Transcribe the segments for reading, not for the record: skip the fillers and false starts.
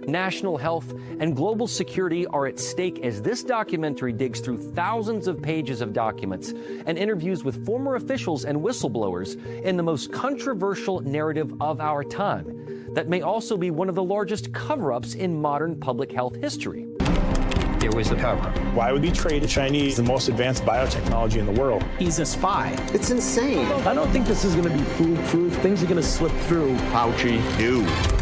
national health, and global security are at stake as this documentary digs through thousands of pages of documents and interviews with former officials and whistleblowers in the most controversial narrative of our time that may also be one of the largest cover-ups in modern public health history. There was a cover-up. Why would he trade the Chinese the most advanced biotechnology in the world? He's a spy. It's insane. I don't think this is going to be foolproof. Things are going to slip through. Fauci knew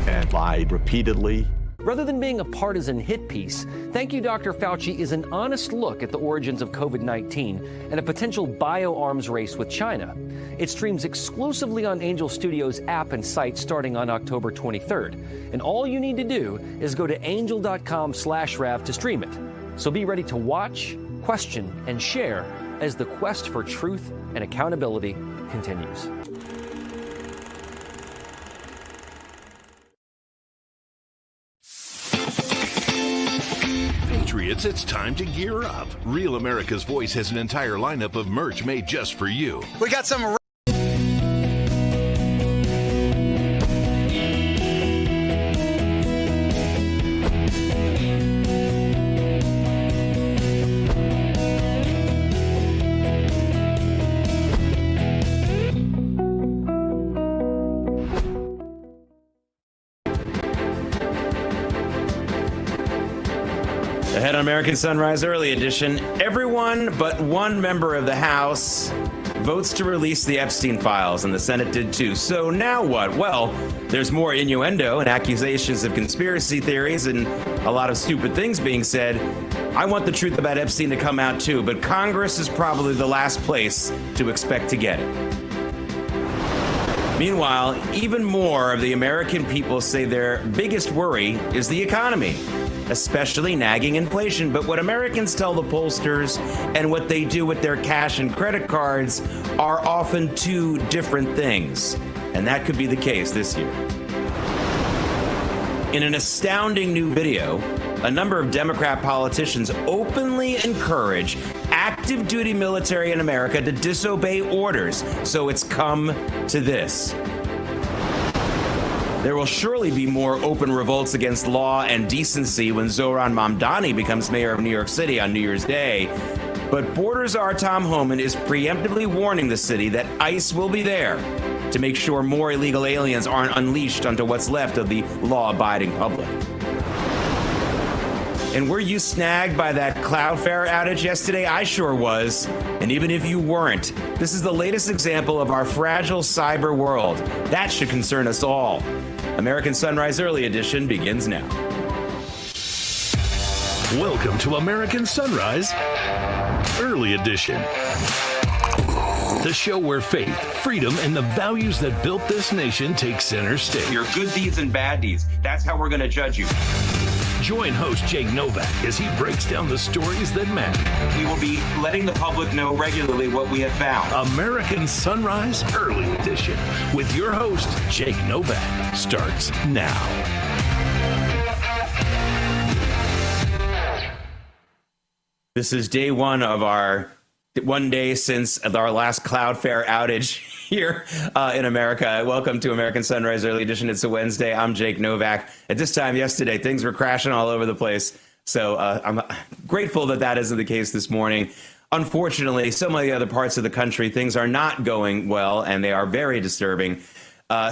and lied repeatedly. Rather than being a partisan hit piece, Thank You, Dr. Fauci is an honest look at the origins of COVID-19 and a potential bioarms race with China. It streams exclusively on Angel Studios app and site starting on October 23rd. And all you need to do is go to angel.com/Rav to stream it. So be ready to watch, question, and share as the quest for truth and accountability continues. Patriots, it's time to gear up. Real America's Voice has an entire lineup of merch made just for you. We got some Ahead on American Sunrise Early Edition, everyone but one member of the House votes to release the Epstein files, and the Senate did too. So now what? Well, there's more innuendo and accusations of conspiracy theories and a lot of stupid things being said. I want the truth about Epstein to come out too, but Congress is probably the last place to expect to get it. Meanwhile, even more of the American people say their biggest worry is the economy, especially nagging inflation. But what Americans tell the pollsters and what they do with their cash and credit cards are often two different things. And that could be the case this year. In an astounding new video, a number of Democrat politicians openly encourage active duty military in America to disobey orders. So it's come to this. There will surely be more open revolts against law and decency when Zohran Mamdani becomes mayor of New York City on New Year's Day. But Border Czar Tom Homan is preemptively warning the city that ICE will be there to make sure more illegal aliens aren't unleashed onto what's left of the law-abiding public. And were you snagged by that Cloudflare outage yesterday? I sure was. And even if you weren't, this is the latest example of our fragile cyber world. That should concern us all. American Sunrise Early Edition begins now. Welcome to American Sunrise Early Edition. The show where faith, freedom, and the values that built this nation take center stage. Your good deeds and bad deeds. That's how we're going to judge you. Join host Jake Novak as he breaks down the stories that matter. We will be letting the public know regularly what we have found. American Sunrise Early Edition with your host, Jake Novak, starts now. This is day one of our 1 day since our last Cloudflare outage here in America. Welcome to American Sunrise Early Edition. It's a Wednesday. I'm Jake Novak. At this time yesterday, things were crashing all over the place. So I'm grateful that that isn't the case this morning. Unfortunately, some of the other parts of the country, things are not going well, and they are very disturbing.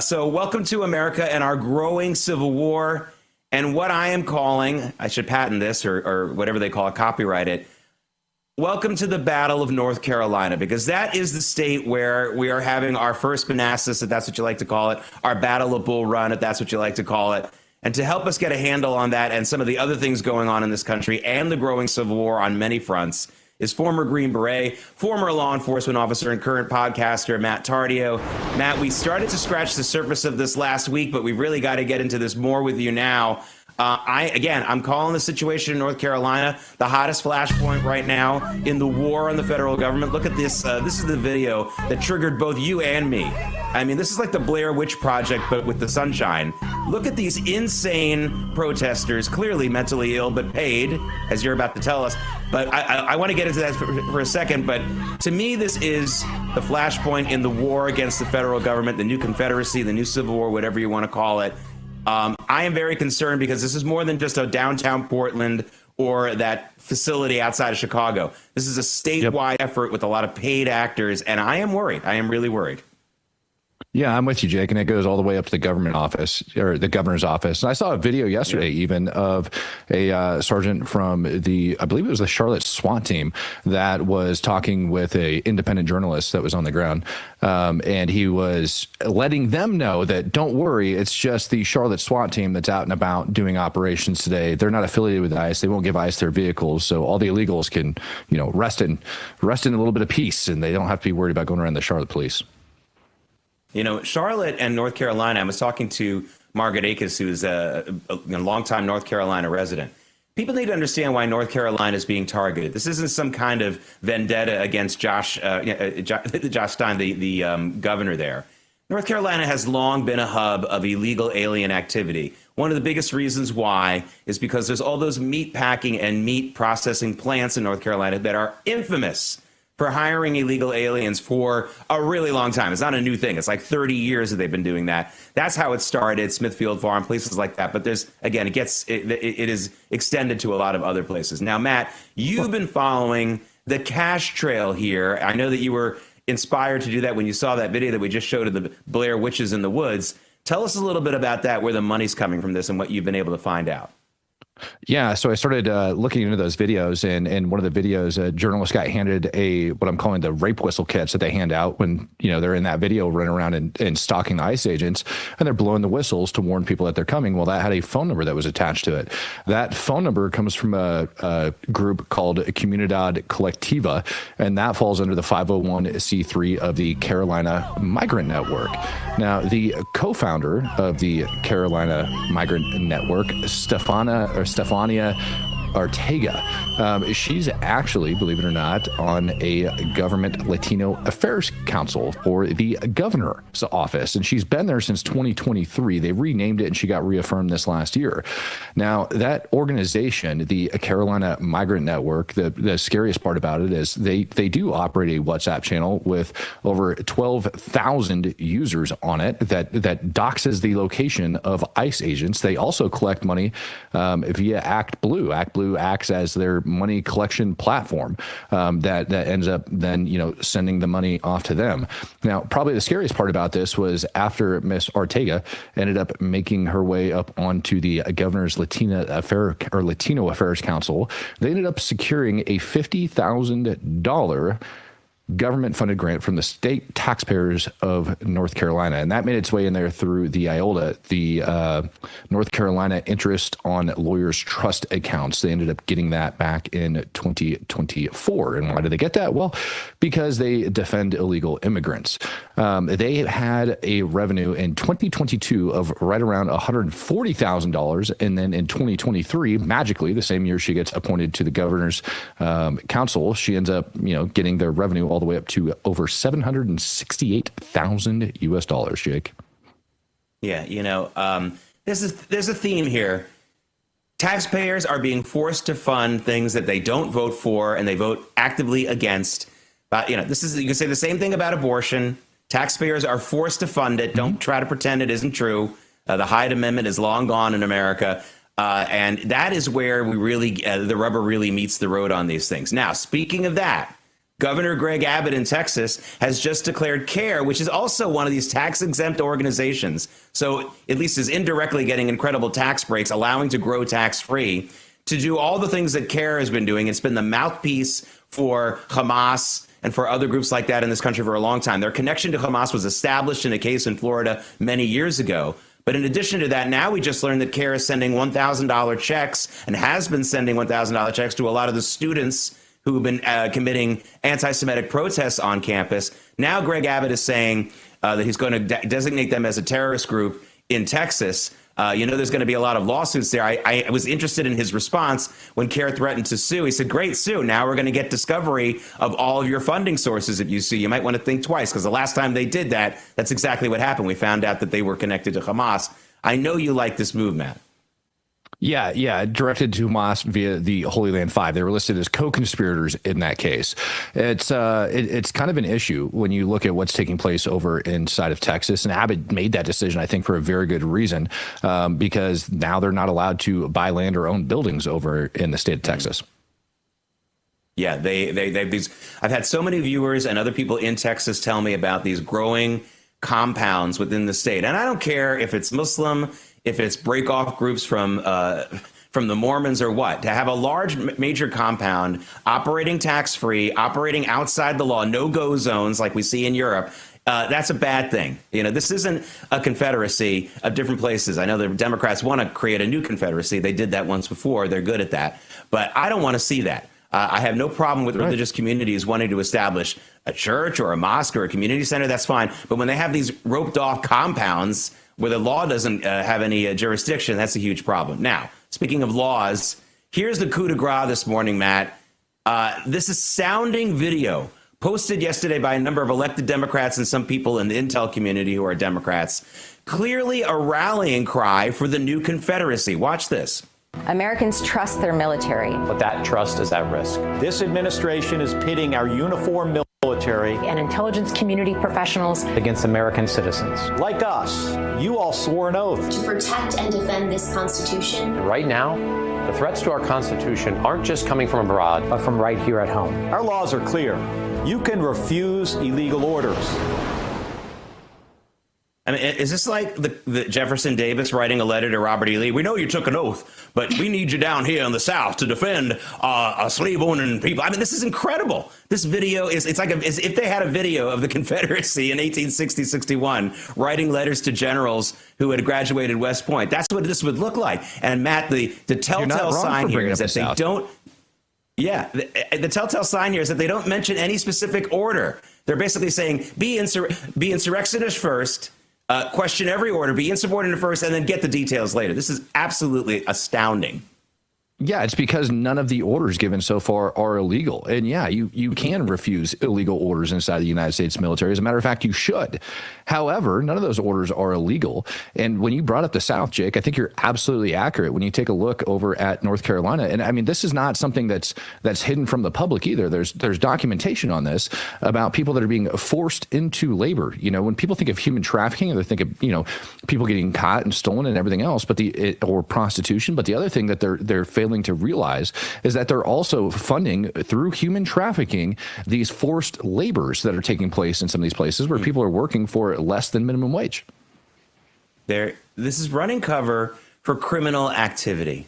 So welcome to America and our growing civil war. And what I am calling, I should patent this or whatever they call it, copyright it. Welcome to the Battle of North Carolina, because that is the state where we are having our first Manassas, if that's what you like to call it, our Battle of Bull Run, if that's what you like to call it. And to help us get a handle on that and some of the other things going on in this country and the growing civil war on many fronts is former Green Beret, former law enforcement officer and current podcaster, Matt Tardio. Matt, we started to scratch the surface of this last week, but we've really got to get into this more with you now. I'm calling the situation in North Carolina the hottest flashpoint right now in the war on the federal government. Look at this. This is the video that triggered both you and me. I mean, this is like the Blair Witch Project, but with the sunshine. Look at these insane protesters, clearly mentally ill, but paid, as you're about to tell us. But I want to get into that for a second. But to me, this is the flashpoint in the war against the federal government, the new Confederacy, the new Civil War, whatever you want to call it. I am very concerned because this is more than just a downtown Portland or that facility outside of Chicago. This is a statewide effort with a lot of paid actors, and I am worried. I am really worried. Yeah, I'm with you, Jake, and it goes all the way up to the government office or the governor's office. And I saw a video yesterday even of a sergeant from I believe it was the Charlotte SWAT team that was talking with a independent journalist that was on the ground. And he was letting them know that don't worry, it's just the Charlotte SWAT team that's out and about doing operations today. They're not affiliated with ICE. They won't give ICE their vehicles. So all the illegals can, rest in a little bit of peace, and they don't have to be worried about going around the Charlotte police. Charlotte and North Carolina, I was talking to Margaret Akers, who's a longtime North Carolina resident. People need to understand why North Carolina is being targeted. This isn't some kind of vendetta against Josh Stein, the governor there. North Carolina has long been a hub of illegal alien activity. One of the biggest reasons why is because there's all those meat packing and meat processing plants in North Carolina that are infamous for hiring illegal aliens for a really long time. It's not a new thing. It's like 30 years that they've been doing that. That's how it started, Smithfield Farm, places like that. But there's, again, it is extended to a lot of other places. Now, Matt, you've been following the cash trail here. I know that you were inspired to do that when you saw that video that we just showed of the Blair Witches in the Woods. Tell us a little bit about that, where the money's coming from this and what you've been able to find out. Yeah, so I started looking into those videos, and one of the videos, a journalist got handed what I'm calling the rape whistle kits that they hand out when they're in that video running around and stalking the ICE agents, and they're blowing the whistles to warn people that they're coming. Well, that had a phone number that was attached to it. That phone number comes from a group called Comunidad Colectiva, and that falls under the 501c3 of the Carolina Migrant Network. Now, the co-founder of the Carolina Migrant Network, Stefania Ortega, she's actually, believe it or not, on a government Latino affairs council for the governor's office, and she's been there since 2023. They renamed it, and she got reaffirmed this last year. Now, that organization, the Carolina Migrant Network, the scariest part about it is they do operate a WhatsApp channel with over 12,000 users on it that doxes the location of ICE agents. They also collect money via ActBlue. ActBlue acts as their money collection platform that ends up then sending the money off to them. Now, probably the scariest part about this was after Miss Ortega ended up making her way up onto the governor's Latino Affairs Council, they ended up securing a $50,000 government-funded grant from the state taxpayers of North Carolina, and that made its way in there through the IOLTA, the North Carolina Interest on Lawyers Trust Accounts. They ended up getting that back in 2024. And why did they get that? Well, because they defend illegal immigrants. They had a revenue in 2022 of right around $140,000, and then in 2023, magically, the same year she gets appointed to the governor's council, she ends up, getting their revenue all the way up to over $768,000 US, Jake. Yeah, there's a theme here. Taxpayers are being forced to fund things that they don't vote for and they vote actively against. But you can say the same thing about abortion. Taxpayers are forced to fund it. Don't try to pretend it isn't true. The Hyde Amendment is long gone in America. And that is where we really, the rubber really meets the road on these things. Now, speaking of that, Governor Greg Abbott in Texas has just declared CARE, which is also one of these tax-exempt organizations, so at least is indirectly getting incredible tax breaks, allowing to grow tax-free, to do all the things that CARE has been doing. It's been the mouthpiece for Hamas and for other groups like that in this country for a long time. Their connection to Hamas was established in a case in Florida many years ago. But in addition to that, now we just learned that CARE is sending $1,000 checks and has been sending $1,000 checks to a lot of the students who have been committing anti-Semitic protests on campus. Now Greg Abbott is saying that he's going to designate them as a terrorist group in Texas. There's going to be a lot of lawsuits there. I was interested in his response when CARE threatened to sue. He said, great, sue. Now we're going to get discovery of all of your funding sources if you sue. You might want to think twice, because the last time they did that, that's exactly what happened. We found out that they were connected to Hamas. I know you like this move, Matt. Yeah, directed to Hamas via the Holy Land Five. They were listed as co-conspirators in that case. It's kind of an issue when you look at what's taking place over inside of Texas. And Abbott made that decision, I think, for a very good reason, because now they're not allowed to buy land or own buildings over in the state of Texas. Yeah, these. I've had so many viewers and other people in Texas tell me about these growing compounds within the state, and I don't care if it's Muslim, if it's break off groups from the Mormons or what. To have a large major compound operating tax free, operating outside the law, no go zones like we see in Europe. That's a bad thing. You know, this isn't a confederacy of different places. I know the Democrats want to create a new confederacy. They did that once before. They're good at that, but I don't want to see that. I have no problem with religious communities wanting to establish a church or a mosque or a community center. That's fine. But when they have these roped off compounds where the law doesn't have any jurisdiction, that's a huge problem. Now, speaking of laws, here's the coup de grace this morning, Matt. This astounding video posted yesterday by a number of elected Democrats and some people in the intel community who are Democrats, clearly a rallying cry for the new Confederacy. Watch this. Americans trust their military. But that trust is at risk. This administration is pitting our uniformed military And intelligence community professionals against American citizens. Like us, you all swore an oath to protect and defend this Constitution. Right now, the threats to our Constitution aren't just coming from abroad, but from right here at home. Our laws are clear. You can refuse illegal orders. I mean, is this like the Jefferson Davis writing a letter to Robert E. Lee? We know you took an oath, but we need you down here in the South to defend slave-owning people. I mean, this is incredible. This video it's like as if they had a video of the Confederacy in 1860-61 writing letters to generals who had graduated West Point. That's what this would look like. And Matt, the telltale sign here is that they don't. Yeah, the telltale sign here is that they don't mention any specific order. They're basically saying be insurrectionist first. Question every order, be insubordinate first, and then get the details later. This is absolutely astounding. Yeah, it's because none of the orders given so far are illegal. And yeah, you can refuse illegal orders inside the United States military. As a matter of fact, you should. However, none of those orders are illegal. And when you brought up the South, Jake, I think you're absolutely accurate when you take a look over at North Carolina. And I mean, this is not something that's hidden from the public either. There's documentation on this about people that are being forced into labor. You know, when people think of human trafficking, they think of, you know, people getting caught and stolen and everything else, or prostitution. But the other thing that they're failing to realize is that they're also funding through human trafficking these forced labors that are taking place in some of these places where people are working for less than minimum wage. This is running cover for criminal activity.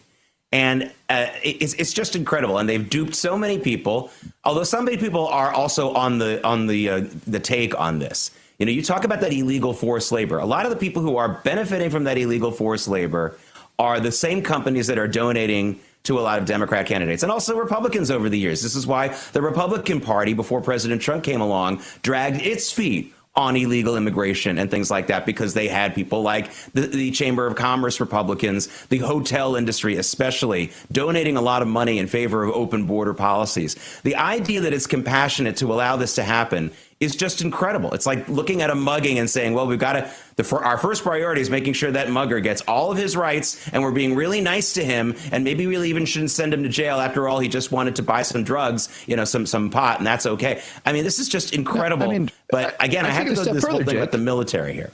And it's just incredible. And they've duped so many people, although so many people are also on the take on this. You know, you talk about that illegal forced labor. A lot of the people who are benefiting from that illegal forced labor are the same companies that are donating to a lot of Democrat candidates and also Republicans over the years. This is why the Republican Party, before President Trump came along, dragged its feet on illegal immigration and things like that, because they had people like the Chamber of Commerce Republicans, the hotel industry especially, donating a lot of money in favor of open border policies. The idea that it's compassionate to allow this to happen is just incredible. It's like looking at a mugging and saying, well, we've got to, our first priority is making sure that mugger gets all of his rights, and we're being really nice to him, and maybe we even shouldn't send him to jail. After all, he just wanted to buy some drugs, you know, some pot, and that's okay. I mean, this is just incredible. I mean, but again, I have to go to this whole thing with the military here.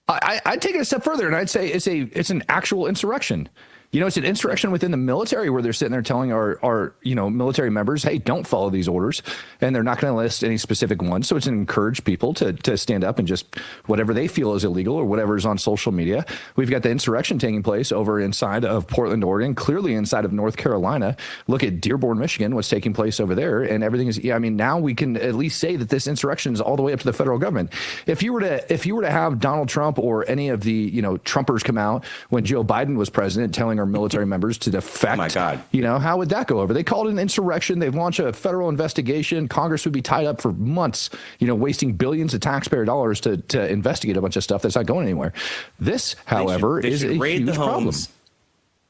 I'd take it a step further, and I'd say it's an actual insurrection. You know, it's an insurrection within the military where they're sitting there telling our military members, hey, don't follow these orders. And they're not going to list any specific ones. So it's to encourage people to stand up and just whatever they feel is illegal or whatever is on social media. We've got the insurrection taking place over inside of Portland, Oregon, clearly inside of North Carolina. Look at Dearborn, Michigan, what's taking place over there. And everything is, I mean, now we can at least say that this insurrection is all the way up to the federal government. If you were to have Donald Trump or any of the, you know, Trumpers come out when Joe Biden was president telling our military members to defect. Oh my God. You know, how would that go over? They called it an insurrection. They've launched a federal investigation. Congress would be tied up for months, you know, wasting billions of taxpayer dollars to investigate a bunch of stuff that's not going anywhere. This, however, is a huge problem.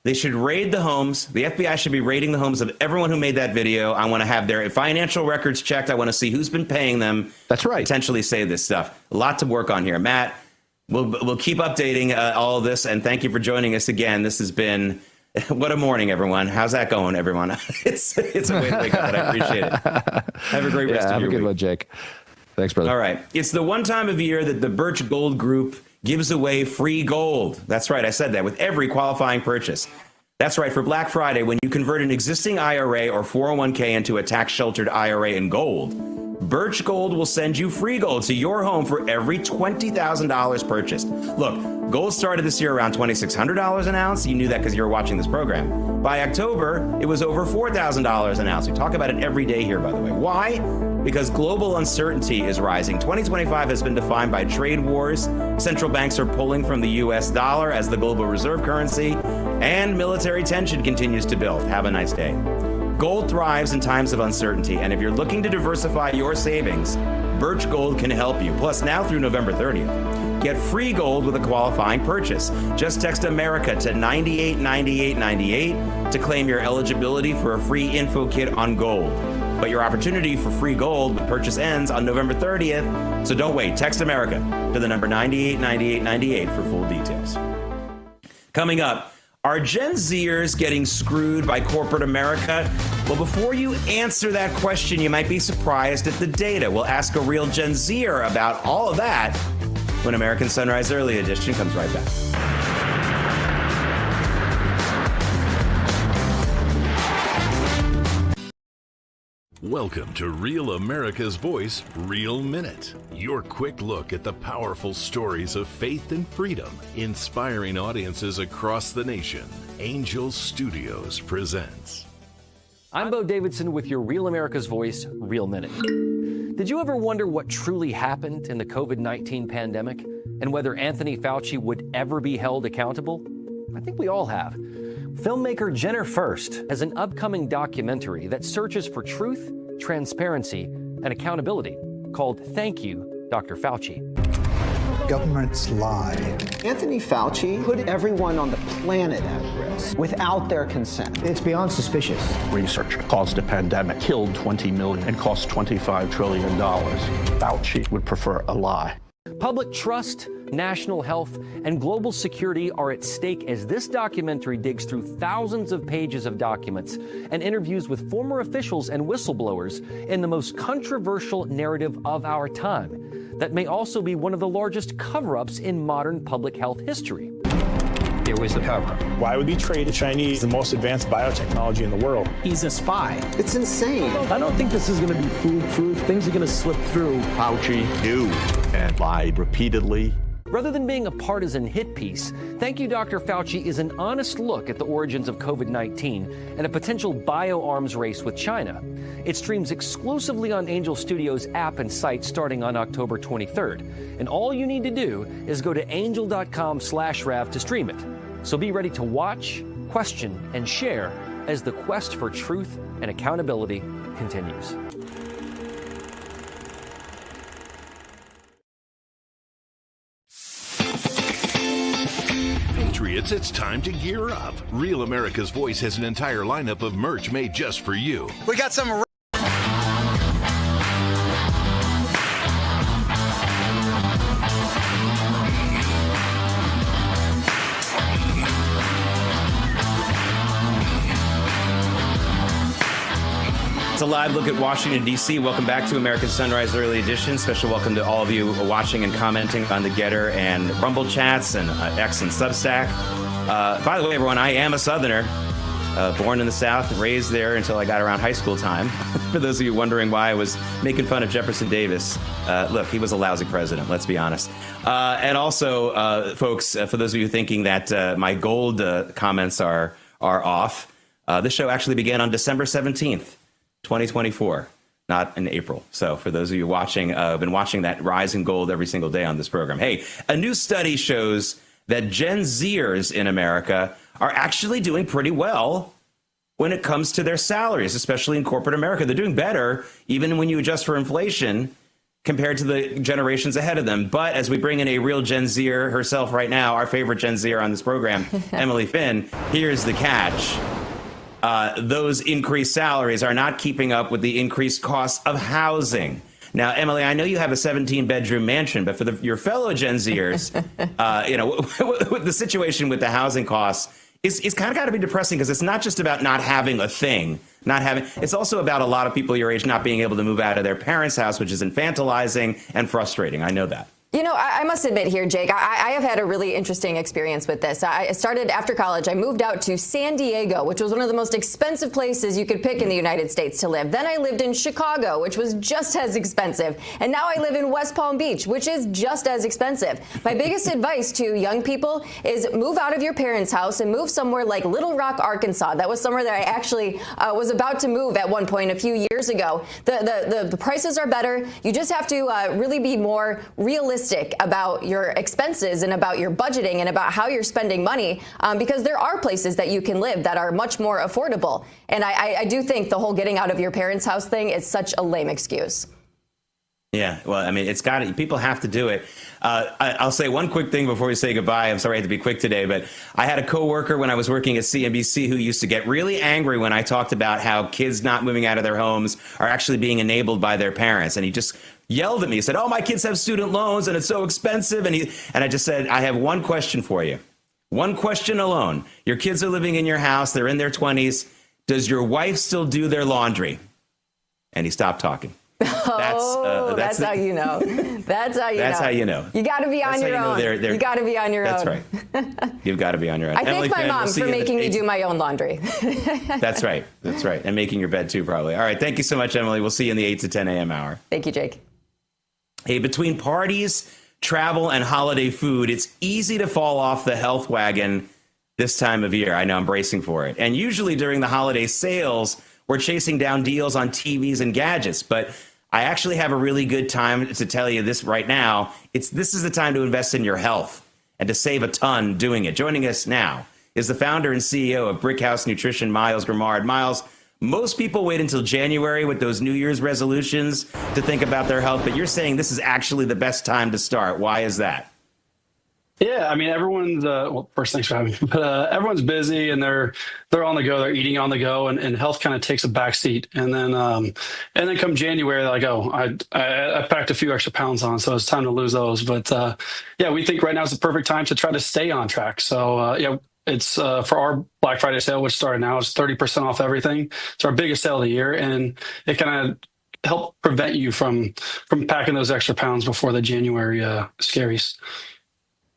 They should raid the homes. The FBI should be raiding the homes of everyone who made that video. I want to have their financial records checked. I want to see who's been paying them. That's right. Potentially say this stuff. A lot to work on here. Matt, we'll keep updating all of this, and thank you for joining us again. This has been What a morning, everyone. How's that going, everyone? It's a way to wake up, but I appreciate it. Have a great rest of your week. Have a good one, Jake. Thanks, brother. All right. It's the one time of year that the Birch Gold Group gives away free gold. That's right. I said that with every qualifying purchase. That's right. For Black Friday, when you convert an existing IRA or 401k into a tax-sheltered IRA in gold, Birch Gold will send you free gold to your home for every $20,000 purchased. Look, gold started this year around $2,600 an ounce. You knew that because you were watching this program. By October, it was over $4,000 an ounce. We talk about it every day here, by the way. Why? Because global uncertainty is rising. 2025 has been defined by trade wars. Central banks are pulling from the U.S. dollar as the global reserve currency, and military tension continues to build. Have a nice day. Gold thrives in times of uncertainty, and if you're looking to diversify your savings, Birch Gold can help you. Plus, now through November 30th, get free gold with a qualifying purchase. Just text America to 989898 to claim your eligibility for a free info kit on gold. But your opportunity for free gold with purchase ends on November 30th, so don't wait. Text America to the number 989898 for full details. Coming up, are Gen Zers getting screwed by corporate America? Well, before you answer that question, you might be surprised at the data. We'll ask a real Gen Zer about all of that when American Sunrise Early Edition comes right back. Welcome to Real America's Voice, Real Minute. Your quick look at the powerful stories of faith and freedom, inspiring audiences across the nation. Angel Studios presents. I'm Bo Davidson with your Real America's Voice, Real Minute. Did you ever wonder what truly happened in the COVID-19 pandemic and whether Anthony Fauci would ever be held accountable? I think we all have. Filmmaker Jenner Furst has an upcoming documentary that searches for truth, transparency, and accountability called Thank You, Dr. Fauci. Governments lie. Anthony Fauci put everyone on the planet at risk without their consent. It's beyond suspicious. Research caused a pandemic, killed 20 million, and cost $25 trillion. Fauci would prefer a lie. Public trust, national health, and global security are at stake as this documentary digs through thousands of pages of documents and interviews with former officials and whistleblowers in the most controversial narrative of our time that may also be one of the largest cover-ups in modern public health history. It was the cover. Why would we trade the Chinese the most advanced biotechnology in the world? He's a spy. It's insane. I don't think this is going to be foolproof. Things are going to slip through. Fauci knew and lied repeatedly. Rather than being a partisan hit piece, Thank You, Dr. Fauci is an honest look at the origins of COVID-19 and a potential bioarms race with China. It streams exclusively on Angel Studios app and site starting on October 23rd. And all you need to do is go to angel.com/Rav to stream it. So be ready to watch, question, and share as the quest for truth and accountability continues. Patriots, it's time to gear up. Real America's Voice has an entire lineup of merch made just for you. We got some. It's a live look at Washington, D.C. Welcome back to American Sunrise Early Edition. Special welcome to all of you watching and commenting on the Getter and Rumble chats and X and Substack. By the way, everyone, I am a Southerner, born in the South, raised there until I got around high school time. For those of you wondering why I was making fun of Jefferson Davis, look, he was a lousy president, let's be honest. And also, folks, for those of you thinking that my gold comments are off, this show actually began on December 17th. 2024, not in April. So for those of you watching, I've been watching that rise in gold every single day on this program. Hey, a new study shows that Gen Zers in America are actually doing pretty well when it comes to their salaries, especially in corporate America. They're doing better, even when you adjust for inflation, compared to the generations ahead of them. But as we bring in a real Gen Zer herself right now, our favorite Gen Zer on this program, Emily Finn, here's the catch. Those increased salaries are not keeping up with the increased costs of housing. Now, Emily, I know you have a 17-bedroom mansion, but for your fellow Gen Zers, with the situation with the housing costs, it's kind of got to be depressing, because it's not just about not having a thing, it's also about a lot of people your age not being able to move out of their parents' house, which is infantilizing and frustrating. I know that. You know, I must admit here, Jake, I have had a really interesting experience with this. I started after college. I moved out to San Diego, which was one of the most expensive places you could pick in the United States to live. Then I lived in Chicago, which was just as expensive. And now I live in West Palm Beach, which is just as expensive. My biggest advice to young people is move out of your parents' house and move somewhere like Little Rock, Arkansas. That was somewhere that I actually was about to move at one point a few years ago. The prices are better. You just have to really be more realistic about your expenses and about your budgeting and about how you're spending money, because there are places that you can live that are much more affordable. And I do think the whole getting out of your parents' house thing is such a lame excuse. Yeah, well, I mean, people have to do it. I'll say one quick thing before we say goodbye. I'm sorry I had to be quick today, but I had a coworker when I was working at CNBC who used to get really angry when I talked about how kids not moving out of their homes are actually being enabled by their parents. And he just yelled at me. He said, "Oh, my kids have student loans and it's so expensive." And I just said, "I have one question for you. One question alone. Your kids are living in your house. They're in their 20s. Does your wife still do their laundry?" And he stopped talking. That's how you know. That's how you know. You got to be on your own. You got to be on your own. That's right. You've got to be on your own. I thank my mom for making me do my own laundry. That's right. That's right. And making your bed too, probably. All right. Thank you so much, Emily. We'll see you in the 8 to 10 a.m. hour. Thank you, Jake. Hey, between parties, travel, and holiday food, it's easy to fall off the health wagon this time of year. I know, I'm bracing for it. And usually during the holiday sales, we're chasing down deals on TVs and gadgets. But I actually have a really good time to tell you this right now. This is the time to invest in your health and to save a ton doing it. Joining us now is the founder and CEO of Brickhouse Nutrition, Miles Grimard. Miles, most people wait until January with those New Year's resolutions to think about their health, but you're saying this is actually the best time to start. Why is that? Yeah, I mean, everyone's, well, first, thanks for having me, but everyone's busy and they're on the go, they're eating on the go, and health kind of takes a back seat. And then come January, they're like, oh, I packed a few extra pounds on, so it's time to lose those. But yeah, we think right now is the perfect time to try to stay on track. So yeah, it's for our Black Friday sale, which started now, it's 30% off everything. It's our biggest sale of the year, and it kind of help prevent you from packing those extra pounds before the January scaries.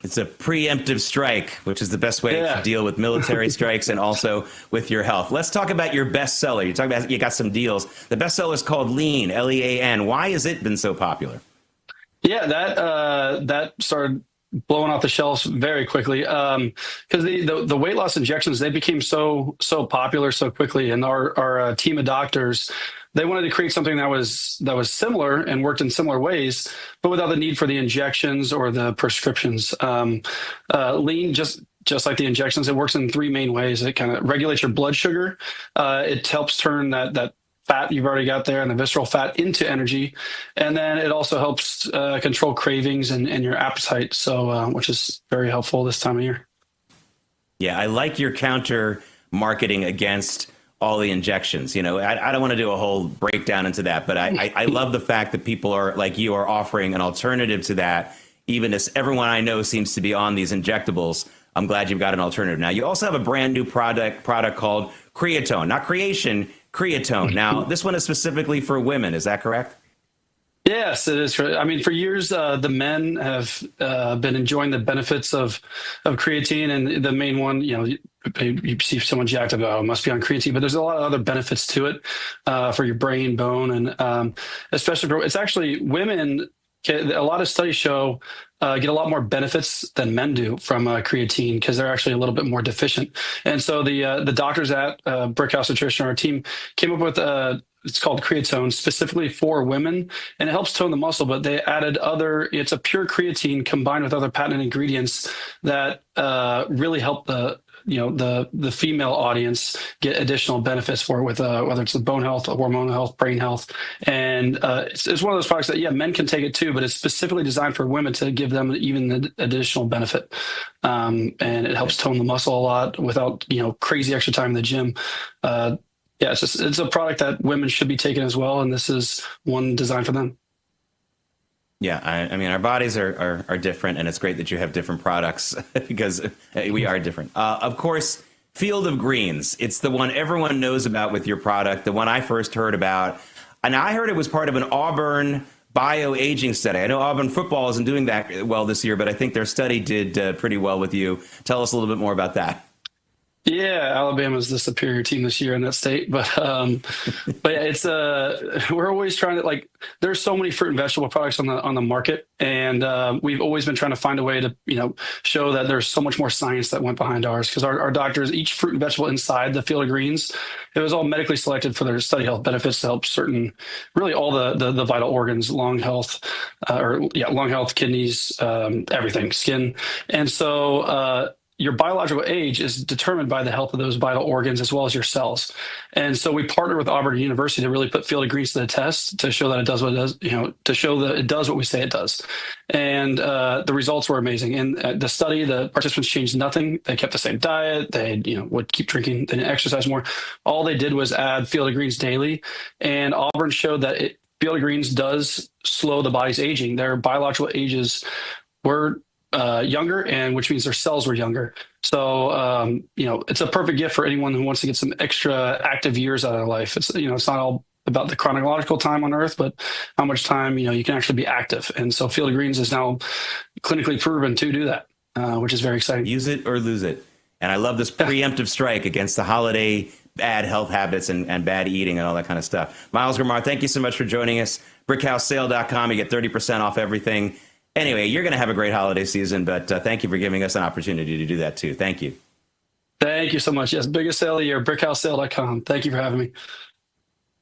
It's a preemptive strike, which is the best way to deal with military strikes and also with your health. Let's talk about your bestseller. You talk about you got some deals. The bestseller is called Lean, L-E-A-N. Why has it been so popular? Yeah, that started blowing off the shelves very quickly because the weight loss injections, they became so popular so quickly, and our team of doctors, they wanted to create something that was similar and worked in similar ways, but without the need for the injections or the prescriptions. Lean, just like the injections, it works in three main ways. It kind of regulates your blood sugar. It helps turn that fat you've already got there and the visceral fat into energy. And then it also helps control cravings and your appetite. So, which is very helpful this time of year. Yeah, I like your counter marketing against all the injections. You know, I don't want to do a whole breakdown into that, but I love the fact that people are like you are offering an alternative to that, even as everyone I know seems to be on these injectables. I'm glad you've got an alternative. Now, you also have a brand new product called Creatone, not Creation, Creatone. Now, this one is specifically for women. Is that correct? Yes, it is. I mean, for years, the men have been enjoying the benefits of creatine, and the main one, you see someone jacked up, oh, it must be on creatine, but there's a lot of other benefits to it for your brain, bone, and especially for, it's actually women. A lot of studies show get a lot more benefits than men do from creatine because they're actually a little bit more deficient. And so the doctors at Brickhouse Nutrition, our team, came up with it's called Creatone specifically for women, and it helps tone the muscle, but they added it's a pure creatine combined with other patented ingredients that really help the female audience get additional benefits for it with whether it's the bone health, hormonal health, brain health. And it's one of those products that, yeah, men can take it too, but it's specifically designed for women to give them even the additional benefit. And it helps tone the muscle a lot without, crazy extra time in the gym. Yeah, it's a product that women should be taking as well. And this is one designed for them. Yeah, I mean, our bodies are different, and it's great that you have different products because we are different. Of course, Field of Greens. It's the one everyone knows about with your product, the one I first heard about. And I heard it was part of an Auburn bioaging study. I know Auburn football isn't doing that well this year, but I think their study did pretty well with you. Tell us a little bit more about that. Yeah, Alabama's the superior team this year in that state, but yeah, it's we're always trying to, like, there's so many fruit and vegetable products on the market, and we've always been trying to find a way to show that there's so much more science that went behind ours, because our doctors, each fruit and vegetable inside the Field of Greens, it was all medically selected for their study health benefits to help really all the vital organs, lung health, kidneys, everything, skin, and so. Your biological age is determined by the health of those vital organs as well as your cells. And so we partnered with Auburn University to really put Field of Greens to the test to show that it does what it does, to show that it does what we say it does. And the results were amazing. In the study, the participants changed nothing. They kept the same diet. They would keep drinking. They didn't exercise more. All they did was add Field of Greens daily. And Auburn showed that Field of Greens does slow the body's aging. Their biological ages were younger, and which means their cells were younger. So, it's a perfect gift for anyone who wants to get some extra active years out of their life. It's, it's not all about the chronological time on Earth, but how much time, you can actually be active. And so Field of Greens is now clinically proven to do that, which is very exciting. Use it or lose it. And I love this preemptive strike against the holiday bad health habits and bad eating and all that kind of stuff. Miles Gramar, thank you so much for joining us. BrickHouseSale.com. You get 30% off everything. Anyway, you're going to have a great holiday season, but thank you for giving us an opportunity to do that too. Thank you. Thank you so much. Yes, biggest sale of the year, BrickHouseSale.com. Thank you for having me.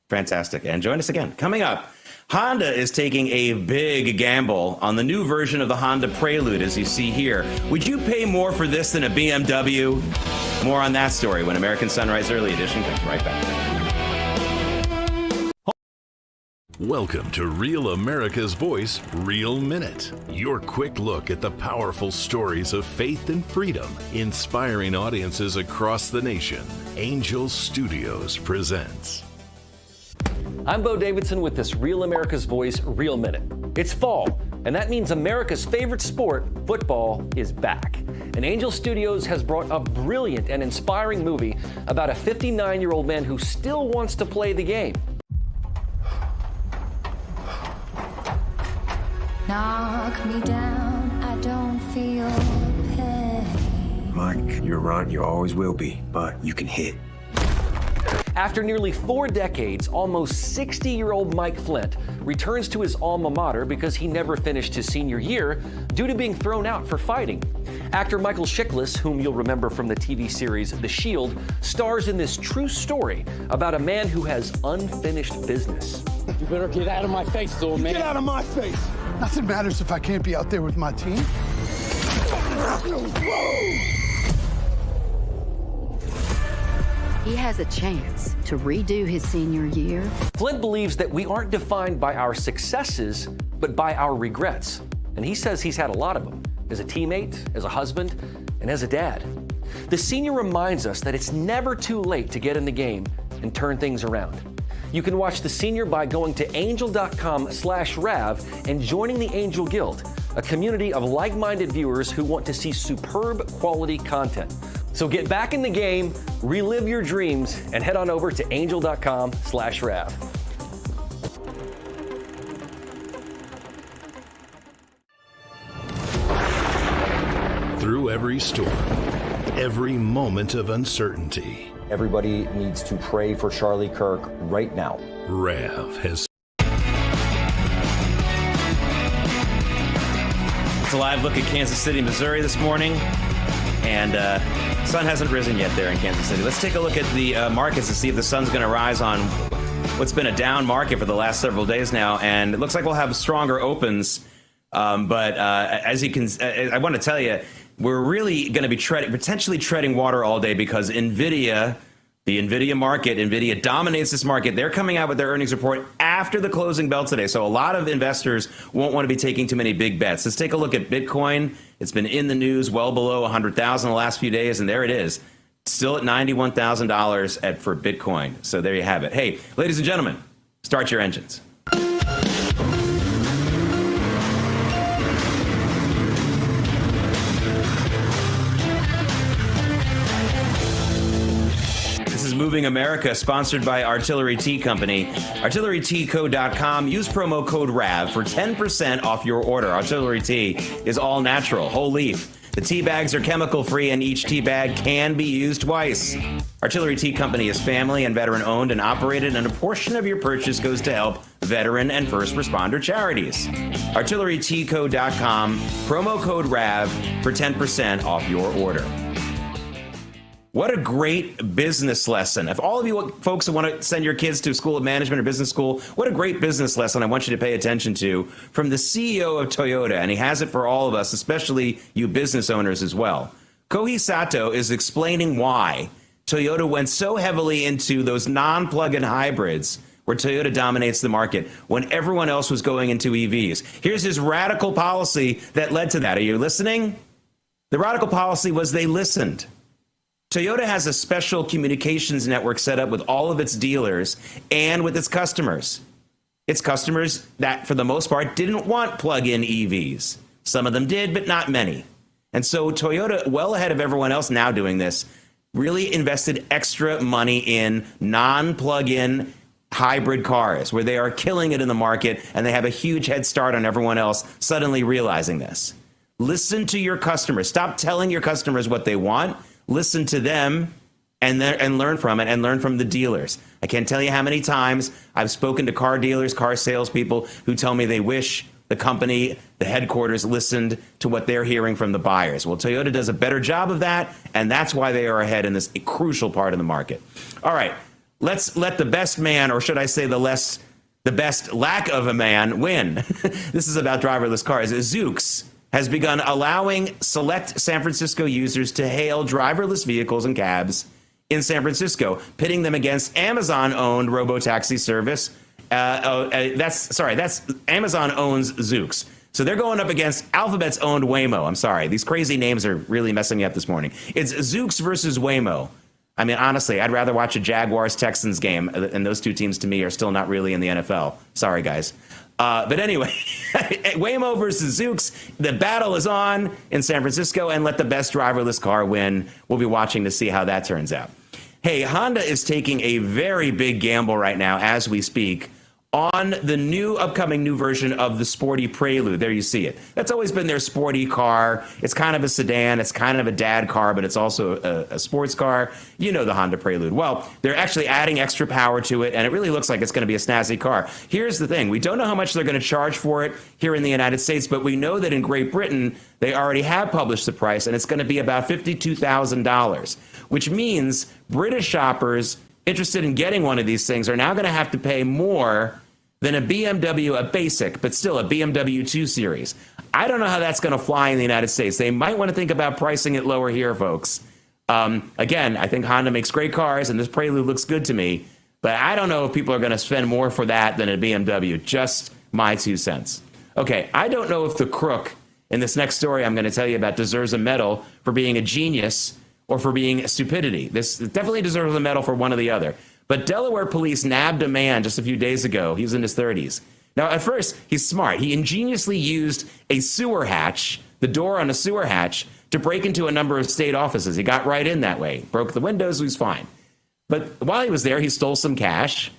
Fantastic. And join us again. Coming up, Honda is taking a big gamble on the new version of the Honda Prelude, as you see here. Would you pay more for this than a BMW? More on that story when American Sunrise Early Edition comes right back. Welcome to Real America's Voice, Real Minute. Your quick look at the powerful stories of faith and freedom, inspiring audiences across the nation. Angel Studios presents. I'm Bo Davidson with this Real America's Voice, Real Minute. It's fall, and that means America's favorite sport, football, is back. And Angel Studios has brought a brilliant and inspiring movie about a 59-year-old man who still wants to play the game. Knock me down, I don't feel pain. Mike, you're right, you always will be, but you can hit. After nearly 4 decades, almost 60-year-old Mike Flint returns to his alma mater because he never finished his senior year due to being thrown out for fighting. Actor Michael Chiklis, whom you'll remember from the TV series The Shield, stars in this true story about a man who has unfinished business. You better get out of my face, little man. Get out of my face. Nothing matters if I can't be out there with my team. He has a chance to redo his senior year. Flint believes that we aren't defined by our successes, but by our regrets. And he says he's had a lot of them, as a teammate, as a husband, and as a dad. The senior reminds us that it's never too late to get in the game and turn things around. You can watch The Senior by going to angel.com/Rav and joining the Angel Guild, a community of like-minded viewers who want to see superb quality content. So get back in the game, relive your dreams, and head on over to angel.com/Rav. Through every storm, every moment of uncertainty, everybody needs to pray for Charlie Kirk right now. Rav has. It's a live look at Kansas City, Missouri this morning. And sun hasn't risen yet there in Kansas City. Let's take a look at the markets to see if the sun's going to rise on what's been a down market for the last several days now. And it looks like we'll have stronger opens. But as you can, I want to tell you, we're really going to be potentially treading water all day because NVIDIA, the NVIDIA market, NVIDIA dominates this market. They're coming out with their earnings report after the closing bell today. So a lot of investors won't want to be taking too many big bets. Let's take a look at Bitcoin. It's been in the news well below 100,000 the last few days, and there it is. Still at $91,000 for Bitcoin. So there you have it. Hey, ladies and gentlemen, start your engines. is Moving America, sponsored by Artillery Tea Company. ArtilleryTeaCo.com. Use promo code RAV for 10% off your order. Artillery Tea is all natural, whole leaf. The tea bags are chemical free, and each tea bag can be used twice. Artillery Tea Company is family and veteran owned and operated, and a portion of your purchase goes to help veteran and first responder charities. ArtilleryTeaCo.com, promo code RAV for 10% off your order. What a great business lesson. If all of you folks who want to send your kids to school of management or business school, what a great business lesson I want you to pay attention to from the CEO of Toyota, and he has it for all of us, especially you business owners as well. Kohei Sato is explaining why Toyota went so heavily into those non-plug-in hybrids where Toyota dominates the market when everyone else was going into EVs. Here's his radical policy that led to that. Are you listening? The radical policy was they listened. Toyota has a special communications network set up with all of its dealers and with its customers. Its customers that, for the most part, didn't want plug-in EVs. Some of them did, but not many. And so Toyota, well ahead of everyone else now doing this, really invested extra money in non-plug-in hybrid cars, where they are killing it in the market, and they have a huge head start on everyone else suddenly realizing this. Listen to your customers. Stop telling your customers what they want. Listen to them and learn from it, and learn from the dealers. I can't tell you how many times I've spoken to car dealers, car salespeople who tell me they wish the company, the headquarters, listened to what they're hearing from the buyers. Well, Toyota does a better job of that, and that's why they are ahead in this crucial part of the market. All right, let's let the best man, or should I say the best lack of a man, win. This is about driverless cars. Zoox has begun allowing select San Francisco users to hail driverless vehicles and cabs in San Francisco, pitting them against Amazon-owned robo-taxi service. That's Amazon owns Zoox. So they're going up against Alphabet's owned Waymo. I'm sorry, these crazy names are really messing me up this morning. It's Zoox versus Waymo. I mean, honestly, I'd rather watch a Jaguars-Texans game, and those two teams to me are still not really in the NFL. Sorry, guys. But anyway, Waymo versus Zoox, the battle is on in San Francisco, and let the best driverless car win. We'll be watching to see how that turns out. Hey, Honda is taking a very big gamble right now as we speak on the upcoming new version of the sporty Prelude. There you see it. That's always been their sporty car. It's kind of a sedan. It's kind of a dad car, but it's also a sports car. You know the Honda Prelude. Well, they're actually adding extra power to it, and it really looks like it's going to be a snazzy car. Here's the thing. We don't know how much they're going to charge for it here in the United States, but we know that in Great Britain, they already have published the price, and it's going to be about $52,000, which means British shoppers interested in getting one of these things are now going to have to pay more than a BMW, a basic, but still a BMW 2 Series. I don't know how that's going to fly in the United States. They might want to think about pricing it lower here, folks. Again, I think Honda makes great cars, and this Prelude looks good to me, but I don't know if people are going to spend more for that than a BMW. Just my 2 cents. Okay, I don't know if the crook in this next story I'm going to tell you about deserves a medal for being a genius or for being stupidity. This definitely deserves a medal for one or the other. But Delaware police nabbed a man just a few days ago. He was in his 30s. Now, at first, he's smart. He ingeniously used a sewer hatch, the door on a sewer hatch, to break into a number of state offices. He got right in that way, broke the windows, he was fine. But while he was there, he stole some cash.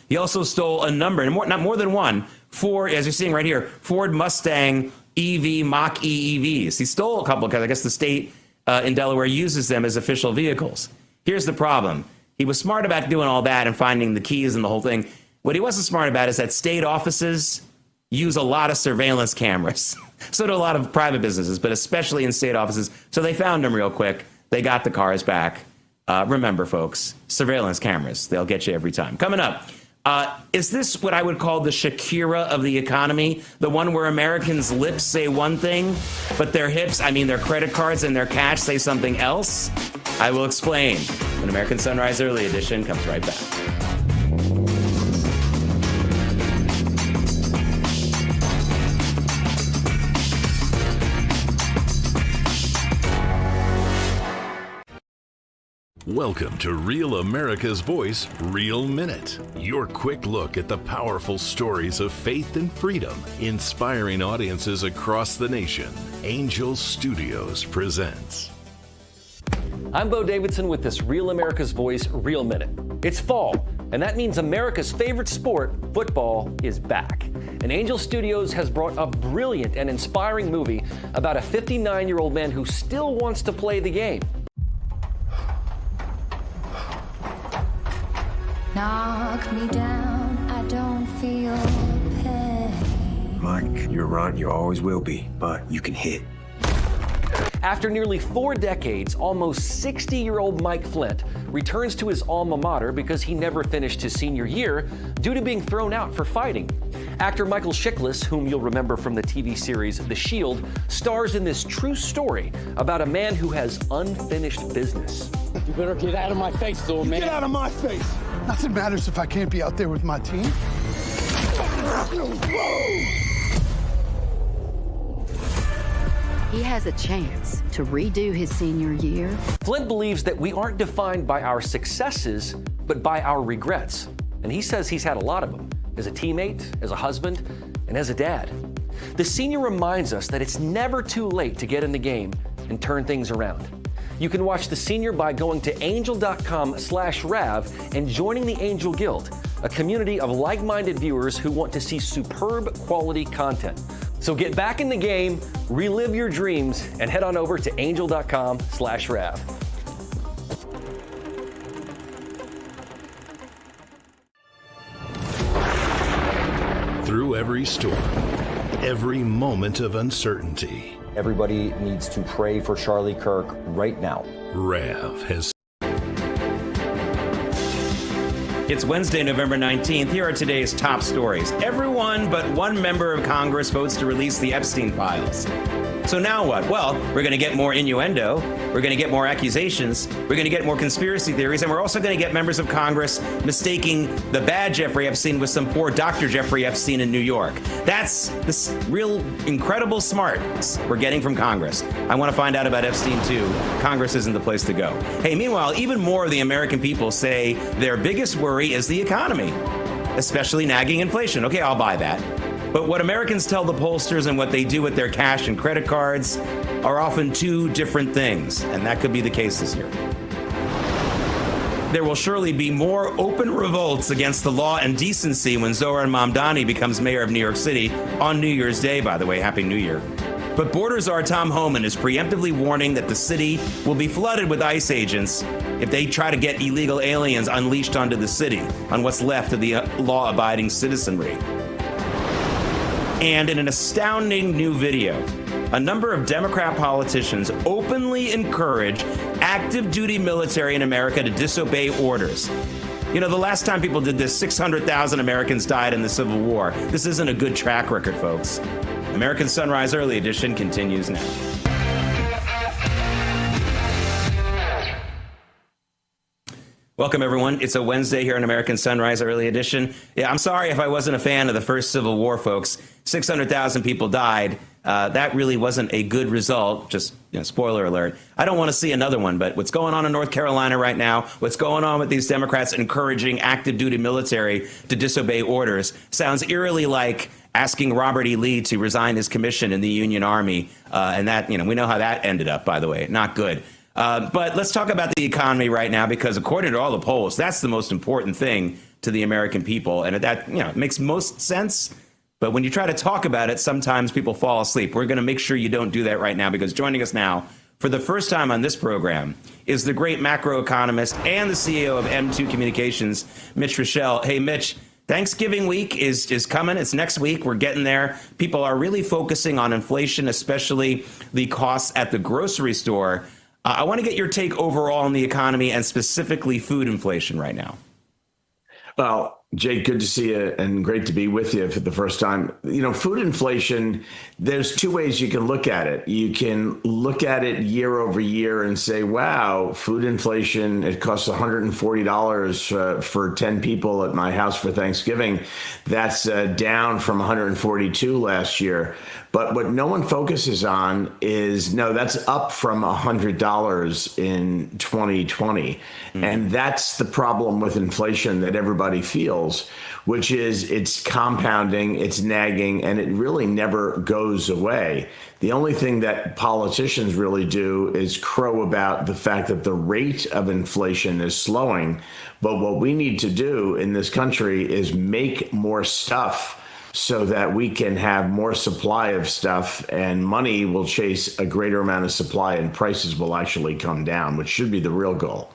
He also stole a number, and not more than one, Ford, as you're seeing right here, Ford Mustang EV Mach-E EVs. He stole a couple because I guess the state in Delaware uses them as official vehicles. Here's the problem. He was smart about doing all that and finding the keys and the whole thing. What he wasn't smart about is that state offices use a lot of surveillance cameras. So do a lot of private businesses, but especially in state offices. So they found him real quick. They got the cars back. Remember, folks, surveillance cameras, they'll get you every time. Coming up, is this what I would call the Shakira of the economy? The one where Americans' lips say one thing, but their their credit cards and their cash say something else? I will explain when American Sunrise Early Edition comes right back. Welcome to Real America's Voice, Real Minute. Your quick look at the powerful stories of faith and freedom, inspiring audiences across the nation. Angel Studios presents. I'm Bo Davidson with this Real America's Voice Real Minute. It's fall, and that means America's favorite sport, football, is back. And Angel Studios has brought a brilliant and inspiring movie about a 59-year-old man who still wants to play the game. Knock me down, I don't feel pain. Mike, you're right, you always will be, but you can hit. After nearly 4 decades, almost 60-year-old Mike Flint returns to his alma mater because he never finished his senior year due to being thrown out for fighting. Actor Michael Chiklis, whom you'll remember from the TV series The Shield, stars in this true story about a man who has unfinished business. You better get out of my face, little man. Get out of my face. Nothing matters if I can't be out there with my team. He has a chance to redo his senior year. Flint believes that we aren't defined by our successes, but by our regrets. And he says he's had a lot of them, as a teammate, as a husband, and as a dad. The senior reminds us that it's never too late to get in the game and turn things around. You can watch The Senior by going to angel.com/Rav and joining the Angel Guild, a community of like-minded viewers who want to see superb quality content. So get back in the game, relive your dreams, and head on over to angel.com/Rav. Through every storm, every moment of uncertainty, Everybody needs to pray for Charlie Kirk right now. Rav has. It's Wednesday, November 19th. Here are today's top stories. Everyone but one member of Congress votes to release the Epstein files. So now what? Well, we're going to get more innuendo. We're going to get more accusations. We're going to get more conspiracy theories. And we're also going to get members of Congress mistaking the bad Jeffrey Epstein with some poor Dr. Jeffrey Epstein in New York. That's the real incredible smarts we're getting from Congress. I want to find out about Epstein, too. Congress isn't the place to go. Hey, meanwhile, even more of the American people say their biggest worry is the economy, especially nagging inflation. Okay, I'll buy that. But what Americans tell the pollsters and what they do with their cash and credit cards are often two different things, and that could be the case this year. There will surely be more open revolts against the law and decency when Zohran Mamdani becomes mayor of New York City on New Year's Day, by the way. Happy New Year. But Border Czar Tom Homan is preemptively warning that the city will be flooded with ICE agents if they try to get illegal aliens unleashed onto the city, on what's left of the law-abiding citizenry. And in an astounding new video, a number of Democrat politicians openly encourage active duty military in America to disobey orders. You know, the last time people did this, 600,000 Americans died in the Civil War. This isn't a good track record, folks. American Sunrise Early Edition continues now. Welcome, everyone. It's a Wednesday here in American Sunrise Early Edition. Yeah, I'm sorry if I wasn't a fan of the first Civil War, folks. 600,000 people died. That really wasn't a good result. Just, spoiler alert. I don't want to see another one, but what's going on in North Carolina right now, what's going on with these Democrats encouraging active duty military to disobey orders, sounds eerily like asking Robert E. Lee to resign his commission in the Union Army. And that, we know how that ended up, by the way. Not good. But let's talk about the economy right now, because according to all the polls, that's the most important thing to the American people. And that, it makes most sense. But when you try to talk about it, sometimes people fall asleep. We're going to make sure you don't do that right now, because joining us now for the first time on this program is the great macroeconomist and the CEO of M2 Communications, Mitch Rochelle. Hey, Mitch, Thanksgiving week is coming. It's next week. We're getting there. People are really focusing on inflation, especially the costs at the grocery store. I want to get your take overall on the economy and specifically food inflation right now. Well, Jake, good to see you and great to be with you for the first time. Food inflation, there's two ways you can look at it. You can look at it year over year and say, wow, food inflation, it costs $140 for 10 people at my house for Thanksgiving. That's down from $142 last year. But what no one focuses on is, no, that's up from $100 in 2020. And that's the problem with inflation that everybody feels. kills, which is it's compounding, it's nagging, and it really never goes away. The only thing that politicians really do is crow about the fact that the rate of inflation is slowing. But what we need to do in this country is make more stuff so that we can have more supply of stuff, and money will chase a greater amount of supply and prices will actually come down, which should be the real goal.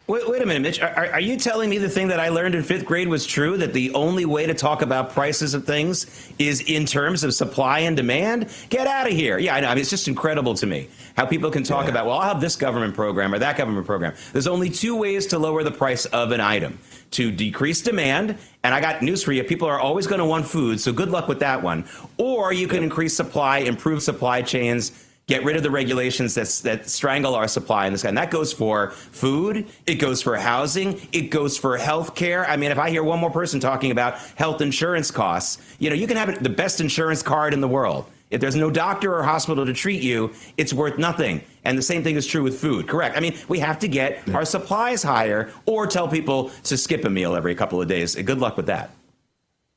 Wait a minute, Mitch. Are you telling me the thing that I learned in 5th grade was true, that the only way to talk about prices of things is in terms of supply and demand? Get out of here. Yeah, I know. I mean, it's just incredible to me how people can talk about, well, I'll have this government program or that government program. There's only 2 ways to lower the price of an item: to decrease demand, and I got news for you, people are always going to want food, so good luck with that one. Or you can increase supply, improve supply chains, get rid of the regulations that strangle our supply in this guy. And that goes for food. It goes for housing. It goes for health care. I mean, if I hear one more person talking about health insurance costs, you can have the best insurance card in the world. If there's no doctor or hospital to treat you, it's worth nothing. And the same thing is true with food. Correct. I mean, we have to get our supplies higher or tell people to skip a meal every couple of days. Good luck with that.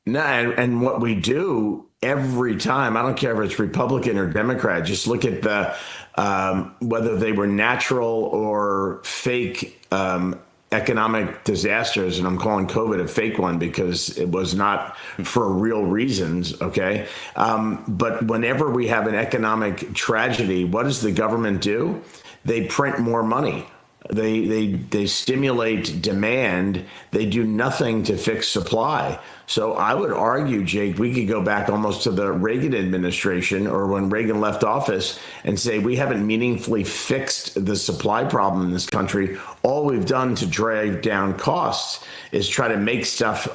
No, and what we do every time, I don't care if it's Republican or Democrat, just look at the whether they were natural or fake economic disasters, and I'm calling COVID a fake one because it was not for real reasons, okay? But whenever we have an economic tragedy, what does the government do? They print more money. They stimulate demand. They do nothing to fix supply. So I would argue, Jake, we could go back almost to the Reagan administration or when Reagan left office and say we haven't meaningfully fixed the supply problem in this country. All we've done to drive down costs is try to make stuff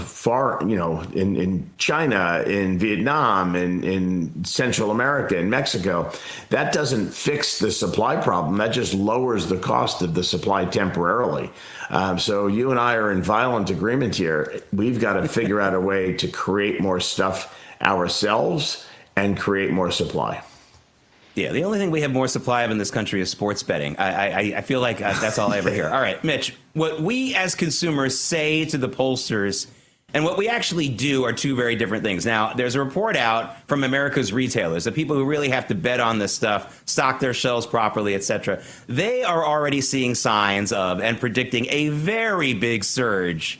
far, in China, in Vietnam, in Central America, in Mexico. That doesn't fix the supply problem. That just lowers the cost of the supply temporarily. So you and I are in violent agreement here. We've got to figure out a way to create more stuff ourselves and create more supply. Yeah, the only thing we have more supply of in this country is sports betting. I feel like that's all I ever hear. All right, Mitch, what we as consumers say to the pollsters and what we actually do are 2 very different things. Now, there's a report out from America's retailers, the people who really have to bet on this stuff, stock their shelves properly, et cetera. They are already seeing signs of and predicting a very big surge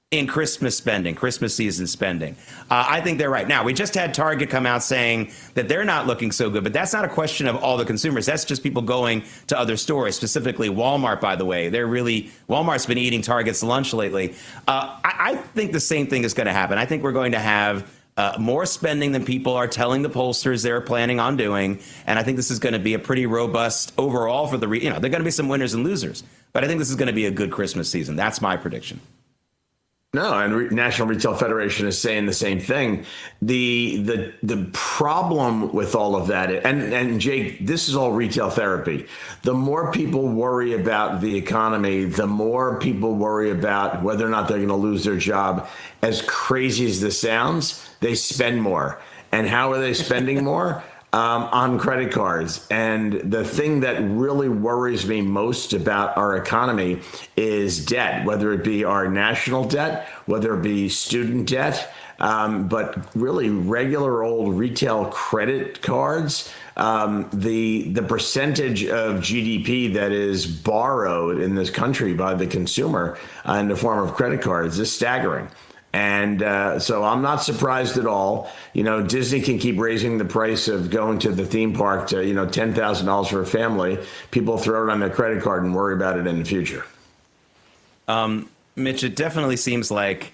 in Christmas spending, Christmas season spending. I think they're right. Now, we just had Target come out saying that they're not looking so good, but that's not a question of all the consumers. That's just people going to other stores, specifically Walmart, by the way. Walmart's been eating Target's lunch lately. I think the same thing is going to happen. I think we're going to have more spending than people are telling the pollsters they're planning on doing. And I think this is going to be a pretty robust overall for there are going to be some winners and losers, but I think this is going to be a good Christmas season. That's my prediction. No, and National Retail Federation is saying the same thing. The problem with all of that, and Jake, this is all retail therapy. The more people worry about the economy, the more people worry about whether or not they're going to lose their job. As crazy as this sounds, they spend more. And how are they spending more? On credit cards. And the thing that really worries me most about our economy is debt, whether it be our national debt, whether it be student debt, but really regular old retail credit cards. The percentage of GDP that is borrowed in this country by the consumer in the form of credit cards is staggering. And so I'm not surprised at all. Disney can keep raising the price of going to the theme park to, $10,000 for a family. People throw it on their credit card and worry about it in the future. Mitch, it definitely seems like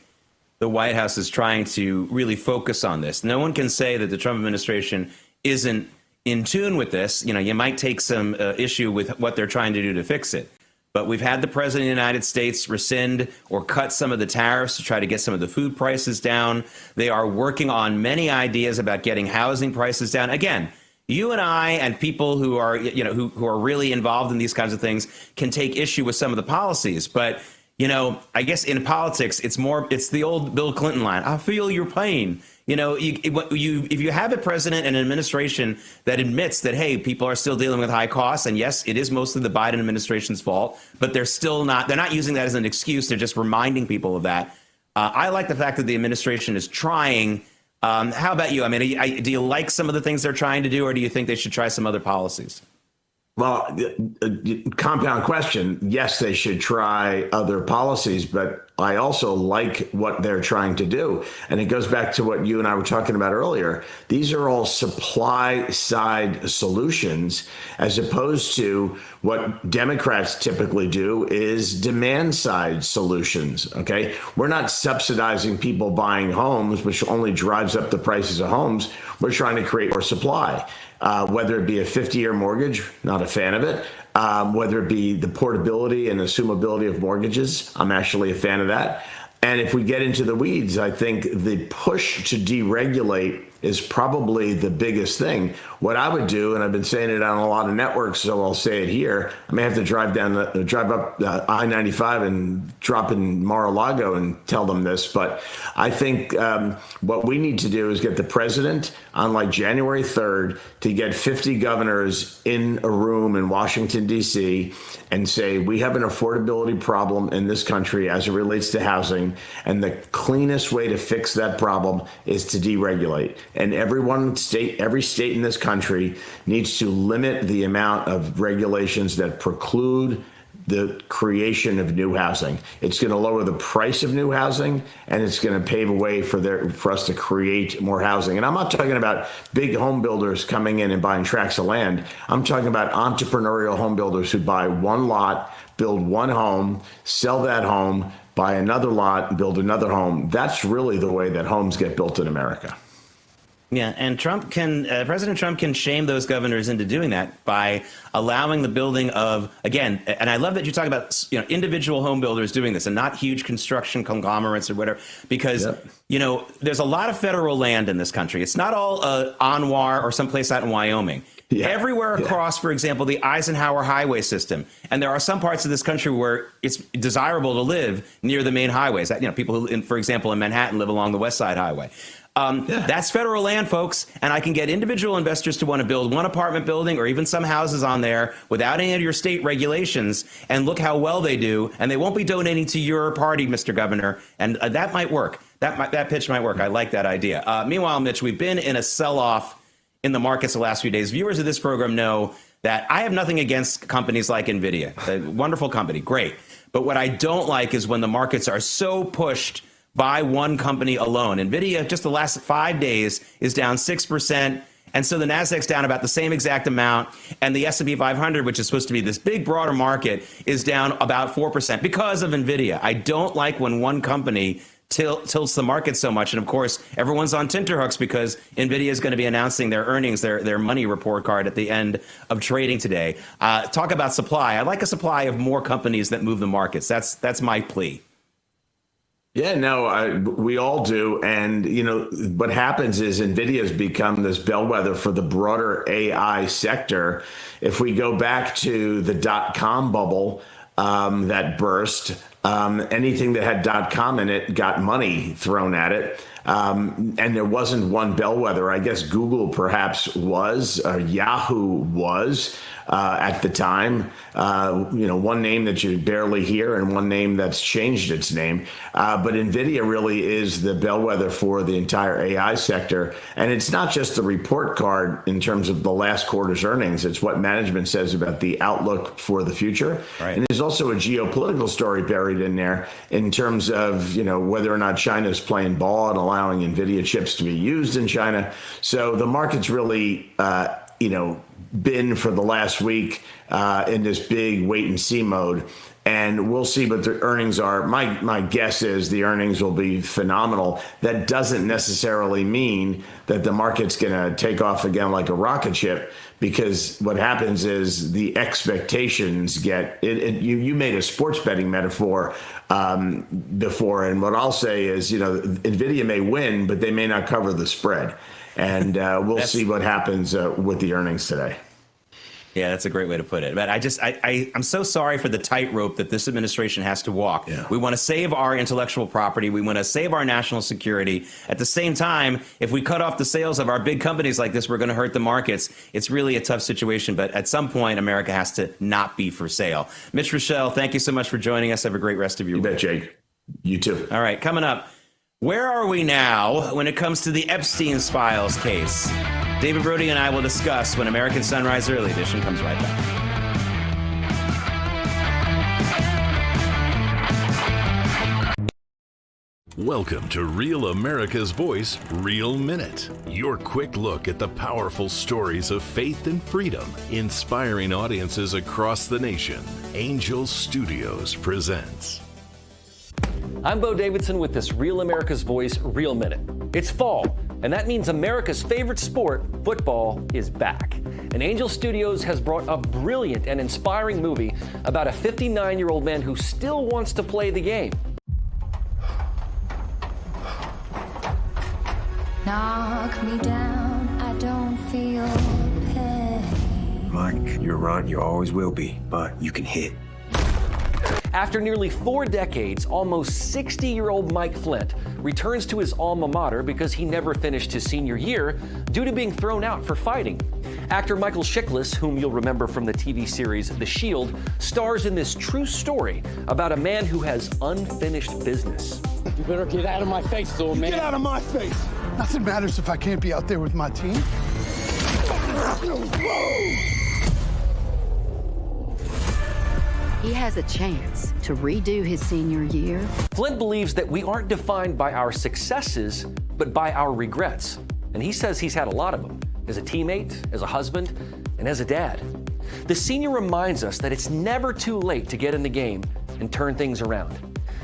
the White House is trying to really focus on this. No one can say that the Trump administration isn't in tune with this. You might take some issue with what they're trying to do to fix it. But we've had the president of the United States rescind or cut some of the tariffs to try to get some of the food prices down. They are working on many ideas about getting housing prices down. Again, you and I and people who are, who are really involved in these kinds of things can take issue with some of the policies. But, I guess in politics, it's the old Bill Clinton line. I feel your pain. If you have a president and an administration that admits that, hey, people are still dealing with high costs, and yes, it is mostly the Biden administration's fault, but they're not using that as an excuse. They're just reminding people of that. I like the fact that the administration is trying. How about you? I mean, do you like some of the things they're trying to do, or do you think they should try some other policies? Well, compound question. Yes, they should try other policies, but I also like what they're trying to do. And it goes back to what you and I were talking about earlier. These are all supply side solutions, as opposed to what Democrats typically do is demand side solutions. OK, we're not subsidizing people buying homes, which only drives up the prices of homes. We're trying to create more supply. Whether it be a 50-year mortgage, not a fan of it. Whether it be the portability and assumability of mortgages, I'm actually a fan of that. And if we get into the weeds, I think the push to deregulate is probably the biggest thing. What I would do, and I've been saying it on a lot of networks, so I'll say it here. I may have to drive up I-95 and drop in Mar-a-Lago and tell them this. But I think what we need to do is get the president on like January 3rd to get 50 governors in a room in Washington, D.C. and say, we have an affordability problem in this country as it relates to housing. And the cleanest way to fix that problem is to deregulate. And every state in this country needs to limit the amount of regulations that preclude the creation of new housing. It's going to lower the price of new housing, and it's going to pave a way for us to create more housing. And I'm not talking about big home builders coming in and buying tracts of land. I'm talking about entrepreneurial home builders who buy one lot, build one home, sell that home, buy another lot, build another home. That's really the way that homes get built in America. Yeah, and President Trump can shame those governors into doing that by allowing the building of, again, and I love that you talk about, individual home builders doing this and not huge construction conglomerates or whatever, because, there's a lot of federal land in this country. It's not all Anwar or someplace out in Wyoming. Yeah. Everywhere across, for example, the Eisenhower highway system. And there are some parts of this country where it's desirable to live near the main highways. People who, for example, in Manhattan live along the West Side Highway. That's federal land, folks, and I can get individual investors to want to build one apartment building or even some houses on there without any of your state regulations, and look how well they do, and they won't be donating to your party, Mr. Governor, and that might work. That pitch might work. I like that idea. Meanwhile, Mitch, we've been in a sell-off in the markets the last few days. Viewers of this program know that I have nothing against companies like NVIDIA, a wonderful company, great. But what I don't like is when the markets are so pushed by one company alone. NVIDIA, just the last 5 days, is down 6%. And so the Nasdaq's down about the same exact amount. And the S&P 500, which is supposed to be this big, broader market, is down about 4% because of NVIDIA. I don't like when one company tilts the market so much. And of course, everyone's on tenterhooks because NVIDIA is going to be announcing their earnings, their money report card at the end of trading today. Talk about supply. I like a supply of more companies that move the markets. That's my plea. Yeah, no, we all do. And, what happens is NVIDIA has become this bellwether for the broader AI sector. If we go back to the .com bubble that burst, anything that had .com in it got money thrown at it. And there wasn't one bellwether. I guess Google perhaps was, or Yahoo was at the time. One name that you barely hear and one name that's changed its name. But NVIDIA really is the bellwether for the entire AI sector. And it's not just the report card in terms of the last quarter's earnings. It's what management says about the outlook for the future. Right. And there's also a geopolitical story buried in there in terms of, whether or not China is playing ball and allowing NVIDIA chips to be used in China. So the market's really, been for the last week in this big wait and see mode. And we'll see what the earnings are. My guess is the earnings will be phenomenal. That doesn't necessarily mean that the market's going to take off again like a rocket ship, because what happens is the expectations get you made a sports betting metaphor before. And what I'll say is, NVIDIA may win, but they may not cover the spread. And we'll see what happens with the earnings today. Yeah, that's a great way to put it. But I'm so sorry for the tightrope that this administration has to walk. Yeah. We want to save our intellectual property. We want to save our national security. At the same time, if we cut off the sales of our big companies like this, we're going to hurt the markets. It's really a tough situation. But at some point, America has to not be for sale. Mitch Rochelle, thank you so much for joining us. Have a great rest of your week. You bet, Jake. You too. All right, coming up. Where are we now when it comes to the Epstein Files case? David Brody and I will discuss when American Sunrise Early Edition comes right back. Welcome to Real America's Voice, Real Minute. Your quick look at the powerful stories of faith and freedom, inspiring audiences across the nation. Angel Studios presents. I'm Bo Davidson with this Real America's Voice, Real Minute. It's fall, and that means America's favorite sport, football, is back. And Angel Studios has brought a brilliant and inspiring movie about a 59-year-old man who still wants to play the game. Knock me down, I don't feel pain. Mike, you're right, you always will be, but you can hit. After nearly 4 decades, almost 60-year-old Mike Flint returns to his alma mater because he never finished his senior year due to being thrown out for fighting. Actor Michael Chiklis, whom you'll remember from the TV series The Shield, stars in this true story about a man who has unfinished business. You better get out of my face, little man. Get out of my face. Nothing matters if I can't be out there with my team. He has a chance to redo his senior year. Flint believes that we aren't defined by our successes, but by our regrets. And he says he's had a lot of them, as a teammate, as a husband, and as a dad. The senior reminds us that it's never too late to get in the game and turn things around.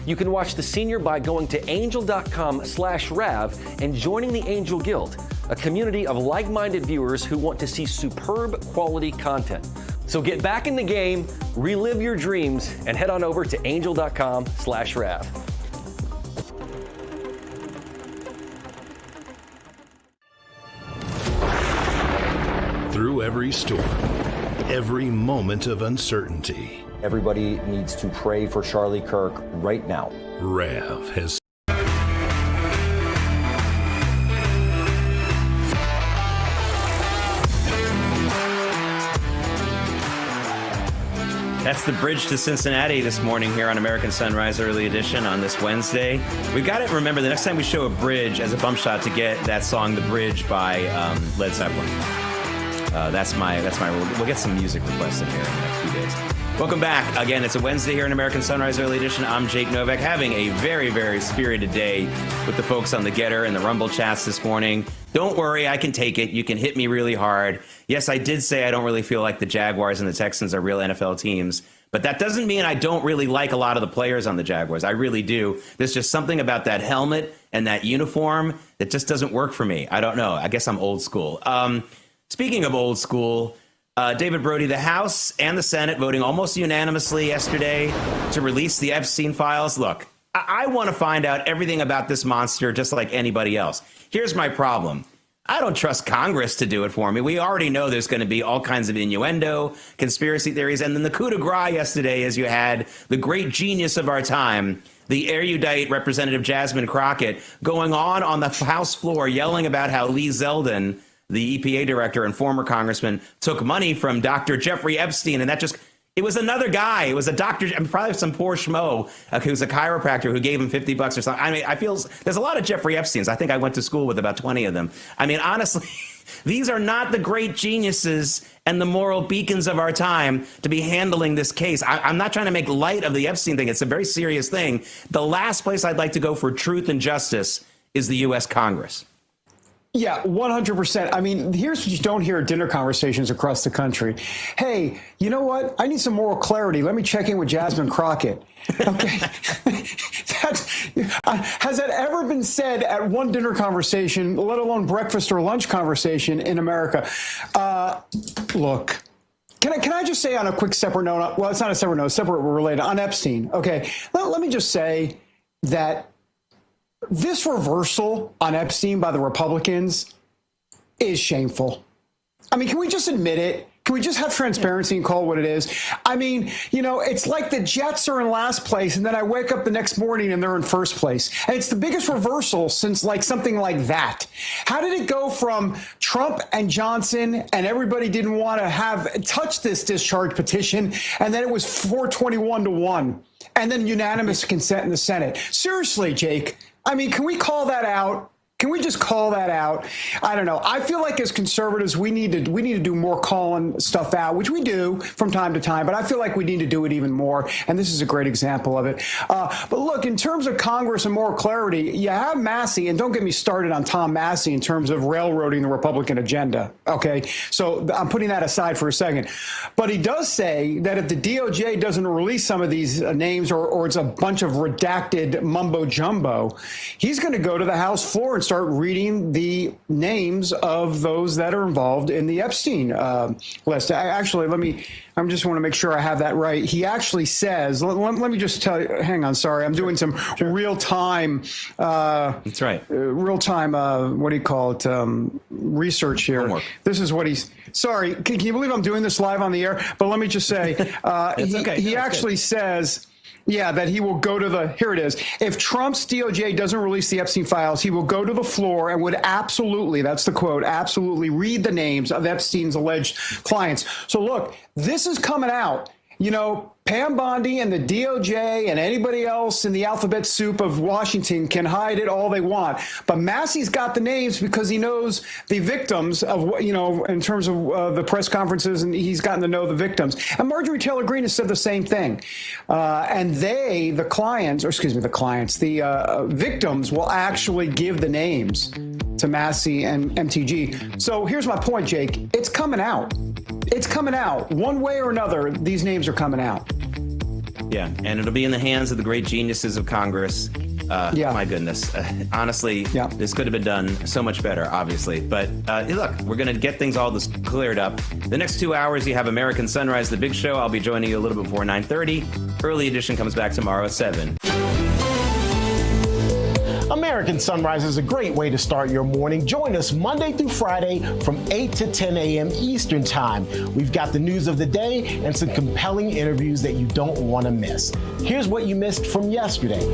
You can watch The Senior by going to angel.com/Rav and joining the Angel Guild, a community of like-minded viewers who want to see superb quality content. So get back in the game, relive your dreams, and head on over to angel.com/Rav. Through every storm, every moment of uncertainty, Everybody needs to pray for Charlie Kirk right now. Rav has That's the bridge to Cincinnati this morning here on American Sunrise Early Edition on this Wednesday. We got to remember the next time we show a bridge as a bump shot to get that song "The Bridge" by Led Zeppelin. That's my rule. We'll get some music requests in here in the next few days. Welcome back. Again, it's a Wednesday here in American Sunrise Early Edition. I'm Jake Novak, having a very, very spirited day with the folks on the Getter and the Rumble chats this morning. Don't worry, I can take it. You can hit me really hard. Yes, I did say I don't really feel like the Jaguars and the Texans are real NFL teams, but that doesn't mean I don't really like a lot of the players on the Jaguars. I really do. There's just something about that helmet and that uniform that just doesn't work for me. I don't know. I guess I'm old school. Speaking of old school, David Brody, the House and the Senate voting almost unanimously yesterday to release the Epstein files. Look, I want to find out everything about this monster just like anybody else. Here's my problem. I don't trust Congress to do it for me. We already know there's going to be all kinds of innuendo, conspiracy theories, and then the coup de grace yesterday is you had the great genius of our time, the erudite Representative Jasmine Crockett, going on the House floor yelling about how Lee Zeldin, the EPA director and former congressman, took money from Dr. Jeffrey Epstein. And that just, it was another guy. It was a doctor, probably some poor schmo who's a chiropractor who gave him $50 or something. I mean, I feel there's a lot of Jeffrey Epsteins. I think I went to school with about 20 of them. I mean, honestly, these are not the great geniuses and the moral beacons of our time to be handling this case. I'm not trying to make light of the Epstein thing. It's a very serious thing. The last place I'd like to go for truth and justice is the U.S. Congress. Yeah, 100%. I mean, here's what you don't hear at dinner conversations across the country. Hey, you know what? I need some moral clarity. Let me check in with Jasmine Crockett. Okay. Has that ever been said at one dinner conversation, let alone breakfast or lunch conversation in America? Look. Can I just say on a quick separate note, well, it's not a separate note, separate related, on Epstein. Okay. Let me just say that this reversal on Epstein by the Republicans is shameful. I mean, can we just admit it? Can we just have transparency and call it what it is? I mean, you know, it's like the Jets are in last place, and then I wake up the next morning and they're in first place. And it's the biggest reversal since like something like that. How did it go from Trump and Johnson and everybody didn't want to touch this discharge petition, and then it was 421-1, and then unanimous consent in the Senate? Seriously, Jake, I mean, can we call that out? Can we just call that out? I don't know. I feel like as conservatives, we need to do more calling stuff out, which we do from time to time, but I feel like we need to do it even more, and this is a great example of it. But look, in terms of Congress and moral clarity, you have Massey, and don't get me started on Tom Massey in terms of railroading the Republican agenda, okay? So I'm putting that aside for a second. But he does say that if the DOJ doesn't release some of these names or it's a bunch of redacted mumbo-jumbo, he's going to go to the House floor and start reading the names of those that are involved in the Epstein list. I just want to make sure I have that right. He actually says, let me just tell you, hang on, sorry, I'm doing some real-time. That's right. Real-time, what do you call it, research here. Homework. This is what he's, sorry, can you believe I'm doing this live on the air? But let me just say, he actually says, yeah, that he will go to here it is. If Trump's DOJ doesn't release the Epstein files, he will go to the floor and would absolutely, that's the quote, absolutely read the names of Epstein's alleged clients. So look, this is coming out. You know, Pam Bondi and the DOJ and anybody else in the alphabet soup of Washington can hide it all they want. But Massey's got the names because he knows the victims of, you know, in terms of the press conferences, and he's gotten to know the victims. And Marjorie Taylor Greene has said the same thing. And the victims will actually give the names to Massey and MTG. So here's my point, Jake. It's coming out. It's coming out. One way or another, these names are coming out. Yeah, and it'll be in the hands of the great geniuses of Congress. My goodness. Honestly, this could have been done so much better, obviously. But look, we're going to get things all this cleared up. The next 2 hours, you have American Sunrise, the big show. I'll be joining you a little before 9:30. Early edition comes back tomorrow at 7. American Sunrise is a great way to start your morning. Join us Monday through Friday from 8 to 10 a.m. Eastern Time. We've got the news of the day and some compelling interviews that you don't want to miss. Here's what you missed from yesterday.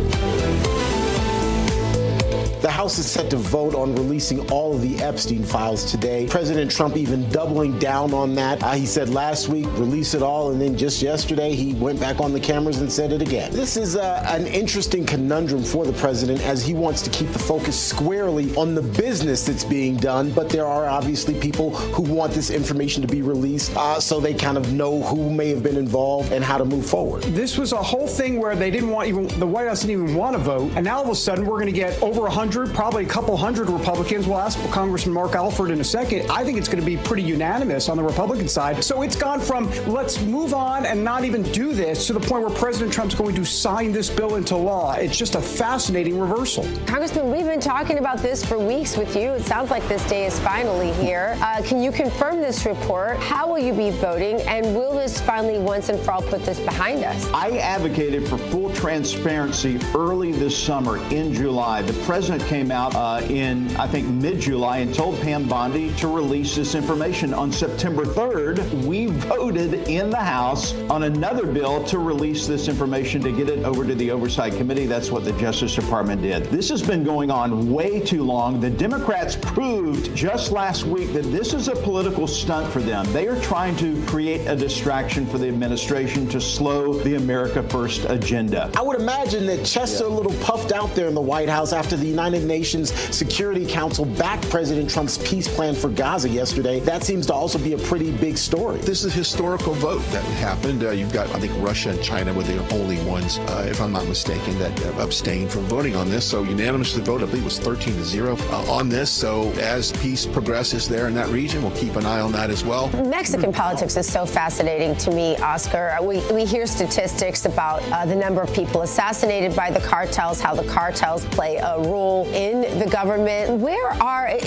The House is set to vote on releasing all of the Epstein files today. President Trump even doubling down on that. He said last week, release it all, and then just yesterday, he went back on the cameras and said it again. This is an interesting conundrum for the president as he wants to keep the focus squarely on the business that's being done, but there are obviously people who want this information to be released so they kind of know who may have been involved and how to move forward. This was a whole thing where they didn't want the White House didn't even want to vote, and now all of a sudden we're going to get over 100, probably a couple hundred Republicans. We'll ask Congressman Mark Alford in a second. I think it's going to be pretty unanimous on the Republican side. So it's gone from let's move on and not even do this to the point where President Trump's going to sign this bill into law. It's just a fascinating reversal. Congressman, we've been talking about this for weeks with you. It sounds like this day is finally here. Can you confirm this report? How will you be voting? And will this finally once and for all put this behind us? I advocated for full transparency early this summer in July. The president came out in, I think, mid-July and told Pam Bondi to release this information. On September 3rd, we voted in the House on another bill to release this information to get it over to the Oversight Committee. That's what the Justice Department did. This has been going on way too long. The Democrats proved just last week that this is a political stunt for them. They are trying to create a distraction for the administration to slow the America First agenda. I would imagine that chests are a little puffed out there in the White House after the United Nations Security Council backed President Trump's peace plan for Gaza yesterday. That seems to also be a pretty big story. This is a historical vote that happened. You've got, I think, Russia and China were the only ones, if I'm not mistaken, that abstained from voting on this. So unanimously vote, I believe it was 13-0 on this. So as peace progresses there in that region, we'll keep an eye on that as well. Mexican politics is so fascinating to me, Oscar. We hear statistics about the number of people assassinated by the cartels, how the cartels play a role people in the government.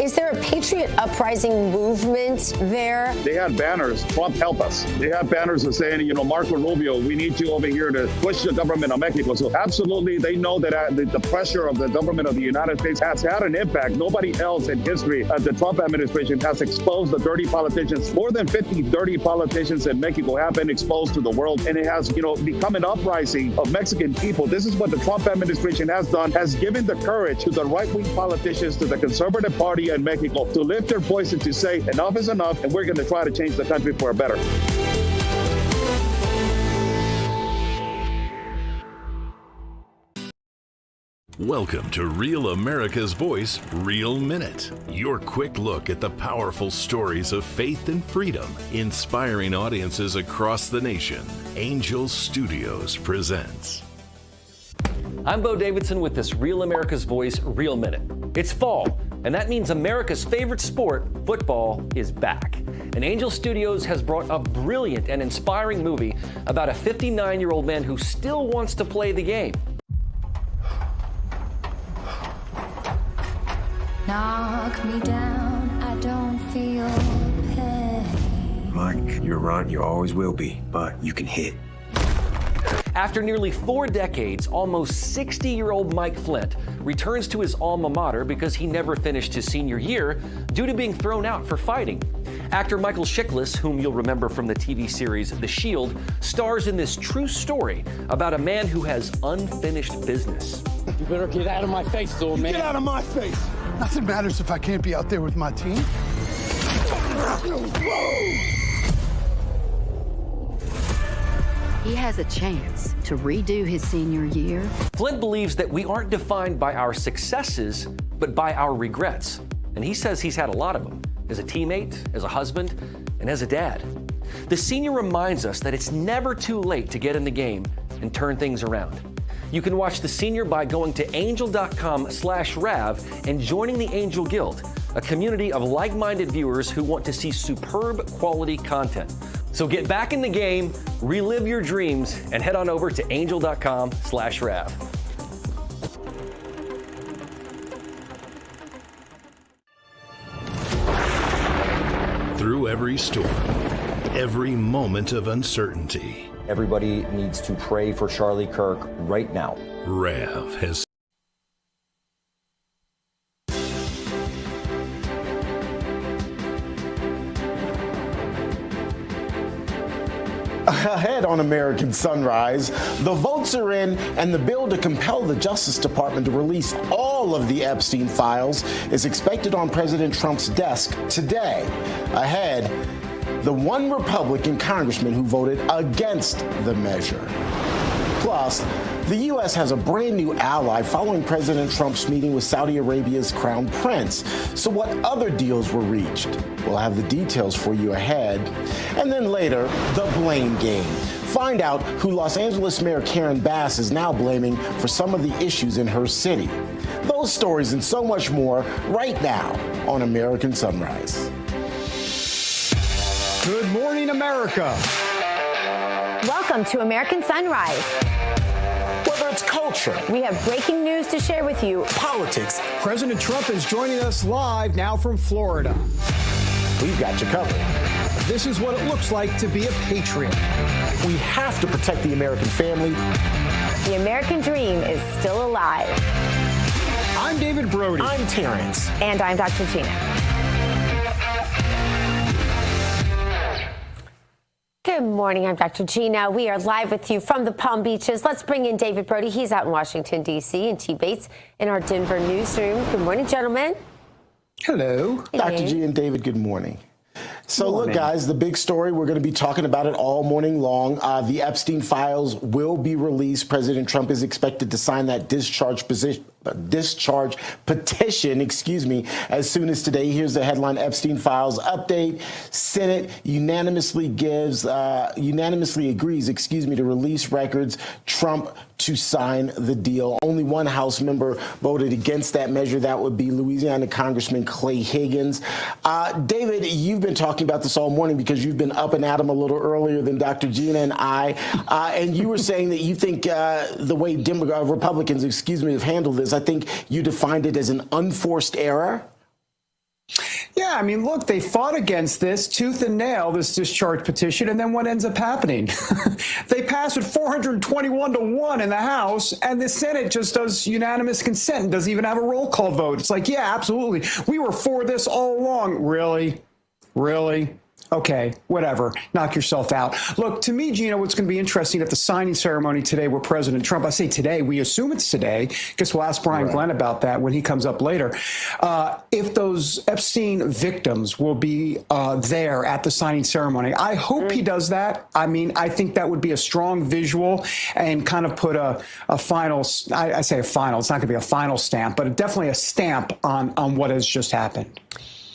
Is there a Patriot Uprising movement there? They had banners, Trump help us. They had banners that saying, Marco Rubio, we need you over here to push the government of Mexico. So absolutely, they know that the pressure of the government of the United States has had an impact. Nobody else in history of the Trump administration has exposed the dirty politicians. More than 50 dirty politicians in Mexico have been exposed to the world, and it has, become an uprising of Mexican people. This is what the Trump administration has done, has given the courage to the right-wing politicians, to the conservative party in Mexico, to lift their voice and to say enough is enough, and we're going to try to change the country for a better. Welcome to Real America's Voice, Real Minute. Your quick look at the powerful stories of faith and freedom, inspiring audiences across the nation. Angel Studios presents. I'm Bo Davidson with this Real America's Voice, Real Minute. It's fall, and that means America's favorite sport, football, is back. And Angel Studios has brought a brilliant and inspiring movie about a 59-year-old man who still wants to play the game. Knock me down, I don't feel pain. Mike, you're right, you always will be, but you can hit. After nearly 4 decades, almost 60-year-old Mike Flint returns to his alma mater because he never finished his senior year due to being thrown out for fighting. Actor Michael Chiklis, whom you'll remember from the TV series The Shield, stars in this true story about a man who has unfinished business. You better get out of my face, old man. Get out of my face. Nothing matters if I can't be out there with my team. He has a chance to redo his senior year. Flint believes that we aren't defined by our successes, but by our regrets. And he says he's had a lot of them, as a teammate, as a husband, and as a dad. The senior reminds us that it's never too late to get in the game and turn things around. You can watch The Senior by going to angel.com/Rav and joining the Angel Guild, a community of like-minded viewers who want to see superb quality content. So get back in the game, relive your dreams, and head on over to angel.com/Rav. Through every storm, every moment of uncertainty, Everybody needs to pray for Charlie Kirk right now. Rav has Ahead on American Sunrise, the votes are in, and the bill to compel the Justice Department to release all of the Epstein files is expected on President Trump's desk today. Ahead, the one Republican congressman who voted against the measure. Plus, the U.S. has a brand new ally following President Trump's meeting with Saudi Arabia's Crown Prince. So what other deals were reached? We'll have the details for you ahead. And then later, the blame game. Find out who Los Angeles Mayor Karen Bass is now blaming for some of the issues in her city. Those stories and so much more right now on American Sunrise. Good morning, America. Welcome to American Sunrise. Whether it's culture, we have breaking news to share with you. Politics. President Trump is joining us live now from Florida. We've got you covered. This is what it looks like to be a patriot. We have to protect the American family. The American dream is still alive. I'm David Brody. I'm Terrence. And I'm Dr. Gina. Good morning, I'm Dr. Gina. We are live with you from the Palm Beaches. Let's bring in David Brody. He's out in Washington, D.C., and T. Bates in our Denver newsroom. Good morning, gentlemen. Hello. Dr. G and David, good morning. So look, guys, the big story, we're going to be talking about it all morning long. The Epstein files will be released. President Trump is expected to sign that discharge petition, as soon as today. Here's the headline: Epstein files update. Senate unanimously agrees, to release records. Trump to sign the deal. Only one House member voted against that measure. That would be Louisiana Congressman Clay Higgins. David, you've been talking about this all morning because you've been up and at him a little earlier than Dr. Gina and I. And you were saying that you think the way Republicans, have handled this because I think you defined it as an unforced error. Yeah, I mean, look, they fought against this tooth and nail, this discharge petition, and then what ends up happening? They pass it 421-1 in the House, and the Senate just does unanimous consent and doesn't even have a roll call vote. It's like, yeah, absolutely. We were for this all along. Really? Really? Okay, whatever. Knock yourself out. Look, to me, Gina, what's going to be interesting at the signing ceremony today with President Trump, I say today, we assume it's today, because we'll ask Brian Glenn about that when he comes up later. If those Epstein victims will be there at the signing ceremony, I hope he does that. I mean, I think that would be a strong visual and kind of put a final, I say a final, it's not going to be a final stamp, but definitely a stamp on what has just happened.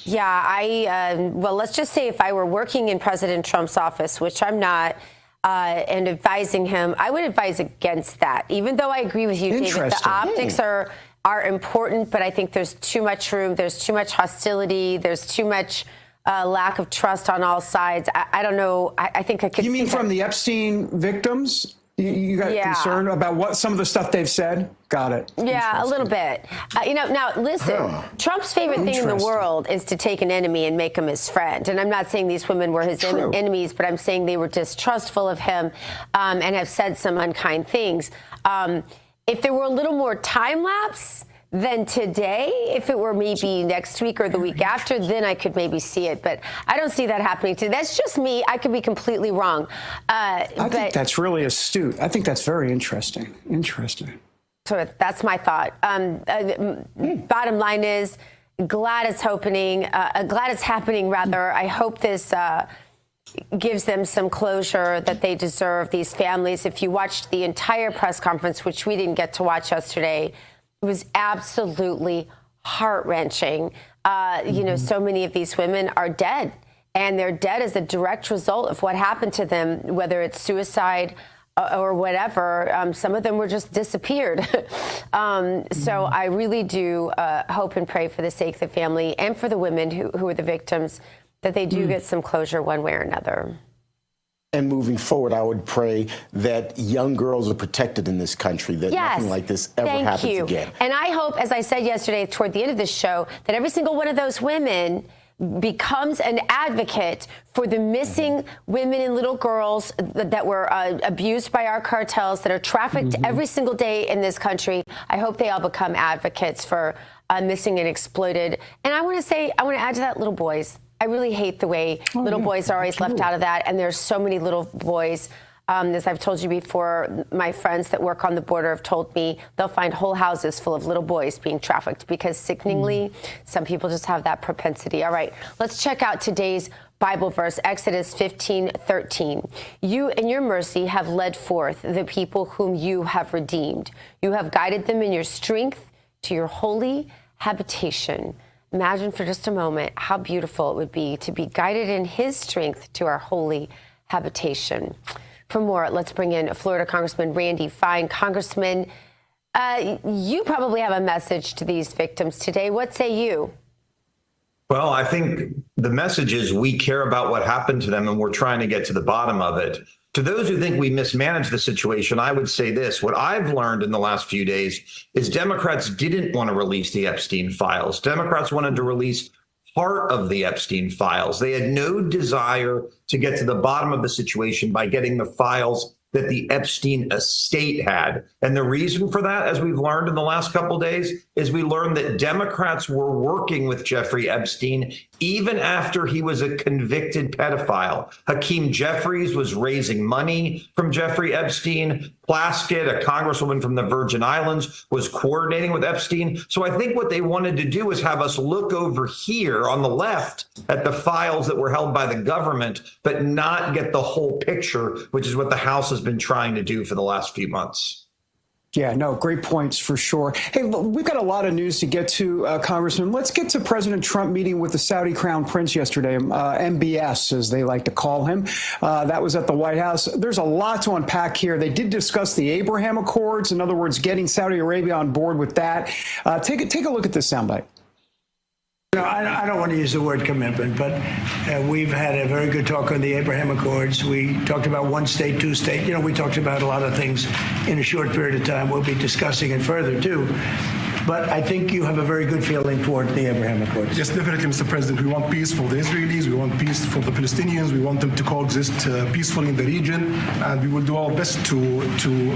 Yeah, well, let's just say if I were working in President Trump's office, which I'm not, and advising him, I would advise against that, even though I agree with you, David. The optics are important, but I think there's too much room. There's too much hostility. There's too much lack of trust on all sides. I don't know. I think I could. You mean from the Epstein victims? You got concerned about what some of the stuff they've said? Got it. Yeah, a little bit. Now, listen, Trump's favorite thing in the world is to take an enemy and make him his friend. And I'm not saying these women were his enemies, but I'm saying they were distrustful of him and have said some unkind things. If there were a little more time lapse than today, if it were maybe next week or the week after, then I could maybe see it. But I don't see that happening today. That's just me. I could be completely wrong. I think that's really astute. I think that's very interesting. So that's my thought. Bottom line is, glad it's happening. I hope this gives them some closure that they deserve, these families. If you watched the entire press conference, which we didn't get to watch yesterday, it was absolutely heart-wrenching. So many of these women are dead, and they're dead as a direct result of what happened to them, whether it's suicide or whatever. Some of them were just disappeared. So I really do hope and pray for the sake of the family and for the women who are the victims, that they do get some closure one way or another. And moving forward, I would pray that young girls are protected in this country, that nothing like this ever happens again. And I hope, as I said yesterday toward the end of this show, that every single one of those women becomes an advocate for the missing women and little girls that were abused by our cartels, that are trafficked every single day in this country. I hope they all become advocates for missing and exploited. And I want to add to that, little boys. I really hate the way little boys are always left out of that. And there's so many little boys, as I've told you before, my friends that work on the border have told me they'll find whole houses full of little boys being trafficked because, sickeningly, some people just have that propensity. All right, let's check out today's Bible verse, Exodus 15:13. You in your mercy have led forth the people whom you have redeemed. You have guided them in your strength to your holy habitation. Imagine for just a moment how beautiful it would be to be guided in his strength to our holy habitation. For more, let's bring in Florida Congressman Randy Fine. Congressman, you probably have a message to these victims today. What say you? Well, I think the message is we care about what happened to them and we're trying to get to the bottom of it. To those who think we mismanaged the situation, I would say this. What I've learned in the last few days is Democrats didn't want to release the Epstein files. Democrats wanted to release part of the Epstein files. They had no desire to get to the bottom of the situation by getting the files that the Epstein estate had. And the reason for that, as we've learned in the last couple of days, is we learned that Democrats were working with Jeffrey Epstein even after he was a convicted pedophile. Hakeem Jeffries was raising money from Jeffrey Epstein. Plaskett, a congresswoman from the Virgin Islands, was coordinating with Epstein. So I think what they wanted to do is have us look over here on the left at the files that were held by the government, but not get the whole picture, which is what the House has been trying to do for the last few months. Yeah, no, great points for sure. Hey, look, we've got a lot of news to get to, Congressman. Let's get to President Trump meeting with the Saudi Crown Prince yesterday, MBS, as they like to call him. That was at the White House. There's a lot to unpack here. They did discuss the Abraham Accords, in other words, getting Saudi Arabia on board with that. Take a look at this soundbite. No, I don't want to use the word commitment, but we've had a very good talk on the Abraham Accords. We talked about one state, two state. We talked about a lot of things in a short period of time. We'll be discussing it further, too. But I think you have a very good feeling toward the Abraham Accords. Yes, definitely, Mr. President. We want peace for the Israelis. We want peace for the Palestinians. We want them to coexist peacefully in the region. And we will do our best to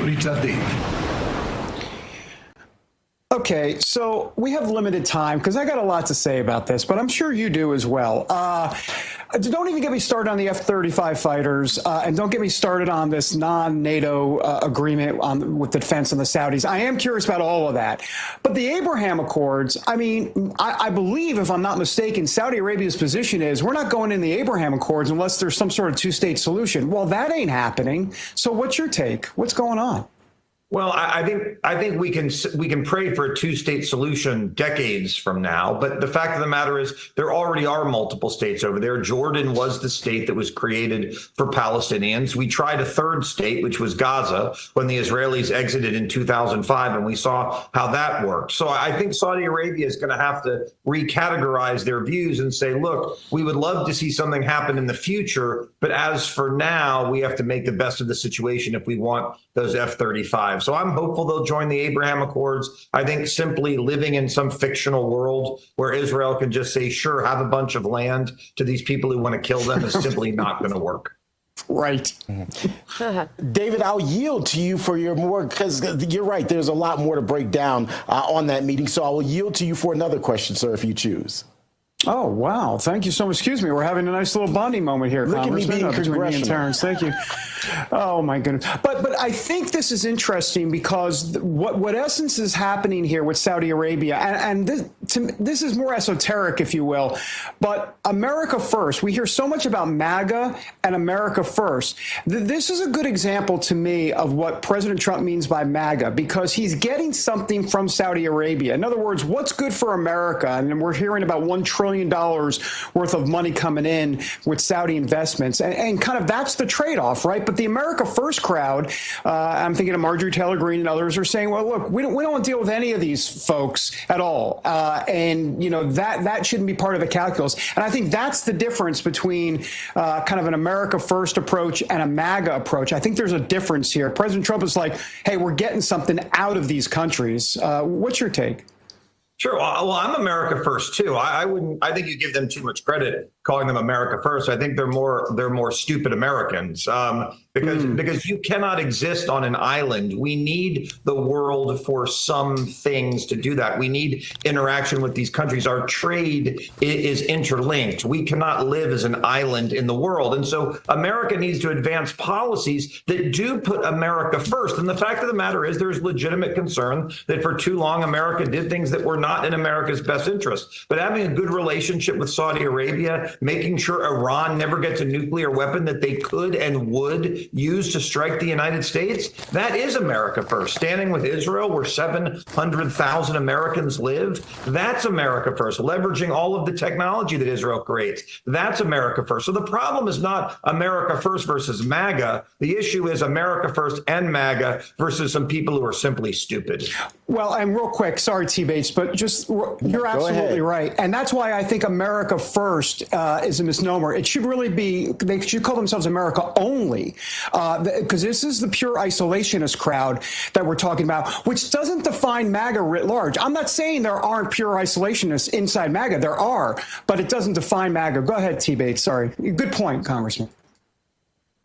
reach that day. Okay, so we have limited time because I got a lot to say about this, but I'm sure you do as well. Don't even get me started on the F-35 fighters, and don't get me started on this non-NATO agreement with the defense and the Saudis. I am curious about all of that. But the Abraham Accords, I mean, I believe, if I'm not mistaken, Saudi Arabia's position is we're not going in the Abraham Accords unless there's some sort of two-state solution. Well, that ain't happening. So what's your take? What's going on? Well, I think we can pray for a two-state solution decades from now. But the fact of the matter is there already are multiple states over there. Jordan was the state that was created for Palestinians. We tried a third state, which was Gaza, when the Israelis exited in 2005, and we saw how that worked. So I think Saudi Arabia is going to have to recategorize their views and say, look, we would love to see something happen in the future, but as for now, we have to make the best of the situation if we want those F-35. So I'm hopeful they'll join the Abraham Accords. I think simply living in some fictional world where Israel can just say, sure, have a bunch of land to these people who want to kill them is simply not going to work. Right. David, I'll yield to you for your more, because you're right, there's a lot more to break down on that meeting. So I will yield to you for another question, sir, if you choose. Oh, wow. Thank you so much. Excuse me. We're having a nice little bonding moment here, Look Congressman. at me being Between me and congressional. Terrence. Thank you. Oh, my goodness. But I think this is interesting because what essence is happening here with Saudi Arabia, and this is more esoteric, if you will, but America first. We hear so much about MAGA and America first. This is a good example to me of what President Trump means by MAGA, because he's getting something from Saudi Arabia. In other words, what's good for America? And we're hearing about $1 trillion worth of money coming in with Saudi investments. And kind of that's the trade-off, right? But the America First crowd, I'm thinking of Marjorie Taylor Greene and others, are saying, well, look, we don't want to deal with any of these folks at all. And, you know, that shouldn't be part of the calculus. And I think that's the difference between kind of an America First approach and a MAGA approach. I think there's a difference here. President Trump is like, hey, we're getting something out of these countries. What's your take? Sure. Well, I'm America First too. I think you give them too much credit calling them America First. I think they're more stupid Americans because you cannot exist on an island. We need the world for some things to do that. We need interaction with these countries. Our trade is interlinked. We cannot live as an island in the world. And so America needs to advance policies that do put America first. And the fact of the matter is there's legitimate concern that for too long America did things that were not in America's best interest. But having a good relationship with Saudi Arabia, making sure Iran never gets a nuclear weapon that they could and would use to strike the United States, that is America first. Standing with Israel, where 700,000 Americans live, that's America first. Leveraging all of the technology that Israel creates, that's America first. So the problem is not America first versus MAGA. The issue is America first and MAGA versus some people who are simply stupid. Well, and real quick, sorry, T. Bates, but just you're absolutely right. And that's why I think America First is a misnomer. It should really be, they should call themselves America Only, because this is the pure isolationist crowd that we're talking about, which doesn't define MAGA writ large. I'm not saying there aren't pure isolationists inside MAGA. There are, but it doesn't define MAGA. Go ahead, T. Bates. Sorry. Good point, Congressman.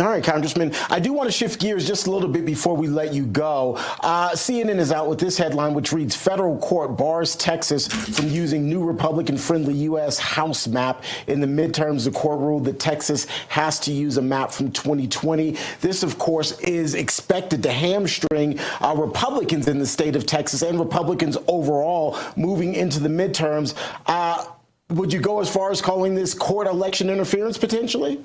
All right, Congressman, I do want to shift gears just a little bit before we let you go. CNN is out with this headline, which reads, federal court bars Texas from using new Republican-friendly U.S. House map in the midterms. The court ruled that Texas has to use a map from 2020. This, of course, is expected to hamstring Republicans in the state of Texas and Republicans overall moving into the midterms. Would you go as far as calling this court election interference potentially?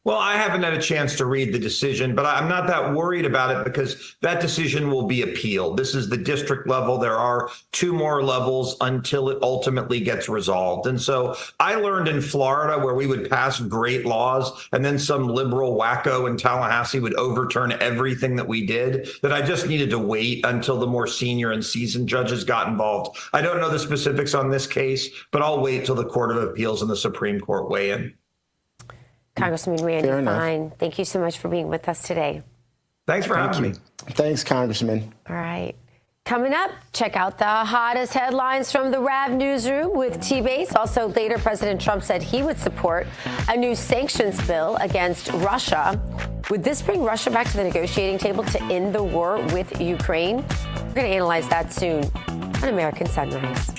Well, I haven't had a chance to read the decision, but I'm not that worried about it because that decision will be appealed. This is the district level. There are 2 more levels until it ultimately gets resolved. And so I learned in Florida where we would pass great laws and then some liberal wacko in Tallahassee would overturn everything that we did, that I just needed to wait until the more senior and seasoned judges got involved. I don't know the specifics on this case, but I'll wait till the Court of Appeals and the Supreme Court weigh in. Congressman Randy Fine, thank you so much for being with us today. Thanks for having me. Thanks, Congressman. All right. Coming up, check out the hottest headlines from the RAV newsroom with T-Base. Also, later, President Trump said he would support a new sanctions bill against Russia. Would this bring Russia back to the negotiating table to end the war with Ukraine? We're going to analyze that soon on American Sunrise.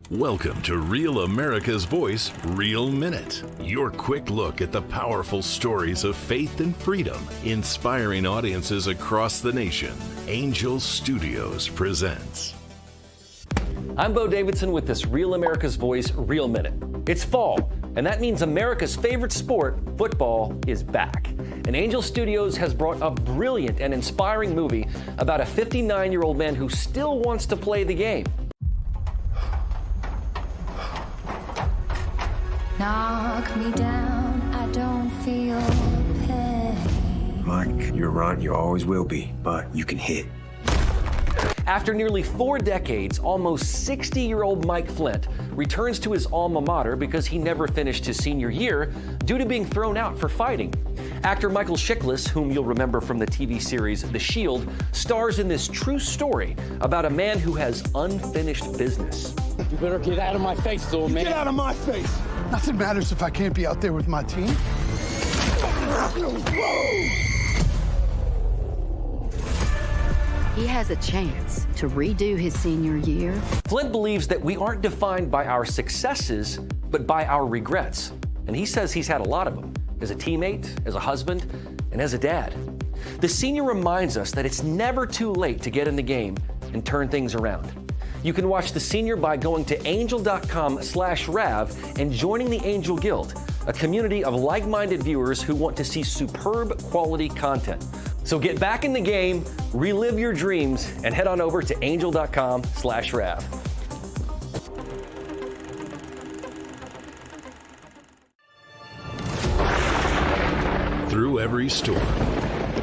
Welcome to Real America's Voice, Real Minute. Your quick look at the powerful stories of faith and freedom, inspiring audiences across the nation. Angel Studios presents. I'm Bo Davidson with this Real America's Voice, Real Minute. It's fall, and that means America's favorite sport, football, is back. And Angel Studios has brought a brilliant and inspiring movie about a 59-year-old man who still wants to play the game. Knock me down, I don't feel pain. Mike, you're right, you always will be, but you can hit. After nearly 4 decades, almost 60-year-old Mike Flint returns to his alma mater because he never finished his senior year due to being thrown out for fighting. Actor Michael Chiklis, whom you'll remember from the TV series The Shield, stars in this true story about a man who has unfinished business. You better get out of my face, little man. Get out of my face. Nothing matters if I can't be out there with my team. He has a chance to redo his senior year. Flint believes that we aren't defined by our successes, but by our regrets. And he says he's had a lot of them, as a teammate, as a husband, and as a dad. The senior reminds us that it's never too late to get in the game and turn things around. You can watch The Senior by going to angel.com/RAV and joining the Angel Guild, a community of like-minded viewers who want to see superb quality content. So get back in the game, relive your dreams, and head on over to angel.com/RAV. Through every storm,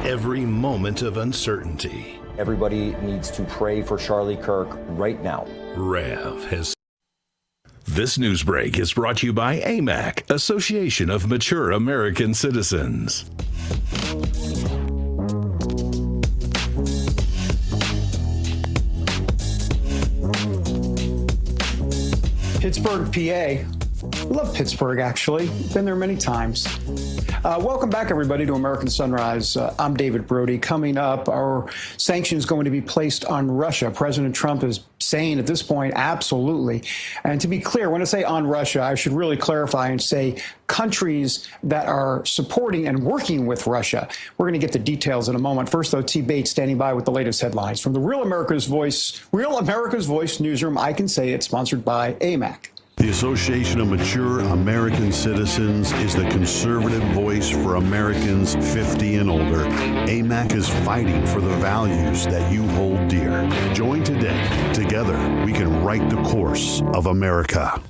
every moment of uncertainty, Everybody needs to pray for Charlie Kirk right now. RAV has. This news break is brought to you by AMAC, Association of Mature American Citizens. Pittsburgh, PA. Love Pittsburgh, actually. Been there many times. Welcome back, everybody, to American Sunrise. I'm David Brody. Coming up, our sanctions going to be placed on Russia. President Trump is saying at this point, absolutely. And to be clear, when I say on Russia, I should really clarify and say countries that are supporting and working with Russia. We're going to get the details in a moment. First, though, T. Bates standing by with the latest headlines. From the Real America's Voice newsroom, I can say it's sponsored by AMAC. The Association of Mature American Citizens is the conservative voice for Americans 50 and older. AMAC is fighting for the values that you hold dear. Join today. Together, we can right the course of America.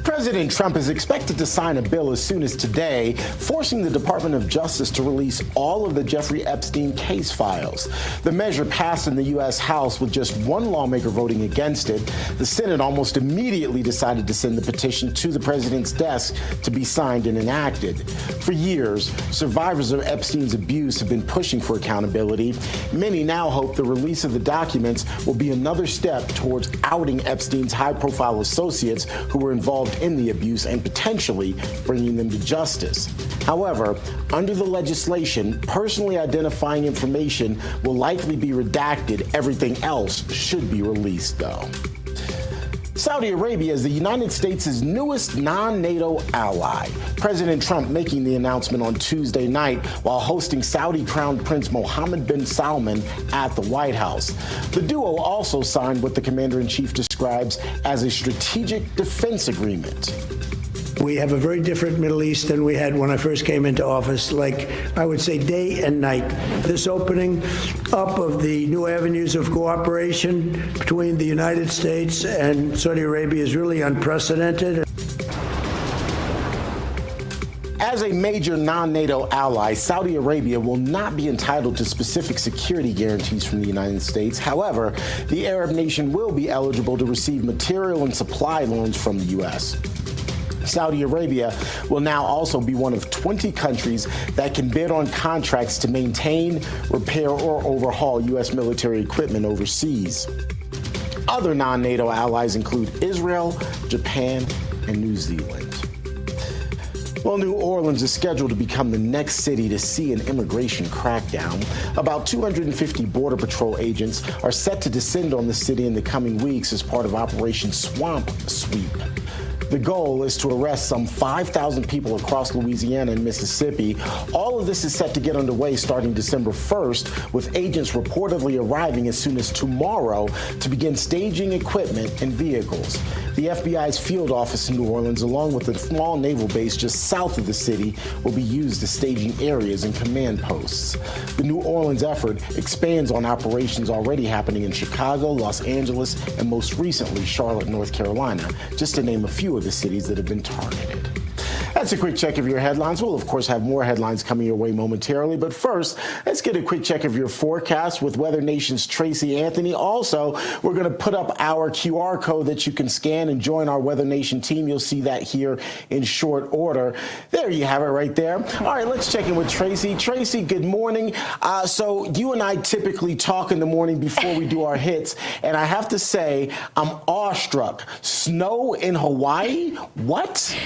President Trump is expected to sign a bill as soon as today, forcing the Department of Justice to release all of the Jeffrey Epstein case files. The measure passed in the U.S. House with just one lawmaker voting against it. The Senate almost immediately decided to send the petition to the president's desk to be signed and enacted. For years, survivors of Epstein's abuse have been pushing for accountability. Many now hope the release of the documents will be another step towards outing Epstein's high-profile associates who were involved in the abuse and potentially bringing them to justice. However, under the legislation, personally identifying information will likely be redacted. Everything else should be released, though. Saudi Arabia is the United States' newest non-NATO ally. President Trump making the announcement on Tuesday night while hosting Saudi Crown Prince Mohammed bin Salman at the White House. The duo also signed what the commander-in-chief describes as a strategic defense agreement. We have a very different Middle East than we had when I first came into office, like I would say day and night. This opening up of the new avenues of cooperation between the United States and Saudi Arabia is really unprecedented. As a major non-NATO ally, Saudi Arabia will not be entitled to specific security guarantees from the United States. However, the Arab nation will be eligible to receive material and supply loans from the U.S. Saudi Arabia will now also be one of 20 countries that can bid on contracts to maintain, repair, or overhaul U.S. military equipment overseas. Other non-NATO allies include Israel, Japan, and New Zealand. Well, New Orleans is scheduled to become the next city to see an immigration crackdown. About 250 Border Patrol agents are set to descend on the city in the coming weeks as part of Operation Swamp Sweep. The goal is to arrest some 5,000 people across Louisiana and Mississippi. All of this is set to get underway starting December 1st, with agents reportedly arriving as soon as tomorrow to begin staging equipment and vehicles. The FBI's field office in New Orleans, along with a small naval base just south of the city, will be used as staging areas and command posts. The New Orleans effort expands on operations already happening in Chicago, Los Angeles, and most recently Charlotte, North Carolina, just to name a few of the cities that have been targeted. That's a quick check of your headlines. We'll, of course, have more headlines coming your way momentarily. But first, let's get a quick check of your forecast with Weather Nation's Tracy Anthony. Also, we're going to put up our QR code that you can scan and join our Weather Nation team. You'll see that here in short order. There you have it right there. All right, let's check in with Tracy. Tracy, good morning. So you and I typically talk in the morning before we do our hits. And I have to say, I'm awestruck. Snow in Hawaii? What?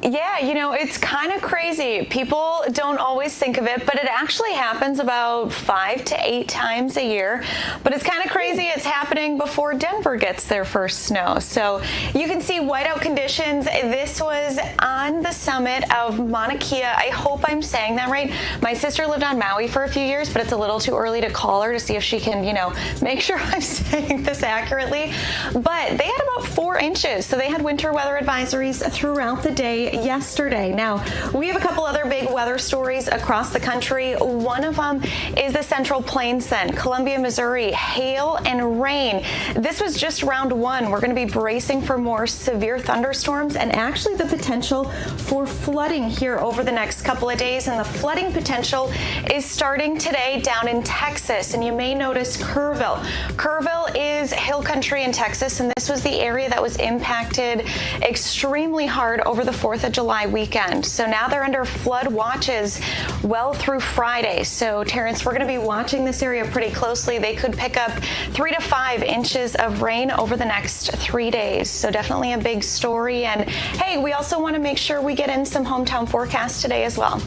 Yeah, you know, it's kind of crazy. People don't always think of it, but it actually happens about 5 to 8 times a year. But it's kind of crazy. It's happening before Denver gets their first snow. So you can see whiteout conditions. This was on the summit of Mauna Kea. I hope I'm saying that right. My sister lived on Maui for a few years, but it's a little too early to call her to see if she can, you know, make sure I'm saying this accurately. But they had about 4 inches. So they had winter weather advisories throughout the day yesterday. Now, we have a couple other big weather stories across the country. One of them is the Central Plains then. Columbia, Missouri, hail and rain. This was just round 1. We're going to be bracing for more severe thunderstorms and actually the potential for flooding here over the next couple of days. And the flooding potential is starting today down in Texas. And you may notice Kerrville. Kerrville is hill country in Texas, and this was the area that was impacted extremely hard over the 4th of July weekend. So now they're under flood watches well through Friday. So Terrence, we're going to be watching this area pretty closely. They could pick up 3 to 5 inches of rain over the next 3 days. So definitely a big story. And hey, we also want to make sure we get in some hometown forecasts today as well.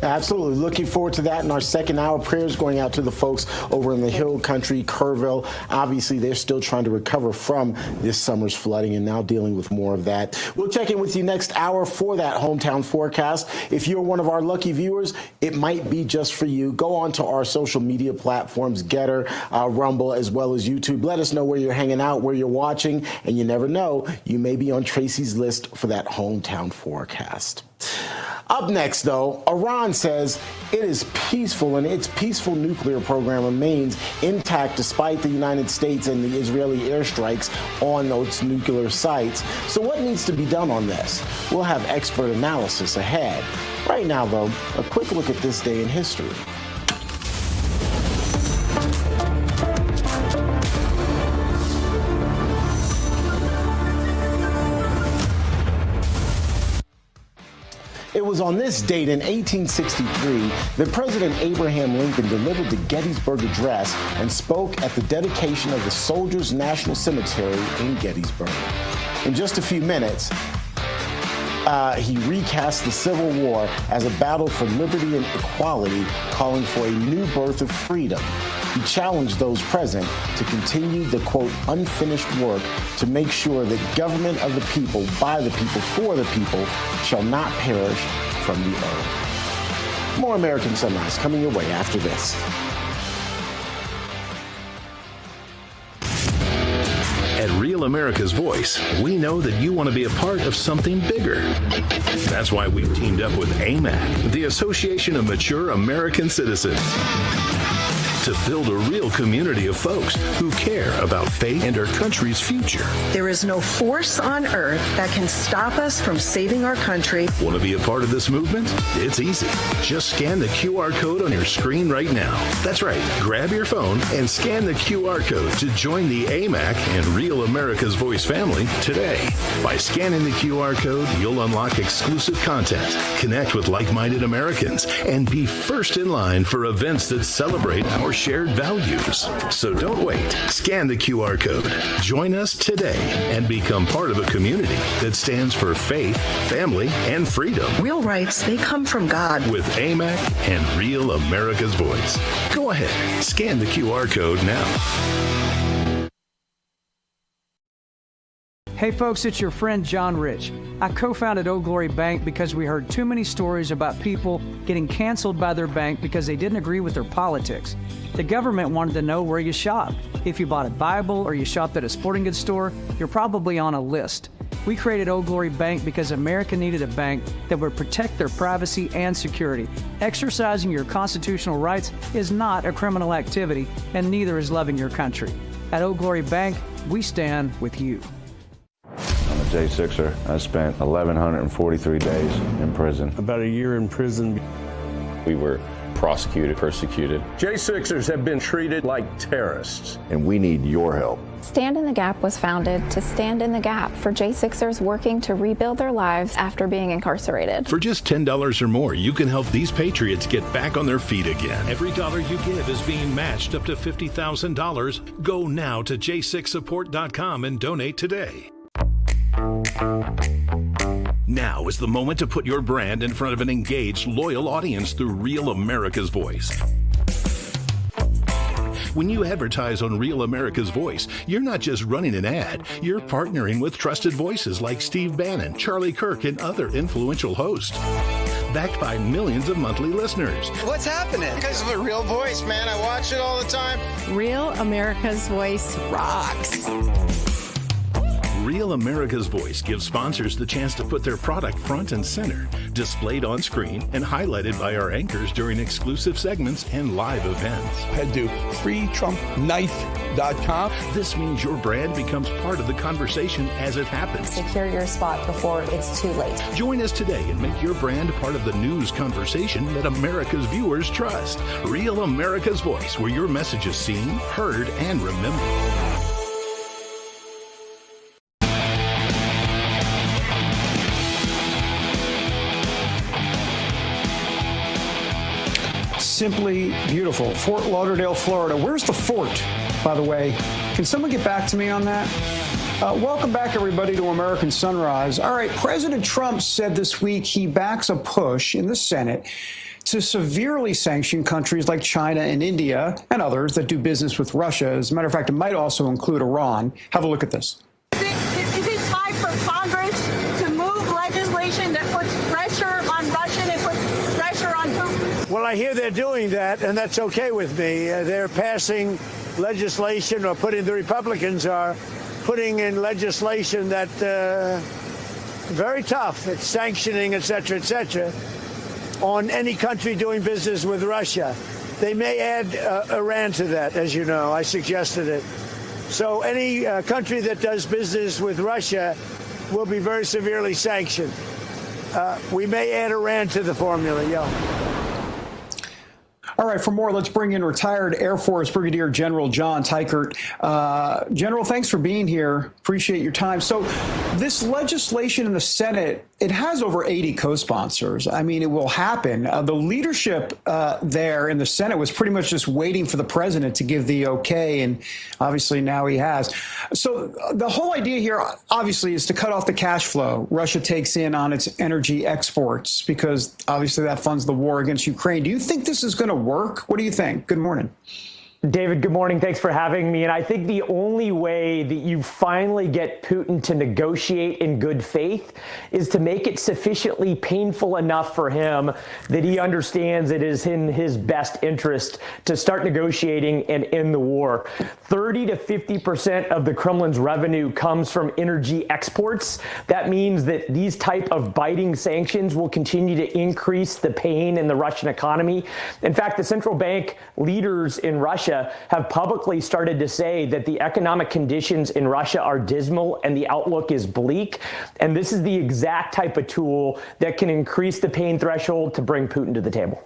Absolutely. Looking forward to that in our second hour. Prayers going out to the folks over in the hill country, Kerrville. Obviously, they're still trying to recover from this summer's flooding and now dealing with more of that. We'll check in with you next hour for that hometown forecast. If you're one of our lucky viewers, it might be just for you. Go on to our social media platforms, Getter, Rumble, as well as YouTube. Let us know where you're hanging out, where you're watching, and you never know, you may be on Tracy's list for that hometown forecast. Up next, though, Iran says it is peaceful and its peaceful nuclear program remains intact despite the United States and the Israeli airstrikes on those nuclear sites. So what needs to be done on this? We'll have expert analysis ahead. Right now, though, a quick look at this day in history. It was on this date in 1863 that President Abraham Lincoln delivered the Gettysburg Address and spoke at the dedication of the Soldiers' National Cemetery in Gettysburg. In just a few minutes, he recast the Civil War as a battle for liberty and equality, calling for a new birth of freedom. He challenged those present to continue the, quote, unfinished work to make sure that government of the people, by the people, for the people, shall not perish from the earth. More American Sunrise coming your way after this. At Real America's Voice, we know that you want to be a part of something bigger. That's why we've teamed up with AMAC, the Association of Mature American Citizens. to build a real community of folks who care about faith and our country's future. There is no force on earth that can stop us from saving our country. Want to be a part of this movement? It's easy. Just scan the QR code on your screen right now. That's right. Grab your phone and scan the QR code to join the AMAC and Real America's Voice family today. By scanning the QR code, you'll unlock exclusive content, connect with like-minded Americans, and be first in line for events that celebrate our shared values. So don't wait. Scan the QR code. Join us today and become part of a community that stands for faith, family, and freedom. Real rights, they come from God. With AMAC and Real America's Voice. Go ahead, scan the QR code now. Hey folks, it's your friend John Rich. I co-founded Old Glory Bank because we heard too many stories about people getting canceled by their bank because they didn't agree with their politics. The government wanted to know where you shopped. If you bought a Bible or you shopped at a sporting goods store, you're probably on a list. We created Old Glory Bank because America needed a bank that would protect their privacy and security. Exercising your constitutional rights is not a criminal activity, and neither is loving your country. At Old Glory Bank, we stand with you. I'm a J6er. I spent 1,143 days in prison. About a year in prison. We were prosecuted, persecuted. J6ers have been treated like terrorists. And we need your help. Stand in the Gap was founded to stand in the gap for J6ers working to rebuild their lives after being incarcerated. For just $10 or more, you can help these patriots get back on their feet again. Every dollar you give is being matched up to $50,000. Go now to j6support.com and donate today. Now is the moment to put your brand in front of an engaged, loyal audience through Real America's Voice. When you advertise on Real America's Voice, you're not just running an ad, you're partnering with trusted voices like Steve Bannon, Charlie Kirk, and other influential hosts. Backed by millions of monthly listeners. What's happening? Because of a Real Voice, man. I watch it all the time. Real America's Voice rocks. Real America's Voice gives sponsors the chance to put their product front and center, displayed on screen and highlighted by our anchors during exclusive segments and live events. Head to freetrumpknife.com. This means your brand becomes part of the conversation as it happens. Secure your spot before it's too late. Join us today and make your brand part of the news conversation that America's viewers trust. Real America's Voice, where your message is seen, heard, and remembered. Simply beautiful. Fort Lauderdale, Florida. Where's the fort, by the way? Can someone get back to me on that? Welcome back, everybody, to American Sunrise. All right, President Trump said this week he backs a push in the Senate to severely sanction countries like China and India and others that do business with Russia. As a matter of fact, it might also include Iran. Have a look at this. Is it time for Congress to move legislation that puts pressure on Russia and puts pressure on Putin? Well, I hear they're doing that, and that's okay with me. They're passing legislation, or the Republicans are putting in legislation that very tough. It's sanctioning, et cetera, on any country doing business with Russia. They may add Iran to that, as you know. I suggested it. So any country that does business with Russia will be very severely sanctioned. We may add Iran to the formula, yeah. All right, for more, let's bring in retired Air Force Brigadier General John Teichert. General, thanks for being here. Appreciate your time. So this legislation in the Senate, it has over 80 co-sponsors. I mean, it will happen. The leadership there in the Senate was pretty much just waiting for the president to give the okay, and obviously now he has. So the whole idea here, obviously, is to cut off the cash flow Russia takes in on its energy exports, because obviously that funds the war against Ukraine. Do you think this is going to work? What do you think? Good morning. David, good morning. Thanks for having me. And I think the only way that you finally get Putin to negotiate in good faith is to make it sufficiently painful enough for him that he understands it is in his best interest to start negotiating and end the war. 30 to 50% of the Kremlin's revenue comes from energy exports. That means that these type of biting sanctions will continue to increase the pain in the Russian economy. In fact, the central bank leaders in Russia have publicly started to say that the economic conditions in Russia are dismal and the outlook is bleak. And this is the exact type of tool that can increase the pain threshold to bring Putin to the table.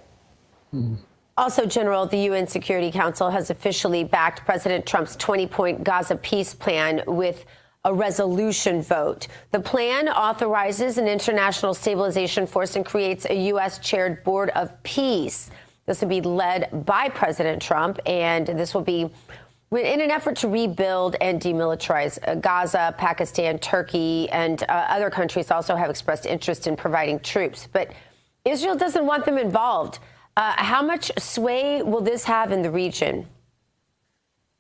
Also, General, the UN Security Council has officially backed President Trump's 20-point Gaza peace plan with a resolution vote. The plan authorizes an international stabilization force and creates a U.S.-chaired board of peace. This will be led by President Trump, and this will be in an effort to rebuild and demilitarize Gaza. Pakistan, Turkey, and other countries also have expressed interest in providing troops. But Israel doesn't want them involved. How much sway will this have in the region?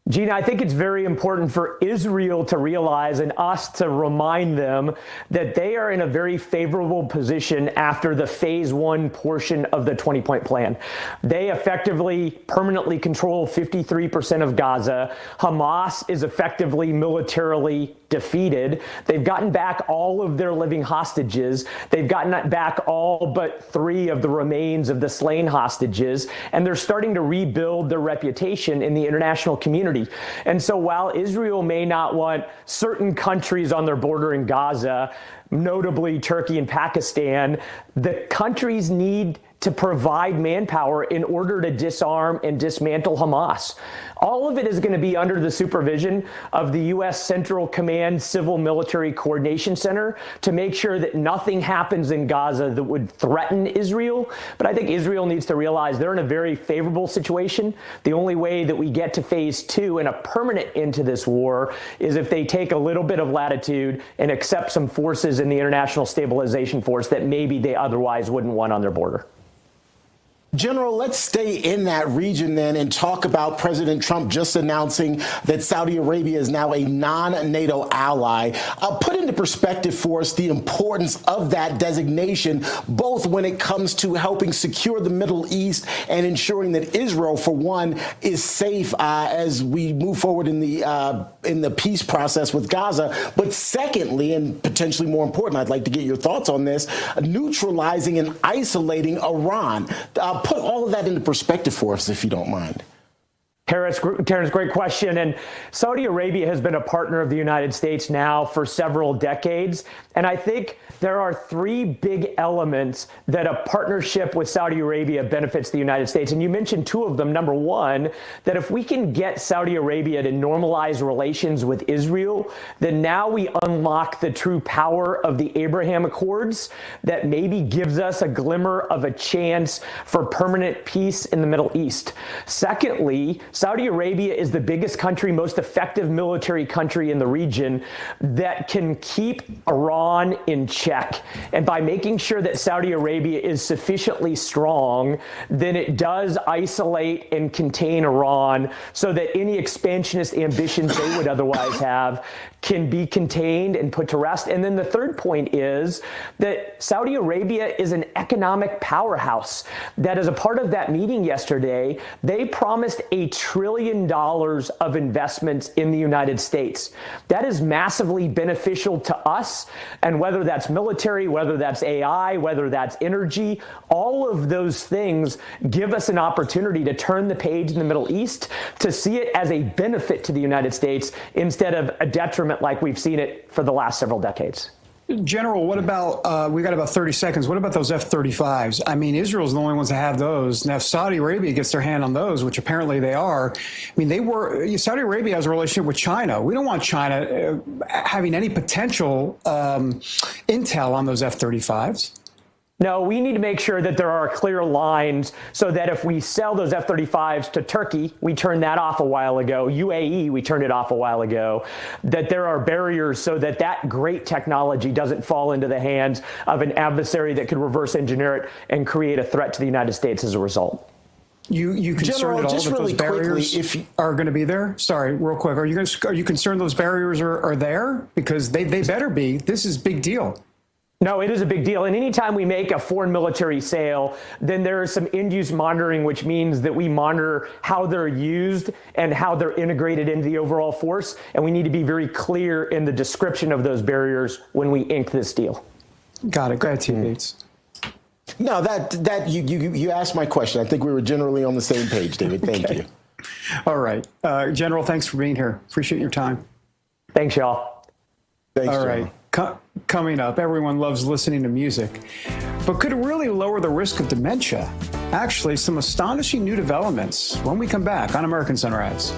Gina, I think it's very important for Israel to realize and us to remind them that they are in a very favorable position after the phase one portion of the 20-point plan. They effectively permanently control 53% of Gaza. Hamas is effectively militarily defeated. They've gotten back all of their living hostages. They've gotten back all but 3 of the remains of the slain hostages, and they're starting to rebuild their reputation in the international community. And so while Israel may not want certain countries on their border in Gaza, notably Turkey and Pakistan, the countries need to provide manpower in order to disarm and dismantle Hamas. All of it is going to be under the supervision of the U.S. Central Command Civil Military Coordination Center to make sure that nothing happens in Gaza that would threaten Israel. But I think Israel needs to realize they're in a very favorable situation. The only way that we get to phase 2 and a permanent end to this war is if they take a little bit of latitude and accept some forces in the International Stabilization Force that maybe they otherwise wouldn't want on their border. General, let's stay in that region then and talk about President Trump just announcing that Saudi Arabia is now a non-NATO ally. Put into perspective for us the importance of that designation, both when it comes to helping secure the Middle East and ensuring that Israel, for one, is safe as we move forward in the peace process with Gaza. But secondly, and potentially more important, I'd like to get your thoughts on this, neutralizing and isolating Iran. Put all of that into perspective for us, if you don't mind. Terrence, great question. And Saudi Arabia has been a partner of the United States now for several decades. And I think there are 3 big elements that a partnership with Saudi Arabia benefits the United States. And you mentioned 2 of them. Number one, that if we can get Saudi Arabia to normalize relations with Israel, then now we unlock the true power of the Abraham Accords that maybe gives us a glimmer of a chance for permanent peace in the Middle East. Secondly, Saudi Arabia is the biggest country, most effective military country in the region that can keep Iran in check. And by making sure that Saudi Arabia is sufficiently strong, then it does isolate and contain Iran so that any expansionist ambitions they would otherwise have can be contained and put to rest. And then the third point is that Saudi Arabia is an economic powerhouse. That as a part of that meeting yesterday, they promised $1 trillion of investments in the United States. That is massively beneficial to us. And whether that's military, whether that's AI, whether that's energy, all of those things give us an opportunity to turn the page in the Middle East, to see it as a benefit to the United States instead of a detriment like we've seen it for the last several decades. General, what about, we got about 30 seconds. What about those F-35s? I mean, Israel's the only ones that have those. Now, if Saudi Arabia gets their hand on those, which apparently they are, I mean, Saudi Arabia has a relationship with China. We don't want China having any potential intel on those F-35s. No, we need to make sure that there are clear lines so that if we sell those F-35s to Turkey, we turned that off a while ago, UAE, we turned it off a while ago, that there are barriers so that that great technology doesn't fall into the hands of an adversary that could reverse engineer it and create a threat to the United States as a result. You concerned General, at all just that really those barriers quickly, are going to be there? Sorry, real quick. Are you concerned those barriers are there? Because they better be. This is a big deal. No, it is a big deal. And anytime we make a foreign military sale, then there is some end-use monitoring, which means that we monitor how they're used and how they're integrated into the overall force. And we need to be very clear in the description of those barriers when we ink this deal. Got it. Go ahead, T. Bates. No, that you asked my question. I think we were generally on the same page, David. Thank you. All right. General, thanks for being here. Appreciate your time. Thanks, y'all. Thanks, All right. Coming up, everyone loves listening to music, but could it really lower the risk of dementia? Actually, some astonishing new developments when we come back on American Sunrise.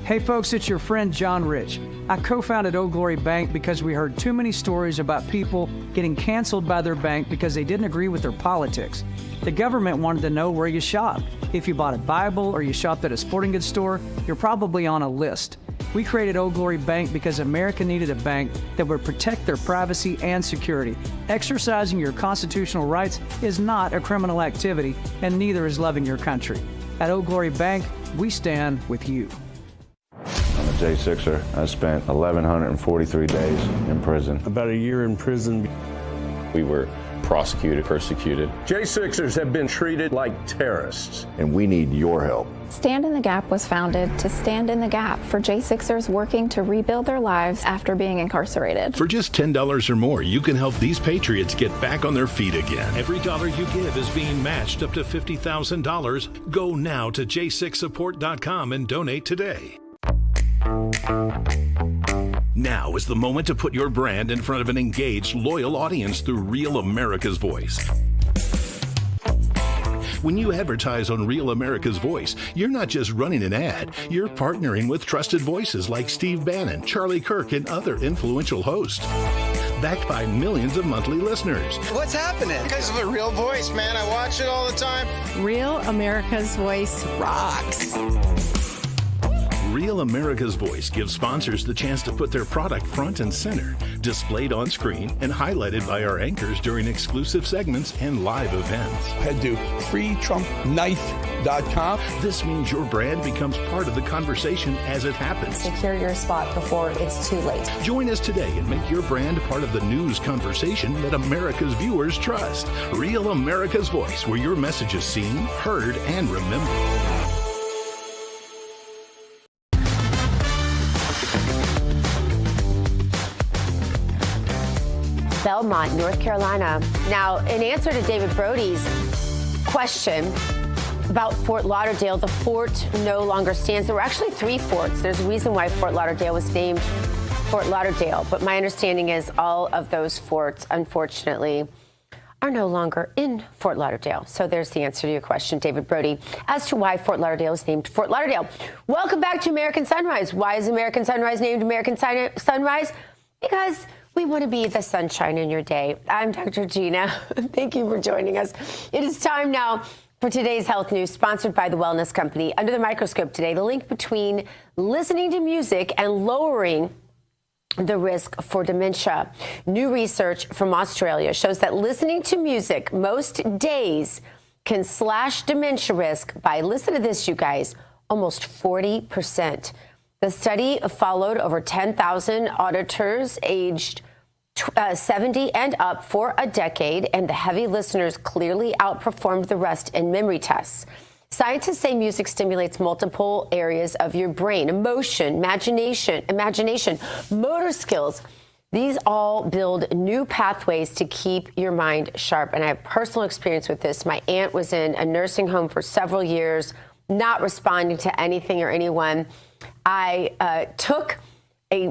Hey folks, it's your friend John Rich. I co-founded Old Glory Bank because we heard too many stories about people getting canceled by their bank because they didn't agree with their politics. The government wanted to know where you shopped. If you bought a Bible or you shopped at a sporting goods store, you're probably on a list. We created Old Glory Bank because America needed a bank that would protect their privacy and security. Exercising your constitutional rights is not a criminal activity, and neither is loving your country. At Old Glory Bank, we stand with you. I'm a J6er. I spent 1,143 days in prison. About a year in prison. We were prosecuted, persecuted. J6ers have been treated like terrorists. And we need your help. Stand in the Gap was founded to stand in the gap for J6ers working to rebuild their lives after being incarcerated. For just $10 or more, you can help these patriots get back on their feet again. Every dollar you give is being matched up to $50,000. Go now to j6support.com and donate today. Now is the moment to put your brand in front of an engaged, loyal audience through Real America's Voice. When you advertise on Real America's Voice, you're not just running an ad, you're partnering with trusted voices like Steve Bannon, Charlie Kirk, and other influential hosts. Backed by millions of monthly listeners. What's happening? Because of the Real Voice, man. I watch it all the time. Real America's Voice rocks. Real America's Voice gives sponsors the chance to put their product front and center, displayed on screen and highlighted by our anchors during exclusive segments and live events. Head to freetrumpknife.com. This means your brand becomes part of the conversation as it happens. Secure your spot before it's too late. Join us today and make your brand part of the news conversation that America's viewers trust. Real America's Voice, where your message is seen, heard, and remembered. Belmont, North Carolina. Now, in answer to David Brody's question about Fort Lauderdale, the fort no longer stands. There were actually 3 forts. There's a reason why Fort Lauderdale was named Fort Lauderdale, but my understanding is all of those forts, unfortunately, are no longer in Fort Lauderdale. So there's the answer to your question, David Brody, as to why Fort Lauderdale is named Fort Lauderdale. Welcome back to American Sunrise. Why is American Sunrise named American Sunrise? Because we want to be the sunshine in your day. I'm Dr. Gina. Thank you for joining us. It is time now for today's health news, sponsored by the Wellness Company. Under the microscope today, the link between listening to music and lowering the risk for dementia. New research from Australia shows that listening to music most days can slash dementia risk by, listen to this, you guys, almost 40%. The study followed over 10,000 auditors aged 70 and up for a decade, and the heavy listeners clearly outperformed the rest in memory tests. Scientists say music stimulates multiple areas of your brain: emotion, imagination, motor skills. These all build new pathways to keep your mind sharp. And I have personal experience with this. My aunt was in a nursing home for several years, not responding to anything or anyone. I took a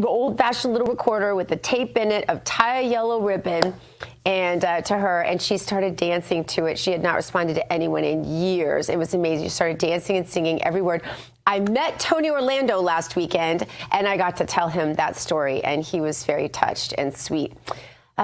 old-fashioned little recorder with a tape in it of Tie a Yellow Ribbon and to her, and she started dancing to it. She had not responded to anyone in years. It was amazing. She started dancing and singing every word. I met Tony Orlando last weekend, and I got to tell him that story, and he was very touched and sweet.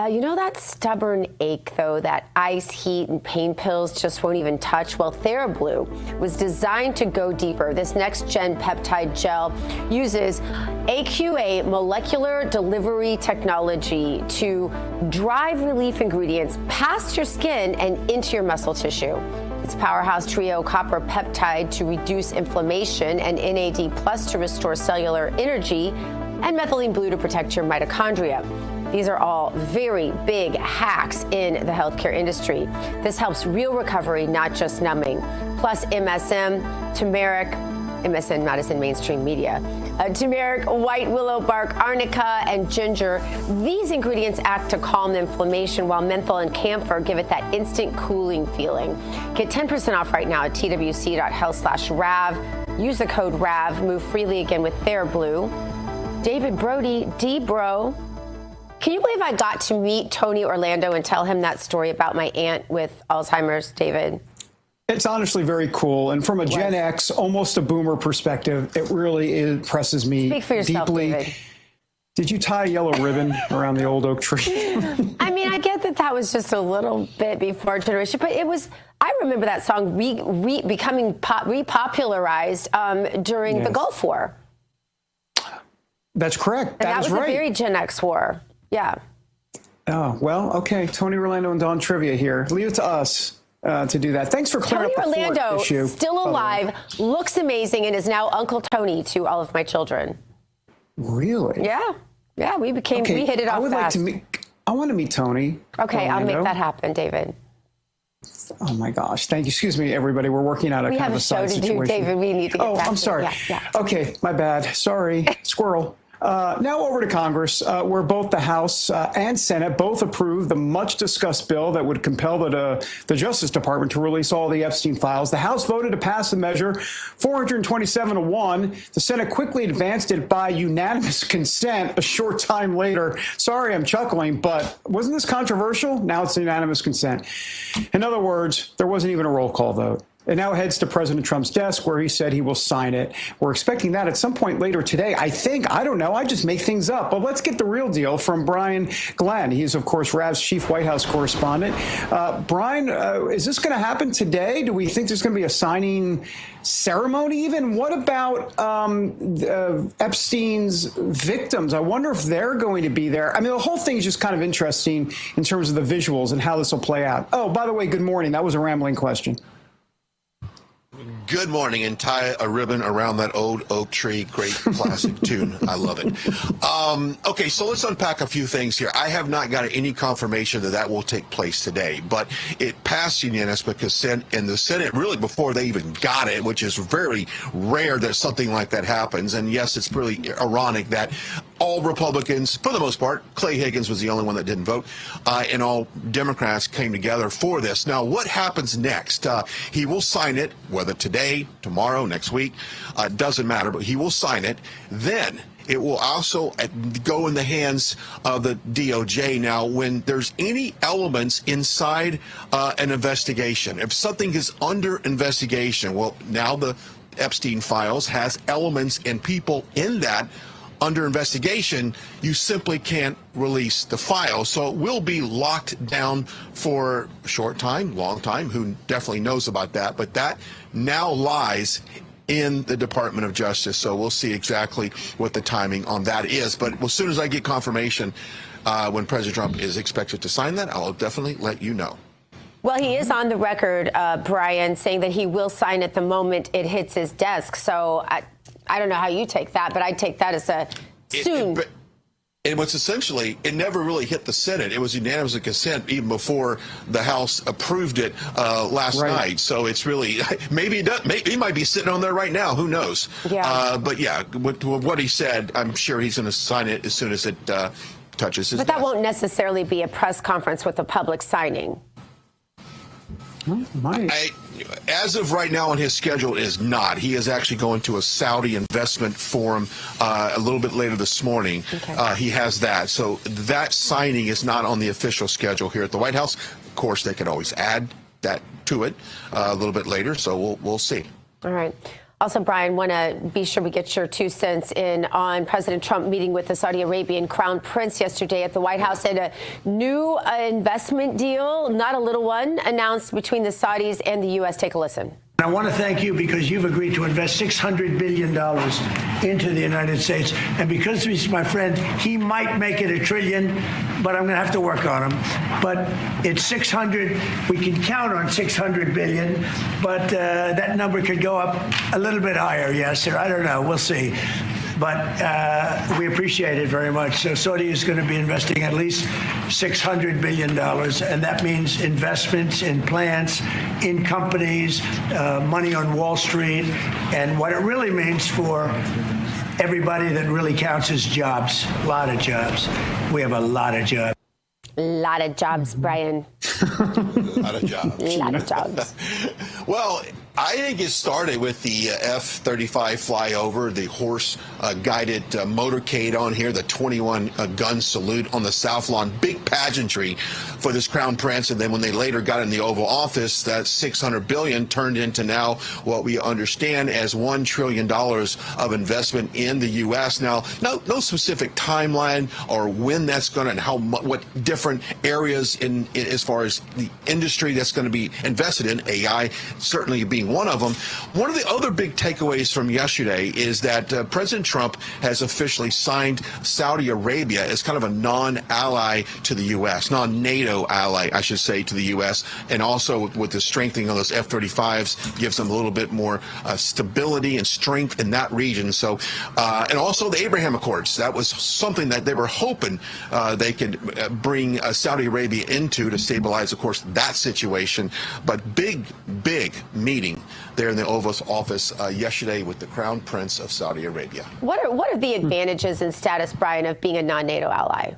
You know that stubborn ache, though, that ice, heat, and pain pills just won't even touch? Well, TheraBlue was designed to go deeper. This next-gen peptide gel uses AQA molecular delivery technology to drive relief ingredients past your skin and into your muscle tissue. It's Powerhouse Trio Copper Peptide to reduce inflammation and NAD Plus to restore cellular energy and Methylene Blue to protect your mitochondria. These are all very big hacks in the healthcare industry. This helps real recovery, not just numbing. Plus MSM, turmeric, MSM not as in mainstream media, turmeric, white willow bark, arnica, and ginger. These ingredients act to calm the inflammation, while menthol and camphor give it that instant cooling feeling. Get 10% off right now at twc.health/RAV. Use the code RAV. Move freely again with TheraBlue. David Brody, D-Bro. Can you believe I got to meet Tony Orlando and tell him that story about my aunt with Alzheimer's, David? It's honestly very cool. And from a Gen X, almost a boomer perspective, it really impresses me Speak for yourself, deeply. David. Did you tie a yellow ribbon around the old oak tree? I mean, I get that was just a little bit before generation, but it was, I remember that song becoming repopularized during the Gulf War. That's correct. And that is was right. a very Gen X war. Yeah. Oh, well, okay. Tony Orlando and Dawn Trivia here. Leave it to us to do that. Thanks for clearing Tony up the Orlando, Ford issue. still alive, looks amazing, and is now Uncle Tony to all of my children. Really? Yeah. Yeah, we hit it off fast. I want to meet Tony. Okay, Orlando. I'll make that happen, David. Oh my gosh. Thank you. Excuse me, everybody. We're working out a We kind have of a show side to do, situation. David. We need to get back I'm to it. sorry. Yeah. Okay, my bad. Sorry. Squirrel. Now over to Congress, where both the House and Senate both approved the much-discussed bill that would compel the Justice Department to release all the Epstein files. The House voted to pass the measure 427-1. The Senate quickly advanced it by unanimous consent a short time later. Sorry, I'm chuckling, but wasn't this controversial? Now it's unanimous consent. In other words, there wasn't even a roll call vote. It now heads to President Trump's desk, where he said he will sign it. We're expecting that at some point later today. I don't know. I just make things up. But let's get the real deal from Brian Glenn. He's, of course, Rav's chief White House correspondent. Brian, is this going to happen today? Do we think there's going to be a signing ceremony even? What about Epstein's victims? I wonder if they're going to be there. I mean, the whole thing is just kind of interesting in terms of the visuals and how this will play out. Oh, by the way, good morning. That was a rambling question. Good morning, and tie a ribbon around that old oak tree. Great classic tune. I love it. Okay, so let's unpack a few things here. I have not got any confirmation that will take place today, but it passed unanimous because in the Senate, really before they even got it, which is very rare that something like that happens. And yes, it's really ironic that all Republicans, for the most part, Clay Higgins was the only one that didn't vote, and all Democrats came together for this. Now, what happens next? He will sign it, whether today, tomorrow, next week, doesn't matter, but he will sign it. Then it will also go in the hands of the DOJ. Now, when there's any elements inside an investigation, if something is under investigation, well, now the Epstein files has elements and people in that under investigation, you simply can't release the file. So it will be locked down for a short time, long time, who definitely knows about that. But that now lies in the Department of Justice. So we'll see exactly what the timing on that is. But as soon as I get confirmation when President Trump is expected to sign that, I'll definitely let you know. Well, he is on the record, Brian, saying that he will sign it the moment it hits his desk. So I don't know how you take that, but I take that as a soon. And what's essentially, it never really hit the Senate. It was unanimous consent even before the House approved it last night. So it's really, maybe he might be sitting on there right now. Who knows? Yeah. But yeah, with what he said, I'm sure he's going to sign it as soon as it touches his desk. But that won't necessarily be a press conference with a public signing. As of right now on his schedule, it is not. He is actually going to a Saudi investment forum a little bit later this morning. Okay. He has that. So that signing is not on the official schedule here at the White House. Of course, they could always add that to it a little bit later. So we'll see. All right. Also, Brian, want to be sure we get your 2 cents in on President Trump meeting with the Saudi Arabian Crown Prince yesterday at the White House, and a new investment deal, not a little one, announced between the Saudis and the U.S. Take a listen. I want to thank you because you've agreed to invest $600 billion into the United States. And because he's my friend, he might make it $1 trillion, but I'm going to have to work on him. But it's 600. We can count on 600 billion, but that number could go up a little bit higher. Yes, sir. I don't know. We'll see. But we appreciate it very much. So Saudi is going to be investing at least $600 billion, and that means investments in plants, in companies, money on Wall Street, and what it really means for everybody that really counts is jobs, a lot of jobs. We have a lot of jobs. A lot of jobs, Brian. A lot of jobs. A lot of jobs. Well, I think it started with the F-35 flyover, the horse-guided motorcade on here, the 21-gun salute on the South Lawn, big pageantry for this Crown Prince. And then when they later got in the Oval Office, that $600 billion turned into now what we understand as $1 trillion of investment in the U.S. Now, no specific timeline or when that's going to and how what different areas in as far as the industry that's going to be invested in, AI certainly being one of them. One of the other big takeaways from yesterday is that President Trump has officially signed Saudi Arabia as kind of a non-ally to the U.S., non-NATO ally, I should say, to the U.S., and also with the strengthening of those F-35s gives them a little bit more stability and strength in that region. So, and also the Abraham Accords, that was something that they were hoping they could bring Saudi Arabia into to stabilize, of course, that situation. But big meeting there in the Oval Office yesterday with the Crown Prince of Saudi Arabia. What are the advantages and status, Brian, of being a non-NATO ally?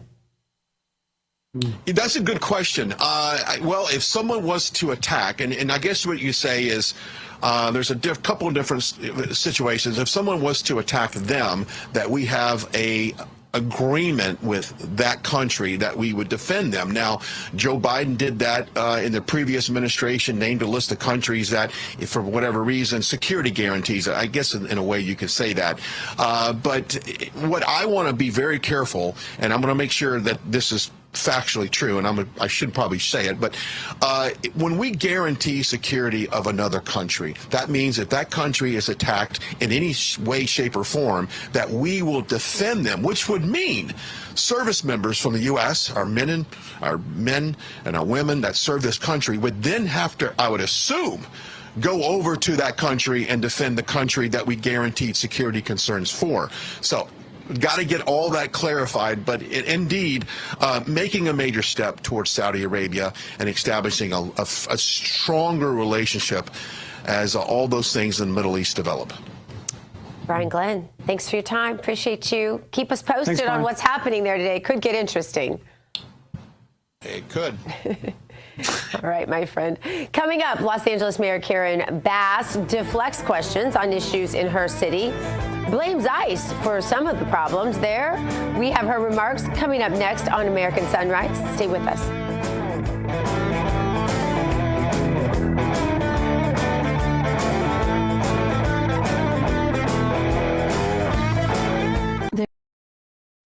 That's a good question. Well, if someone was to attack, and I guess what you say is there's a couple of different situations. If someone was to attack them, that we have a agreement with that country that we would defend them. Now, Joe Biden did that in the previous administration, named a list of countries that, if for whatever reason, security guarantees, I guess in a way you could say that. But what I want to be very careful, and I'm going to make sure that this is factually true, and I should probably say it, but when we guarantee security of another country, that means if that country is attacked in any way, shape, or form, that we will defend them, which would mean service members from the U.S., our men and our women that serve this country, would then have to, I would assume, go over to that country and defend the country that we guaranteed security concerns for. So got to get all that clarified, but indeed making a major step towards Saudi Arabia and establishing a stronger relationship as all those things in the Middle East develop. Brian Glenn, thanks for your time. Appreciate you. Keep us posted on what's happening there today. Could get interesting. It could. All right, my friend. Coming up, Los Angeles Mayor Karen Bass deflects questions on issues in her city, blames ICE for some of the problems there. We have her remarks coming up next on American Sunrise. Stay with us.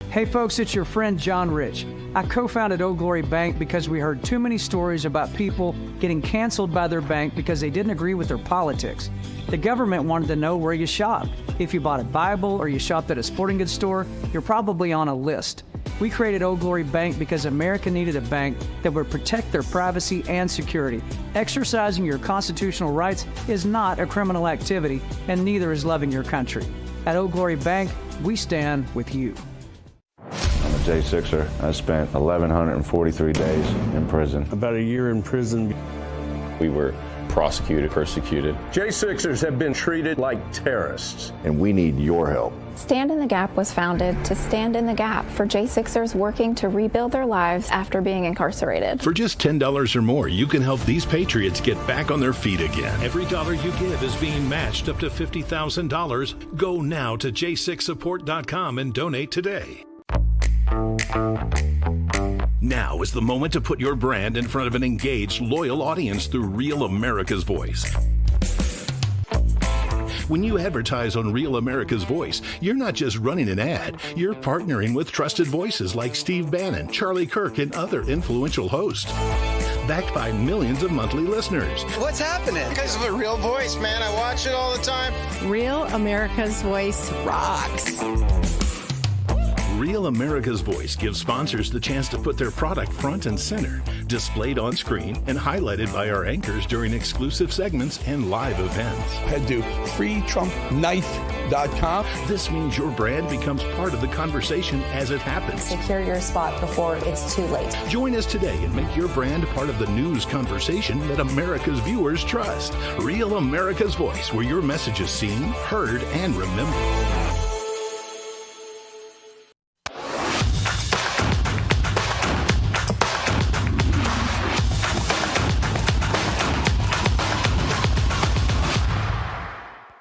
Hey folks, it's your friend John Rich. I co-founded Old Glory Bank because we heard too many stories about people getting canceled by their bank because they didn't agree with their politics. The government wanted to know where you shopped. If you bought a Bible or you shopped at a sporting goods store, you're probably on a list. We created Old Glory Bank because America needed a bank that would protect their privacy and security. Exercising your constitutional rights is not a criminal activity, and neither is loving your country. At Old Glory Bank, we stand with you. I'm a J6er. I spent 1,143 days in prison. About a year in prison. We were prosecuted, persecuted. J6ers have been treated like terrorists. And we need your help. Stand in the Gap was founded to stand in the gap for J6ers working to rebuild their lives after being incarcerated. For just $10 or more, you can help these patriots get back on their feet again. Every dollar you give is being matched up to $50,000. Go now to j6support.com and donate today. Now is the moment to put your brand in front of an engaged, loyal audience through Real America's Voice. When you advertise on Real America's Voice, you're not just running an ad, you're partnering with trusted voices like Steve Bannon, Charlie Kirk, and other influential hosts. Backed by millions of monthly listeners. What's happening? Because of a real voice, man. I watch it all the time. Real America's Voice rocks. Real America's Voice gives sponsors the chance to put their product front and center, displayed on screen and highlighted by our anchors during exclusive segments and live events. Head to freetrumpknife.com. This means your brand becomes part of the conversation as it happens. Secure your spot before it's too late. Join us today and make your brand part of the news conversation that America's viewers trust. Real America's Voice, where your message is seen, heard, and remembered.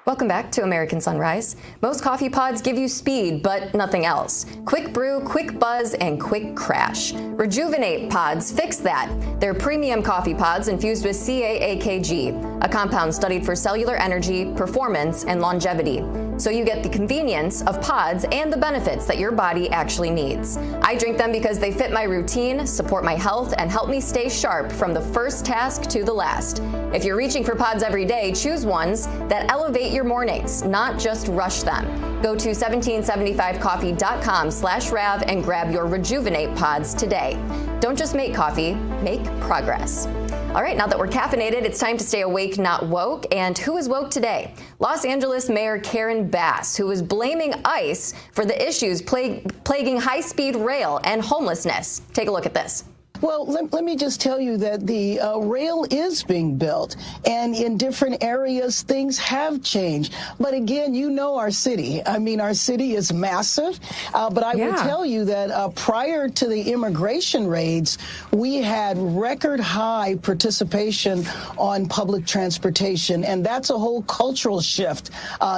Welcome back to American Sunrise. Most coffee pods give you speed, but nothing else. Quick brew, quick buzz, and quick crash. Rejuvenate pods fix that. They're premium coffee pods infused with CAAKG, a compound studied for cellular energy, performance, and longevity. So you get the convenience of pods and the benefits that your body actually needs. I drink them because they fit my routine, support my health, and help me stay sharp from the first task to the last. If you're reaching for pods every day, choose ones that elevate your mornings, not just rush them. Go to 1775coffee.com/Rav and grab your Rejuvenate pods today. Don't just make coffee, make progress. All right, now that we're caffeinated, it's time to stay awake, not woke. And who is woke today? Los Angeles Mayor Karen Bass, who is blaming ICE for the issues plaguing high-speed rail and homelessness. Take a look at this. Well, let me just tell you that the rail is being built, and in different areas, things have changed. But again, you know our city. I mean, our city is massive. But I will tell you that prior to the immigration raids, we had record high participation on public transportation, and that's a whole cultural shift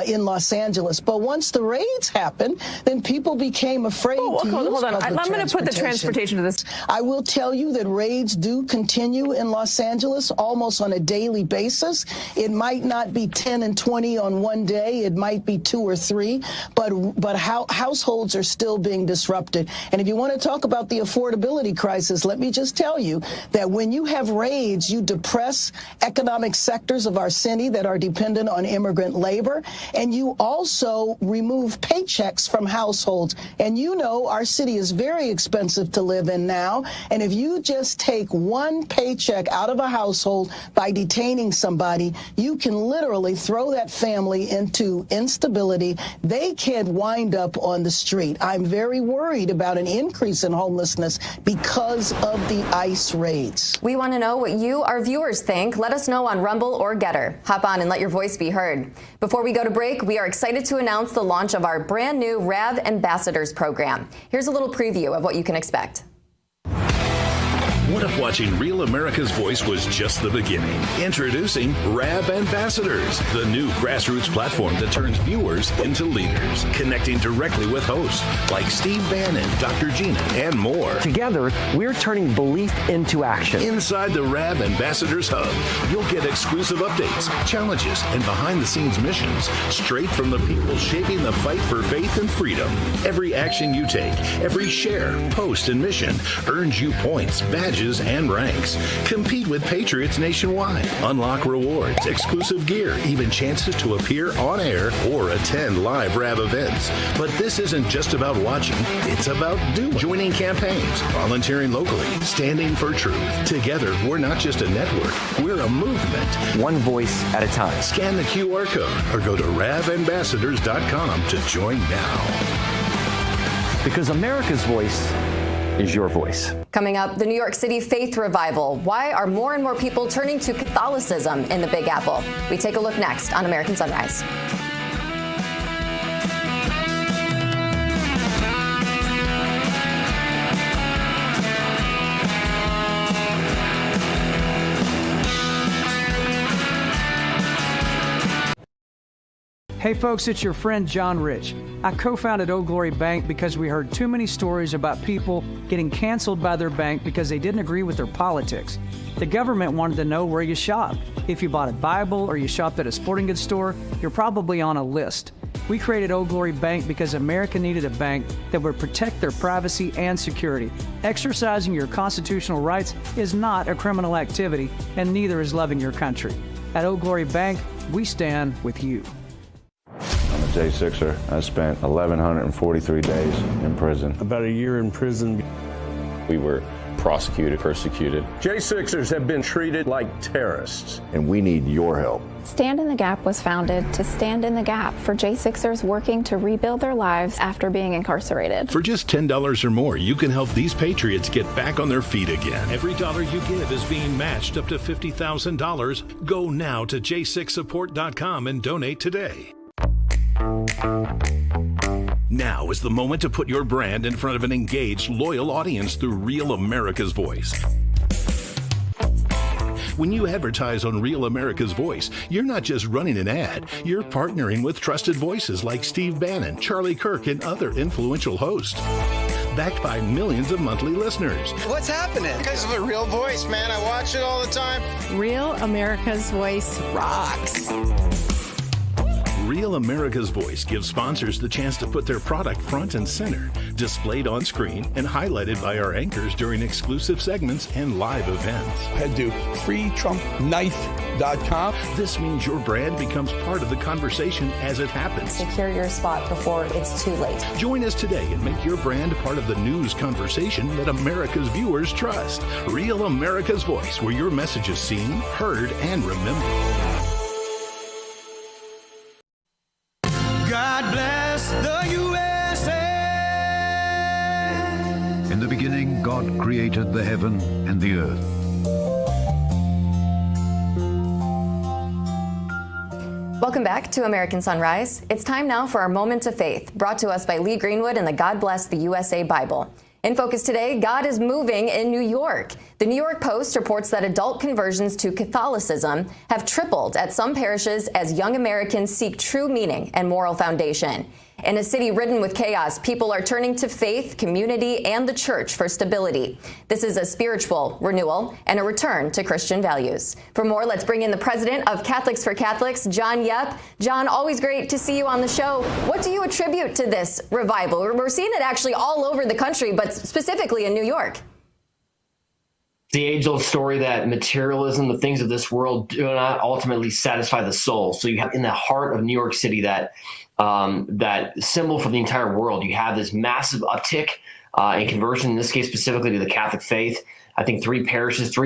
in Los Angeles. But once the raids happened, then people became afraid to use hold on. I'm going to put the transportation to this. I will tell you that raids do continue in Los Angeles almost on a daily basis. It might not be 10 and 20 on one day. It might be 2 or 3, but households are still being disrupted. And if you want to talk about the affordability crisis, let me just tell you that when you have raids, you depress economic sectors of our city that are dependent on immigrant labor, and you also remove paychecks from households. And you know our city is very expensive to live in now, and if you just take one paycheck out of a household by detaining somebody, you can literally throw that family into instability. They can wind up on the street. I'm very worried about an increase in homelessness because of the ICE raids. We want to know what you, our viewers, think. Let us know on Rumble or Getter. Hop on and let your voice be heard. Before we go to break, we are excited to announce the launch of our brand new RAV Ambassadors program. Here's a little preview of what you can expect. What if watching Real America's Voice was just the beginning? Introducing RAV Ambassadors, the new grassroots platform that turns viewers into leaders, connecting directly with hosts like Steve Bannon, Dr. Gina, and more. Together, we're turning belief into action. Inside the RAV Ambassadors Hub, you'll get exclusive updates, challenges, and behind-the-scenes missions straight from the people shaping the fight for faith and freedom. Every action you take, every share, post, and mission earns you points, badges, and ranks. Compete with patriots nationwide. Unlock rewards, exclusive gear, even chances to appear on air or attend live RAV events. But this isn't just about watching, it's about doing. Joining campaigns, volunteering locally, standing for truth. Together, we're not just a network, we're a movement. One voice at a time. Scan the QR code or go to ravambassadors.com to join now. Because America's voice is your voice. Coming up, the New York City faith revival. Why are more and more people turning to Catholicism in the Big Apple? We take a look next on American Sunrise. Hey folks, it's your friend John Rich. I co-founded Old Glory Bank because we heard too many stories about people getting canceled by their bank because they didn't agree with their politics. The government wanted to know where you shopped. If you bought a Bible or you shopped at a sporting goods store, you're probably on a list. We created Old Glory Bank because America needed a bank that would protect their privacy and security. Exercising your constitutional rights is not a criminal activity, and neither is loving your country. At Old Glory Bank, we stand with you. I'm a J6er. I spent 1,143 days in prison. About a year in prison. We were prosecuted, persecuted. J6ers have been treated like terrorists. And we need your help. Stand in the Gap was founded to stand in the gap for J6ers working to rebuild their lives after being incarcerated. For just $10 or more, you can help these patriots get back on their feet again. Every dollar you give is being matched up to $50,000. Go now to j6support.com and donate today. Now is the moment to put your brand in front of an engaged, loyal audience through Real America's Voice. When you advertise on Real America's Voice, you're not just running an ad, you're partnering with trusted voices like Steve Bannon, Charlie Kirk, and other influential hosts. Backed by millions of monthly listeners. What's happening? Because of a real voice, man. I watch it all the time. Real America's Voice rocks. Real America's Voice gives sponsors the chance to put their product front and center, displayed on screen and highlighted by our anchors during exclusive segments and live events. Head to freetrumpknife.com. This means your brand becomes part of the conversation as it happens. Secure your spot before it's too late. Join us today and make your brand part of the news conversation that America's viewers trust. Real America's Voice, where your message is seen, heard, and remembered. God bless the USA. In the beginning, God created the heaven and the earth. Welcome back to American Sunrise. It's time now for our Moment of Faith, brought to us by Lee Greenwood and the God Bless the USA Bible. In focus today, God is moving in New York. The New York Post reports that adult conversions to Catholicism have tripled at some parishes as young Americans seek true meaning and moral foundation. In a city ridden with chaos, people are turning to faith, community, and the church for stability. This is a spiritual renewal and a return to Christian values. For more, let's bring in the president of Catholics for Catholics, John Yep. John, always great to see you on the show. What do you attribute to this revival? We're seeing it actually all over the country, but specifically in New York. The age-old story that materialism, the things of this world, do not ultimately satisfy the soul. So you have in the heart of New York City that symbol for the entire world. You have this massive uptick in conversion, in this case specifically to the Catholic faith. I think three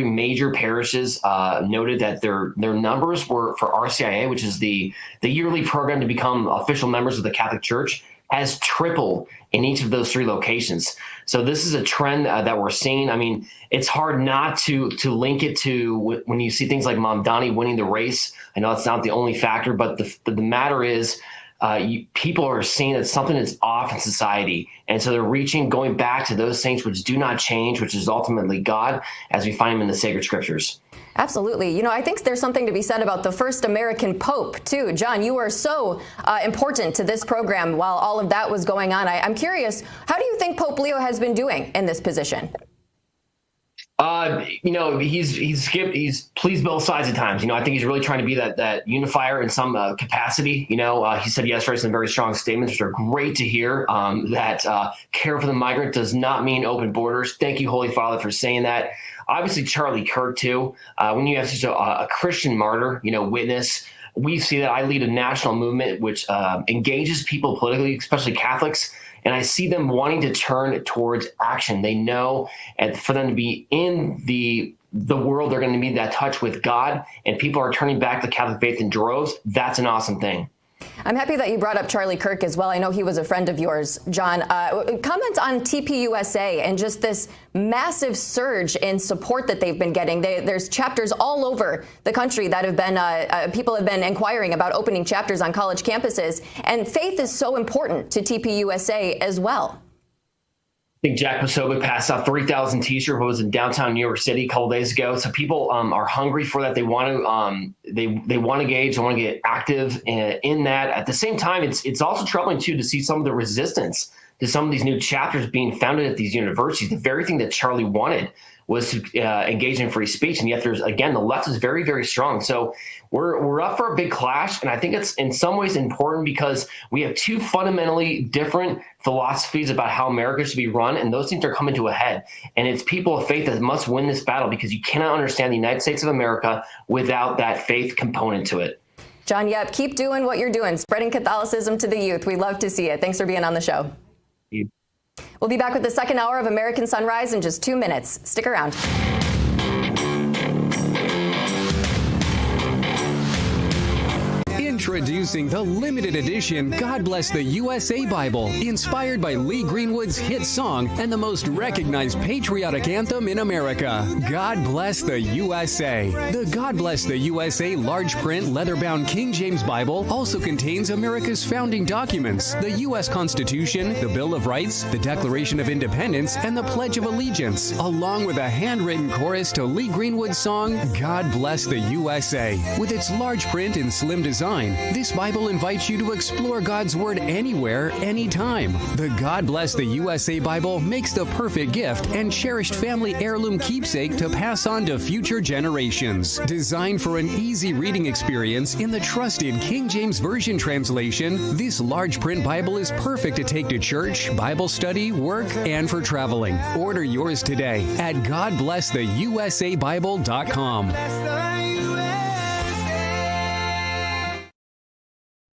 major parishes noted that their numbers were for RCIA, which is the yearly program to become official members of the Catholic Church, has tripled in each of those three locations. So this is a trend that we're seeing. I mean, it's hard not to link it to when you see things like Mamdani winning the race. I know it's not the only factor, but the matter is people are seeing that something is off in society. And so they're going back to those saints which do not change, which is ultimately God, as we find him in the sacred scriptures. Absolutely. You know, I think there's something to be said about the first American Pope, too. John, you were so important to this program while all of that was going on. I'm curious, how do you think Pope Leo has been doing in this position? You know, he's pleased both sides at times. You know, I think he's really trying to be that unifier in some capacity. You know, he said yesterday some very strong statements, which are great to hear, that care for the migrant does not mean open borders. Thank you, Holy Father, for saying that. Obviously, Charlie Kirk, too. When you have such a Christian martyr, you know, witness, we see that I lead a national movement which engages people politically, especially Catholics. And I see them wanting to turn towards action. They know, and for them to be in the world, they're going to need that touch with God, and people are turning back to the Catholic faith in droves. That's an awesome thing. I'm happy that you brought up Charlie Kirk as well. I know he was a friend of yours, John. Comment on TPUSA and just this massive surge in support that they've been getting. There's chapters all over the country that have been, people have been inquiring about opening chapters on college campuses. And faith is so important to TPUSA as well. I think Jack Posobiec passed out 3,000 T-shirts. Was in downtown New York City a couple days ago. So people are hungry for that. They want to they want to engage. They want to get active in that. At the same time, it's also troubling too to see some of the resistance to some of these new chapters being founded at these universities. The very thing that Charlie wanted was to engage in free speech. And yet there's, again, the left is very, very strong. So we're up for a big clash. And I think it's in some ways important because we have two fundamentally different philosophies about how America should be run. And those things are coming to a head. And it's people of faith that must win this battle, because you cannot understand the United States of America without that faith component to it. John Yep, keep doing what you're doing, spreading Catholicism to the youth. We love to see it. Thanks for being on the show. We'll be back with the second hour of American Sunrise in just 2 minutes. Stick around. Introducing the limited edition God Bless the USA Bible, inspired by Lee Greenwood's hit song and the most recognized patriotic anthem in America, God Bless the USA. The God Bless the USA large print leather-bound King James Bible also contains America's founding documents, the U.S. Constitution, the Bill of Rights, the Declaration of Independence, and the Pledge of Allegiance, along with a handwritten chorus to Lee Greenwood's song, God Bless the USA. With its large print and slim design, this Bible invites you to explore God's Word anywhere, anytime. The God Bless the USA Bible makes the perfect gift and cherished family heirloom keepsake to pass on to future generations. Designed for an easy reading experience in the trusted King James Version translation, this large print Bible is perfect to take to church, Bible study, work, and for traveling. Order yours today at GodBlessTheUSABible.com.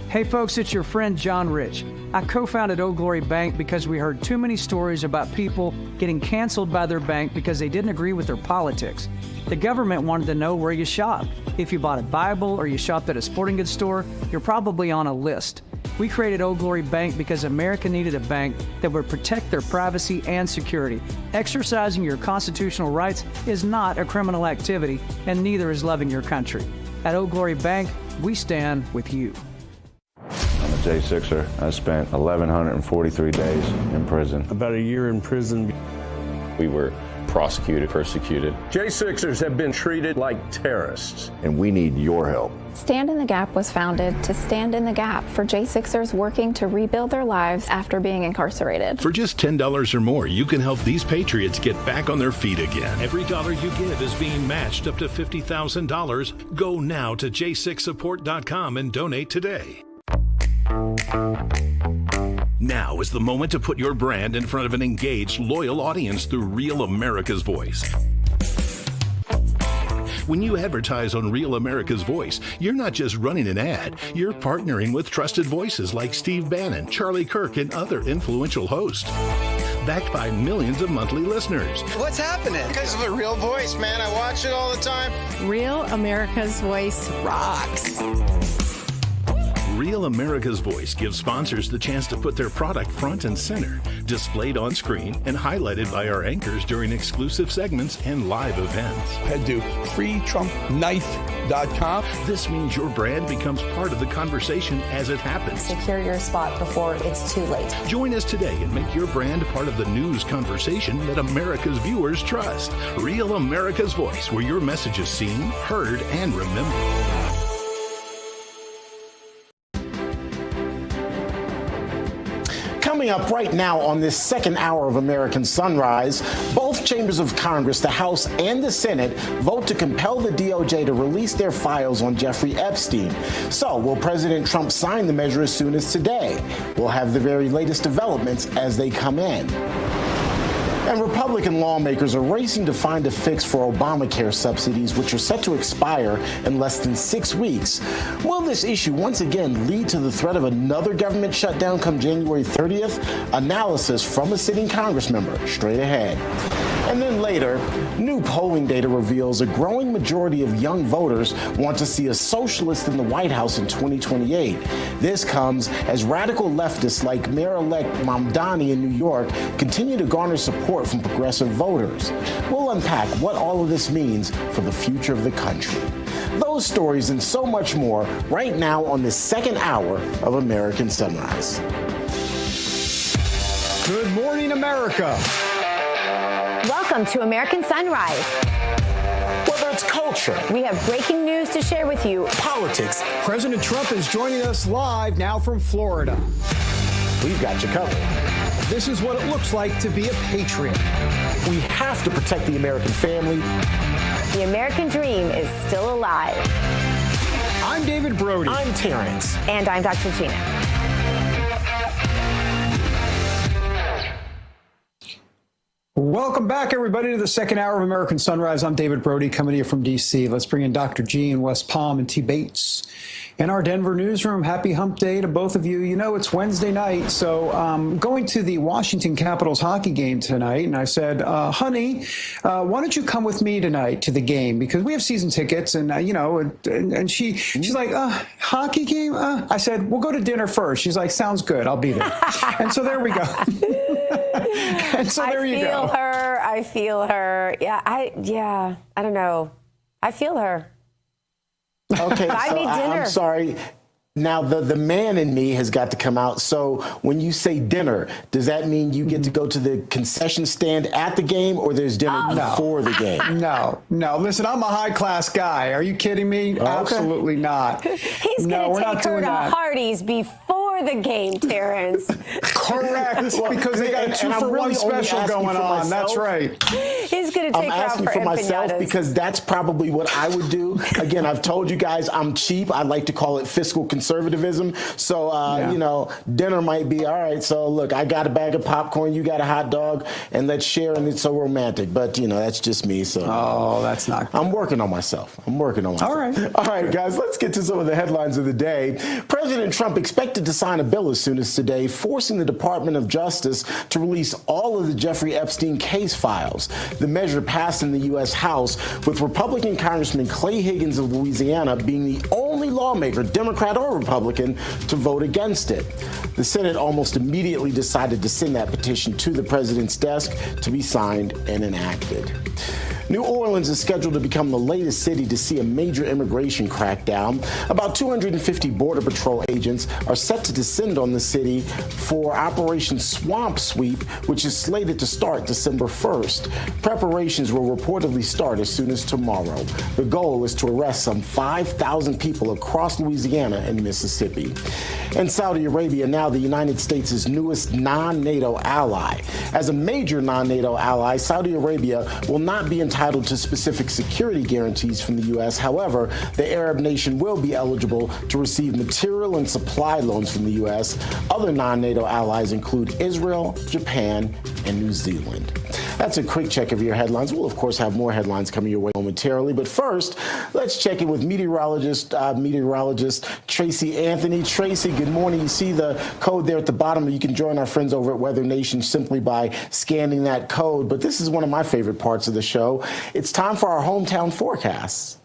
Hey folks, it's your friend John Rich. I co-founded Old Glory Bank because we heard too many stories about people getting canceled by their bank because they didn't agree with their politics. The government wanted to know where you shopped. If you bought a Bible or you shopped at a sporting goods store, you're probably on a list. We created Old Glory Bank because America needed a bank that would protect their privacy and security. Exercising your constitutional rights is not a criminal activity, and neither is loving your country. At Old Glory Bank, we stand with you. I'm a J6er. I spent 1,143 days in prison. About a year in prison. We were prosecuted, persecuted. J6ers have been treated like terrorists. And we need your help. Stand in the Gap was founded to stand in the gap for J6ers working to rebuild their lives after being incarcerated. For just $10 or more, you can help these patriots get back on their feet again. Every dollar you give is being matched up to $50,000. Go now to j6support.com and donate today. Now is the moment to put your brand in front of an engaged, loyal audience through Real America's Voice. When you advertise on Real America's Voice, you're not just running an ad, you're partnering with trusted voices like Steve Bannon, Charlie Kirk, and other influential hosts. Backed by millions of monthly listeners. What's happening? Because of a Real Voice, man. I watch it all the time. Real America's Voice rocks. Real America's Voice gives sponsors the chance to put their product front and center, displayed on screen and highlighted by our anchors during exclusive segments and live events. Head to freetrumpknife.com. This means your brand becomes part of the conversation as it happens. Secure your spot before it's too late. Join us today and make your brand part of the news conversation that America's viewers trust. Real America's Voice, where your message is seen, heard, and remembered. Coming up right now on this second hour of American Sunrise, both chambers of Congress, the House and the Senate, vote to compel the DOJ to release their files on Jeffrey Epstein. So, will President Trump sign the measure as soon as today? We'll have the very latest developments as they come in. And Republican lawmakers are racing to find a fix for Obamacare subsidies, which are set to expire in less than 6 weeks. Will this issue once again lead to the threat of another government shutdown come January 30th? Analysis from a sitting Congress member straight ahead. And then later, new polling data reveals a growing majority of young voters want to see a socialist in the White House in 2028. This comes as radical leftists like Mayor-elect Mamdani in New York continue to garner support from progressive voters. We'll unpack what all of this means for the future of the country. Those stories and so much more right now on this second hour of American Sunrise. Good morning, America. Welcome to American Sunrise. Whether it's culture, we have breaking news to share with you. Politics. President Trump is joining us live now from Florida. We've got you covered. This is what it looks like to be a patriot. We have to protect the American family. The American dream is still alive. I'm David Brody. I'm Terrence. And I'm Dr. Gina. Welcome back, everybody, to the second hour of American Sunrise. I'm David Brody, coming to you from D.C. Let's bring in Dr. G in West Palm and T. Bates in our Denver newsroom. Happy hump day to both of you. You know, it's Wednesday night, so going to the Washington Capitals hockey game tonight, and I said, honey, why don't you come with me tonight to the game? Because we have season tickets, and, and she's like, hockey game? I said, we'll go to dinner first. She's like, sounds good. I'll be there. And so there we go. And so there you go. I feel her. Yeah, I don't know. I feel her. Okay, Buy so me dinner. I'm sorry. Now, the man in me has got to come out. So when you say dinner, does that mean you get to go to the concession stand at the game, or there's dinner before the game? No. Listen, I'm a high-class guy. Are you kidding me? Okay. Absolutely not. He's no, going to take her to that. Hardee's before the game, Terrence. Correct, because they got a 2-for-1 special going on. That's right. He's going to take her out asking for myself because that's probably what I would do. Again, I've told you guys I'm cheap. I like to call it fiscal conservatism. So, dinner might be, all right, so look, I got a bag of popcorn, you got a hot dog, and let's share, and it's so romantic. But, that's just me. So. Oh, that's not good. I'm working on myself. All right, guys, let's get to some of the headlines of the day. President Trump expected to sign a bill as soon as today, forcing the Department of Justice to release all of the Jeffrey Epstein case files. The measure passed in the U.S. House, with Republican Congressman Clay Higgins of Louisiana being the only lawmaker, Democrat or Republican, to vote against it. The Senate almost immediately decided to send that petition to the president's desk to be signed and enacted. New Orleans is scheduled to become the latest city to see a major immigration crackdown. About 250 Border Patrol agents are set to descend on the city for Operation Swamp Sweep, which is slated to start December 1st. Preparations will reportedly start as soon as tomorrow. The goal is to arrest some 5,000 people across Louisiana and Mississippi. And Saudi Arabia, now the United States' newest non-NATO ally. As a major non-NATO ally, Saudi Arabia will not be entitled to specific security guarantees from the U.S. However, the Arab nation will be eligible to receive material and supply loans from the U.S. Other non-NATO allies include Israel, Japan, and New Zealand. That's a quick check of your headlines. We'll, of course, have more headlines coming your way momentarily. But first, let's check in with meteorologist Tracy Anthony. Tracy, good morning. You see the code there at the bottom. You can join our friends over at Weather Nation simply by scanning that code. But this is one of my favorite parts of the show. It's time for our hometown forecasts.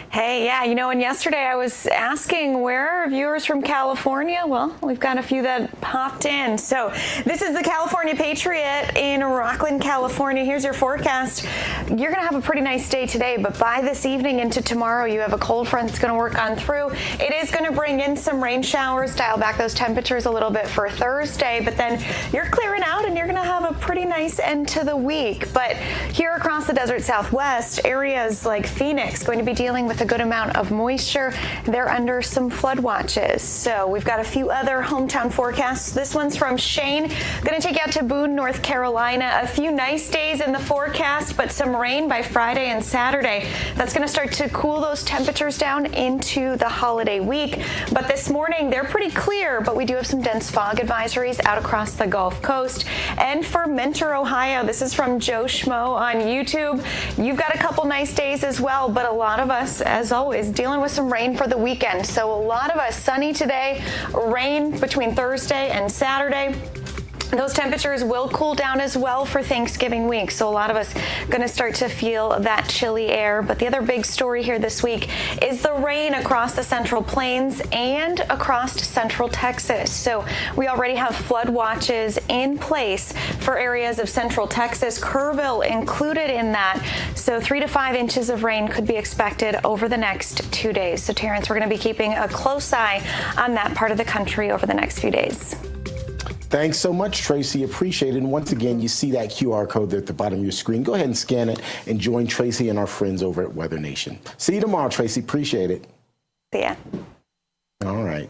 Hey, yeah, and yesterday I was asking where are viewers from California? Well, we've got a few that popped in. So this is the California Patriot in Rockland, California. Here's your forecast. You're going to have a pretty nice day today, but by this evening into tomorrow, you have a cold front that's going to work on through. It is going to bring in some rain showers, dial back those temperatures a little bit for Thursday, but then you're clearing out and you're going to have a pretty nice end to the week. But here across the desert Southwest, areas like Phoenix going to be dealing with a good amount of moisture. They're under some flood watches. So we've got a few other hometown forecasts. This one's from Shane. Going to take you out to Boone, North Carolina. A few nice days in the forecast, but some rain by Friday and Saturday. That's going to start to cool those temperatures down into the holiday week. But this morning, they're pretty clear, but we do have some dense fog advisories out across the Gulf Coast. And for Mentor, Ohio, this is from Joe Schmo on YouTube. You've got a couple nice days as well, but a lot of us, as always, dealing with some rain for the weekend. So a lot of us sunny today, rain between Thursday and Saturday. Those temperatures will cool down as well for Thanksgiving week. So a lot of us going to start to feel that chilly air. But the other big story here this week is the rain across the Central Plains and across Central Texas. So we already have flood watches in place for areas of Central Texas, Kerrville included in that. So 3 to 5 inches of rain could be expected over the next 2 days. So Terrence, we're going to be keeping a close eye on that part of the country over the next few days. Thanks so much, Tracy. Appreciate it. And once again, you see that QR code there at the bottom of your screen. Go ahead and scan it and join Tracy and our friends over at Weather Nation. See you tomorrow, Tracy. Appreciate it. See ya. All right.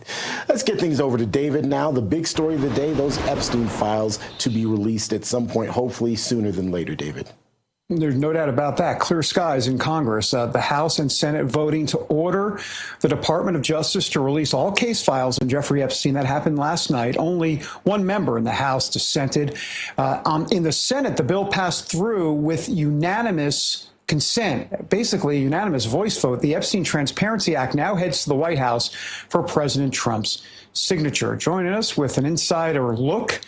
Let's get things over to David now. The big story of the day, those Epstein files to be released at some point, hopefully sooner than later, David. There's no doubt about that. Clear skies in Congress. The House and Senate voting to order the Department of Justice to release all case files on Jeffrey Epstein. That happened last night. Only one member in the House dissented. In the Senate, the bill passed through with unanimous consent, basically a unanimous voice vote. The Epstein Transparency Act now heads to the White House for President Trump's signature. Joining us with an insider look.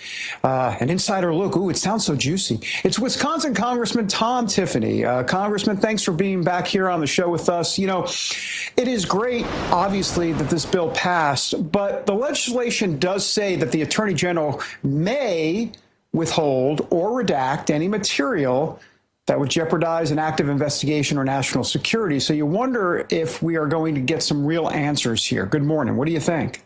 Ooh, it sounds so juicy. It's Wisconsin Congressman Tom Tiffany. Congressman, thanks for being back here on the show with us. You know, it is great, obviously, that this bill passed, but the legislation does say that the Attorney General may withhold or redact any material that would jeopardize an active investigation or national security. So you wonder if we are going to get some real answers here. Good morning. What do you think?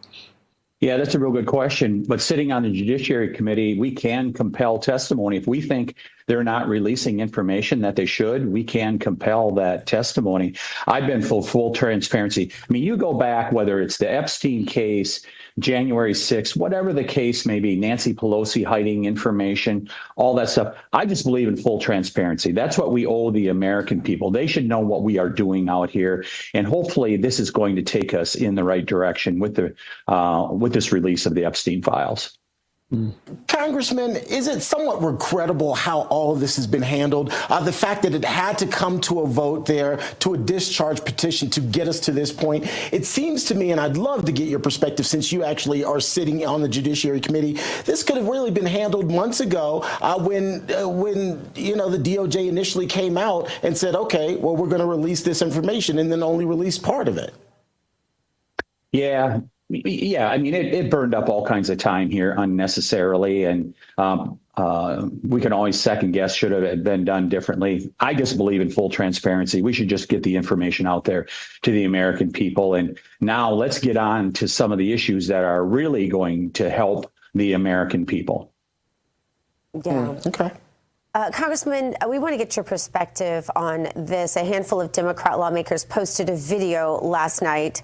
Yeah, that's a real good question. But sitting on the Judiciary Committee, we can compel testimony. If we think they're not releasing information that they should, we can compel that testimony. I've been full transparency. I mean, you go back, whether it's the Epstein case, January 6th, whatever the case may be, Nancy Pelosi hiding information, all that stuff. I just believe in full transparency. That's what we owe the American people. They should know what we are doing out here. And hopefully this is going to take us in the right direction with this release of the Epstein files. Congressman, is it somewhat regrettable how all of this has been handled? The fact that it had to come to a vote there, to a discharge petition to get us to this point. It seems to me, and I'd love to get your perspective since you actually are sitting on the Judiciary Committee, this could have really been handled months ago when the DOJ initially came out and said, okay, well, we're going to release this information, and then only released part of it. Yeah. I mean, it burned up all kinds of time here unnecessarily, and we can always second guess should have been done differently. I just believe in full transparency. We should just get the information out there to the American people. And now let's get on to some of the issues that are really going to help the American people. Yeah. Okay. Congressman, we want to get your perspective on this. A handful of Democrat lawmakers posted a video last night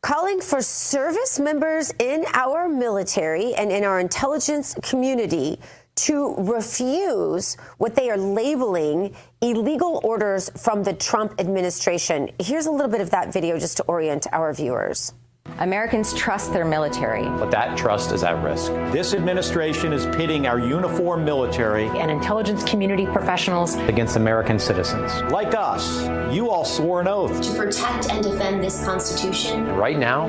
calling for service members in our military and in our intelligence community to refuse what they are labeling illegal orders from the Trump administration. Here's a little bit of that video just to orient our viewers. Americans trust their military. But that trust is at risk. This administration is pitting our uniformed military and intelligence community professionals against American citizens. Like us, you all swore an oath to protect and defend this Constitution. Right now,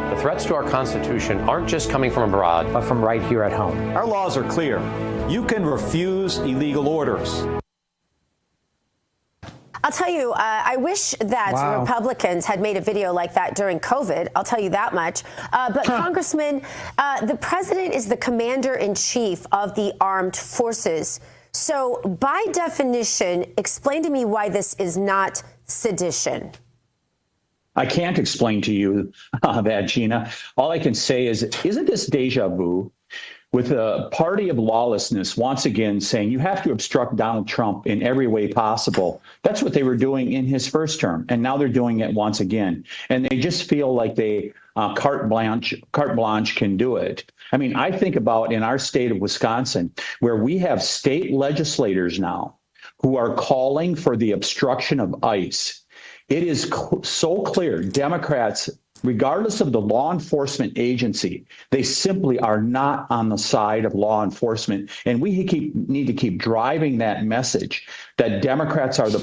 the threats to our Constitution aren't just coming from abroad, but from right here at home. Our laws are clear. You can refuse illegal orders. I'll tell you, I wish that Republicans had made a video like that during COVID. I'll tell you that much. But Congressman, the president is the commander-in-chief of the armed forces. So by definition, explain to me why this is not sedition. I can't explain to you that, Gina. All I can say is, isn't this deja vu? With a party of lawlessness once again saying you have to obstruct Donald Trump in every way possible. That's what they were doing in his first term, and now they're doing it once again. And they just feel like they carte blanche can do it. I mean, I think about in our state of Wisconsin, where we have state legislators now who are calling for the obstruction of ICE. It is so clear, Democrats, regardless of the law enforcement agency, they simply are not on the side of law enforcement. And we need to keep driving that message that Democrats are the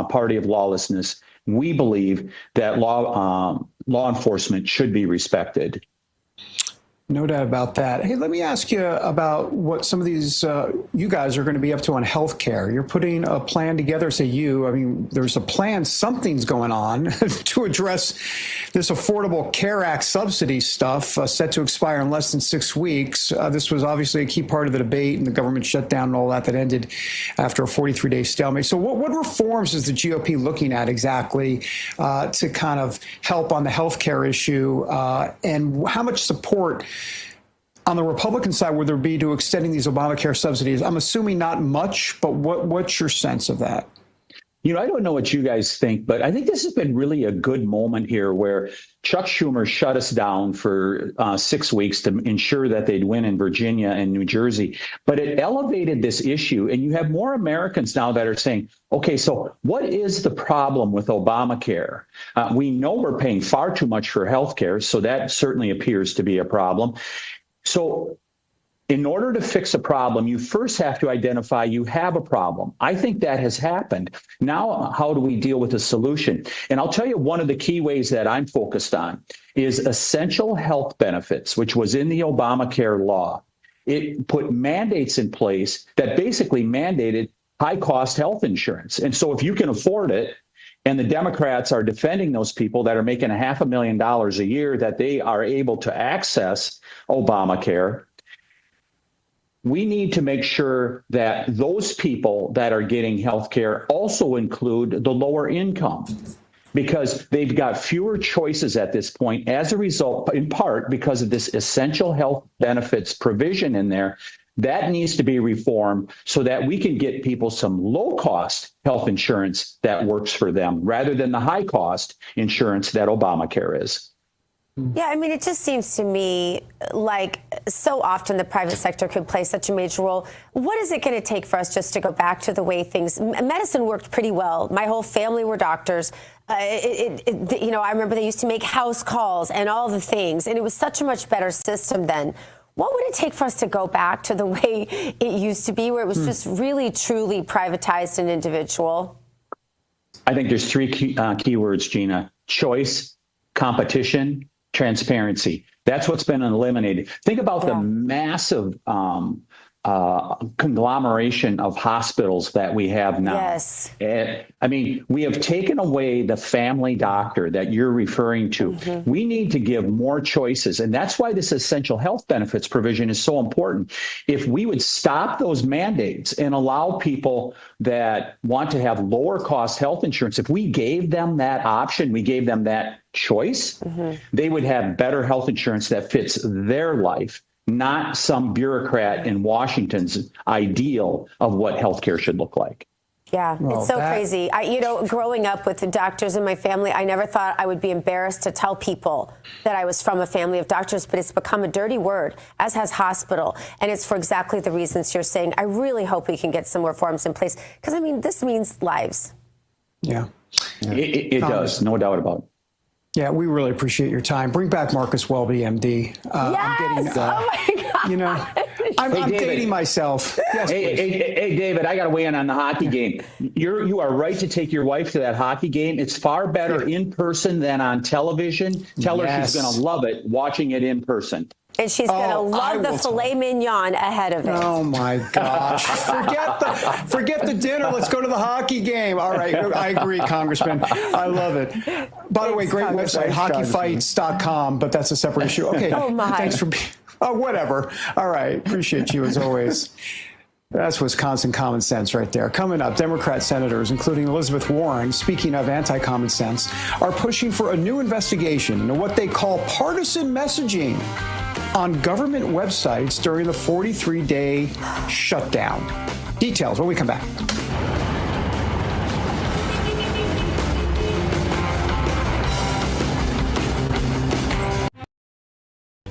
party of lawlessness. We believe that law enforcement should be respected. No doubt about that. Hey, let me ask you about what some of these you guys are going to be up to on health care. You're putting a plan together. Say you, I mean, there's a plan, something's going on to address this Affordable Care Act subsidy stuff set to expire in less than 6 weeks. This was obviously a key part of the debate and the government shutdown and all that ended after a 43-day stalemate. So what reforms is the GOP looking at exactly to kind of help on the health care issue and how much support on the Republican side would there be to extending these Obamacare subsidies? I'm assuming not much, but what's your sense of that? I don't know what you guys think, but I think this has been really a good moment here where Chuck Schumer shut us down for 6 weeks to ensure that they'd win in Virginia and New Jersey. But it elevated this issue, and you have more Americans now that are saying, okay, so what is the problem with Obamacare? We know we're paying far too much for health care, so that certainly appears to be a problem. So in order to fix a problem, you first have to identify you have a problem. I think that has happened. Now, how do we deal with the solution? And I'll tell you, one of the key ways that I'm focused on is essential health benefits, which was in the Obamacare law. It put mandates in place that basically mandated high-cost health insurance. And so if you can afford it, and the Democrats are defending those people that are making $500,000 a year, that they are able to access Obamacare, we need to make sure that those people that are getting health care also include the lower income, because they've got fewer choices at this point as a result, in part because of this essential health benefits provision in there. That needs to be reformed so that we can get people some low-cost health insurance that works for them rather than the high-cost insurance that Obamacare is. Yeah, I mean, it just seems to me like so often the private sector could play such a major role. What is it going to take for us just to go back to the way medicine worked pretty well? My whole family were doctors. I remember they used to make house calls and all the things, and it was such a much better system then. What would it take for us to go back to the way it used to be, where it was just really, truly privatized and individual? I think there's three key words, Gina: choice, competition, transparency. That's what's been eliminated. Think about the massive conglomeration of hospitals that we have now. Yes. I mean, we have taken away the family doctor that you're referring to. Mm-hmm. We need to give more choices. And that's why this essential health benefits provision is so important. If we would stop those mandates and allow people that want to have lower cost health insurance, if we gave them that option, we gave them that choice, they would have better health insurance that fits their life, not some bureaucrat in Washington's ideal of what healthcare should look like. Yeah, it's so crazy. Growing up with the doctors in my family, I never thought I would be embarrassed to tell people that I was from a family of doctors, but it's become a dirty word, as has hospital. And it's for exactly the reasons you're saying. I really hope we can get some reforms in place, because, I mean, this means lives. Yeah. It does, no doubt about it. Yeah, we really appreciate your time. Bring back Marcus Welby, MD. Yes! Oh my God! I'm dating myself. Yes, hey, David, I got to weigh in on the hockey game. You are right to take your wife to that hockey game. It's far better in person than on television. Tell her she's going to love it watching it in person. And she's going to love the filet mignon ahead of it. Oh, my gosh. Forget the dinner. Let's go to the hockey game. All right. I agree, Congressman. I love it. By the way, great website, hockeyfights.com, but that's a separate issue. Okay. Oh, my. Thanks for being... Oh, whatever. All right. Appreciate you, as always. That's Wisconsin common sense right there. Coming up, Democrat senators, including Elizabeth Warren, speaking of anti-common sense, are pushing for a new investigation into what they call partisan messaging on government websites during the 43-day shutdown. Details when we come back.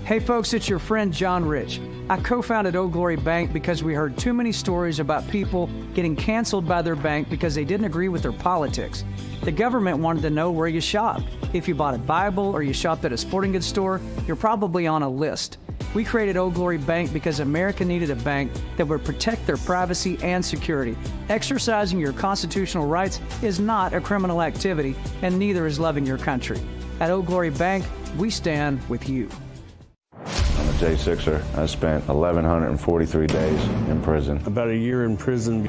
Hey folks, it's your friend John Rich. I co-founded Old Glory Bank because we heard too many stories about people getting canceled by their bank because they didn't agree with their politics. The government wanted to know where you shopped. If you bought a Bible or you shopped at a sporting goods store, you're probably on a list. We created Old Glory Bank because America needed a bank that would protect their privacy and security. Exercising your constitutional rights is not a criminal activity, and neither is loving your country. At Old Glory Bank, we stand with you. I'm a J6er. I spent 1,143 days in prison. About a year in prison.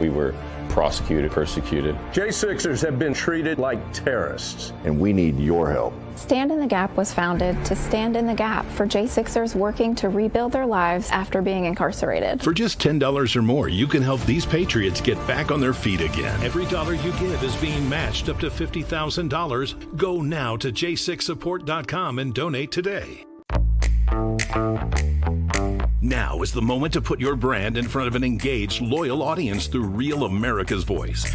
We were prosecuted, persecuted. J6ers have been treated like terrorists. And we need your help. Stand in the Gap was founded to stand in the gap for J6ers working to rebuild their lives after being incarcerated. For just $10 or more, you can help these patriots get back on their feet again. Every dollar you give is being matched up to $50,000. Go now to j6support.com and donate today. Now is the moment to put your brand in front of an engaged, loyal audience through Real America's Voice.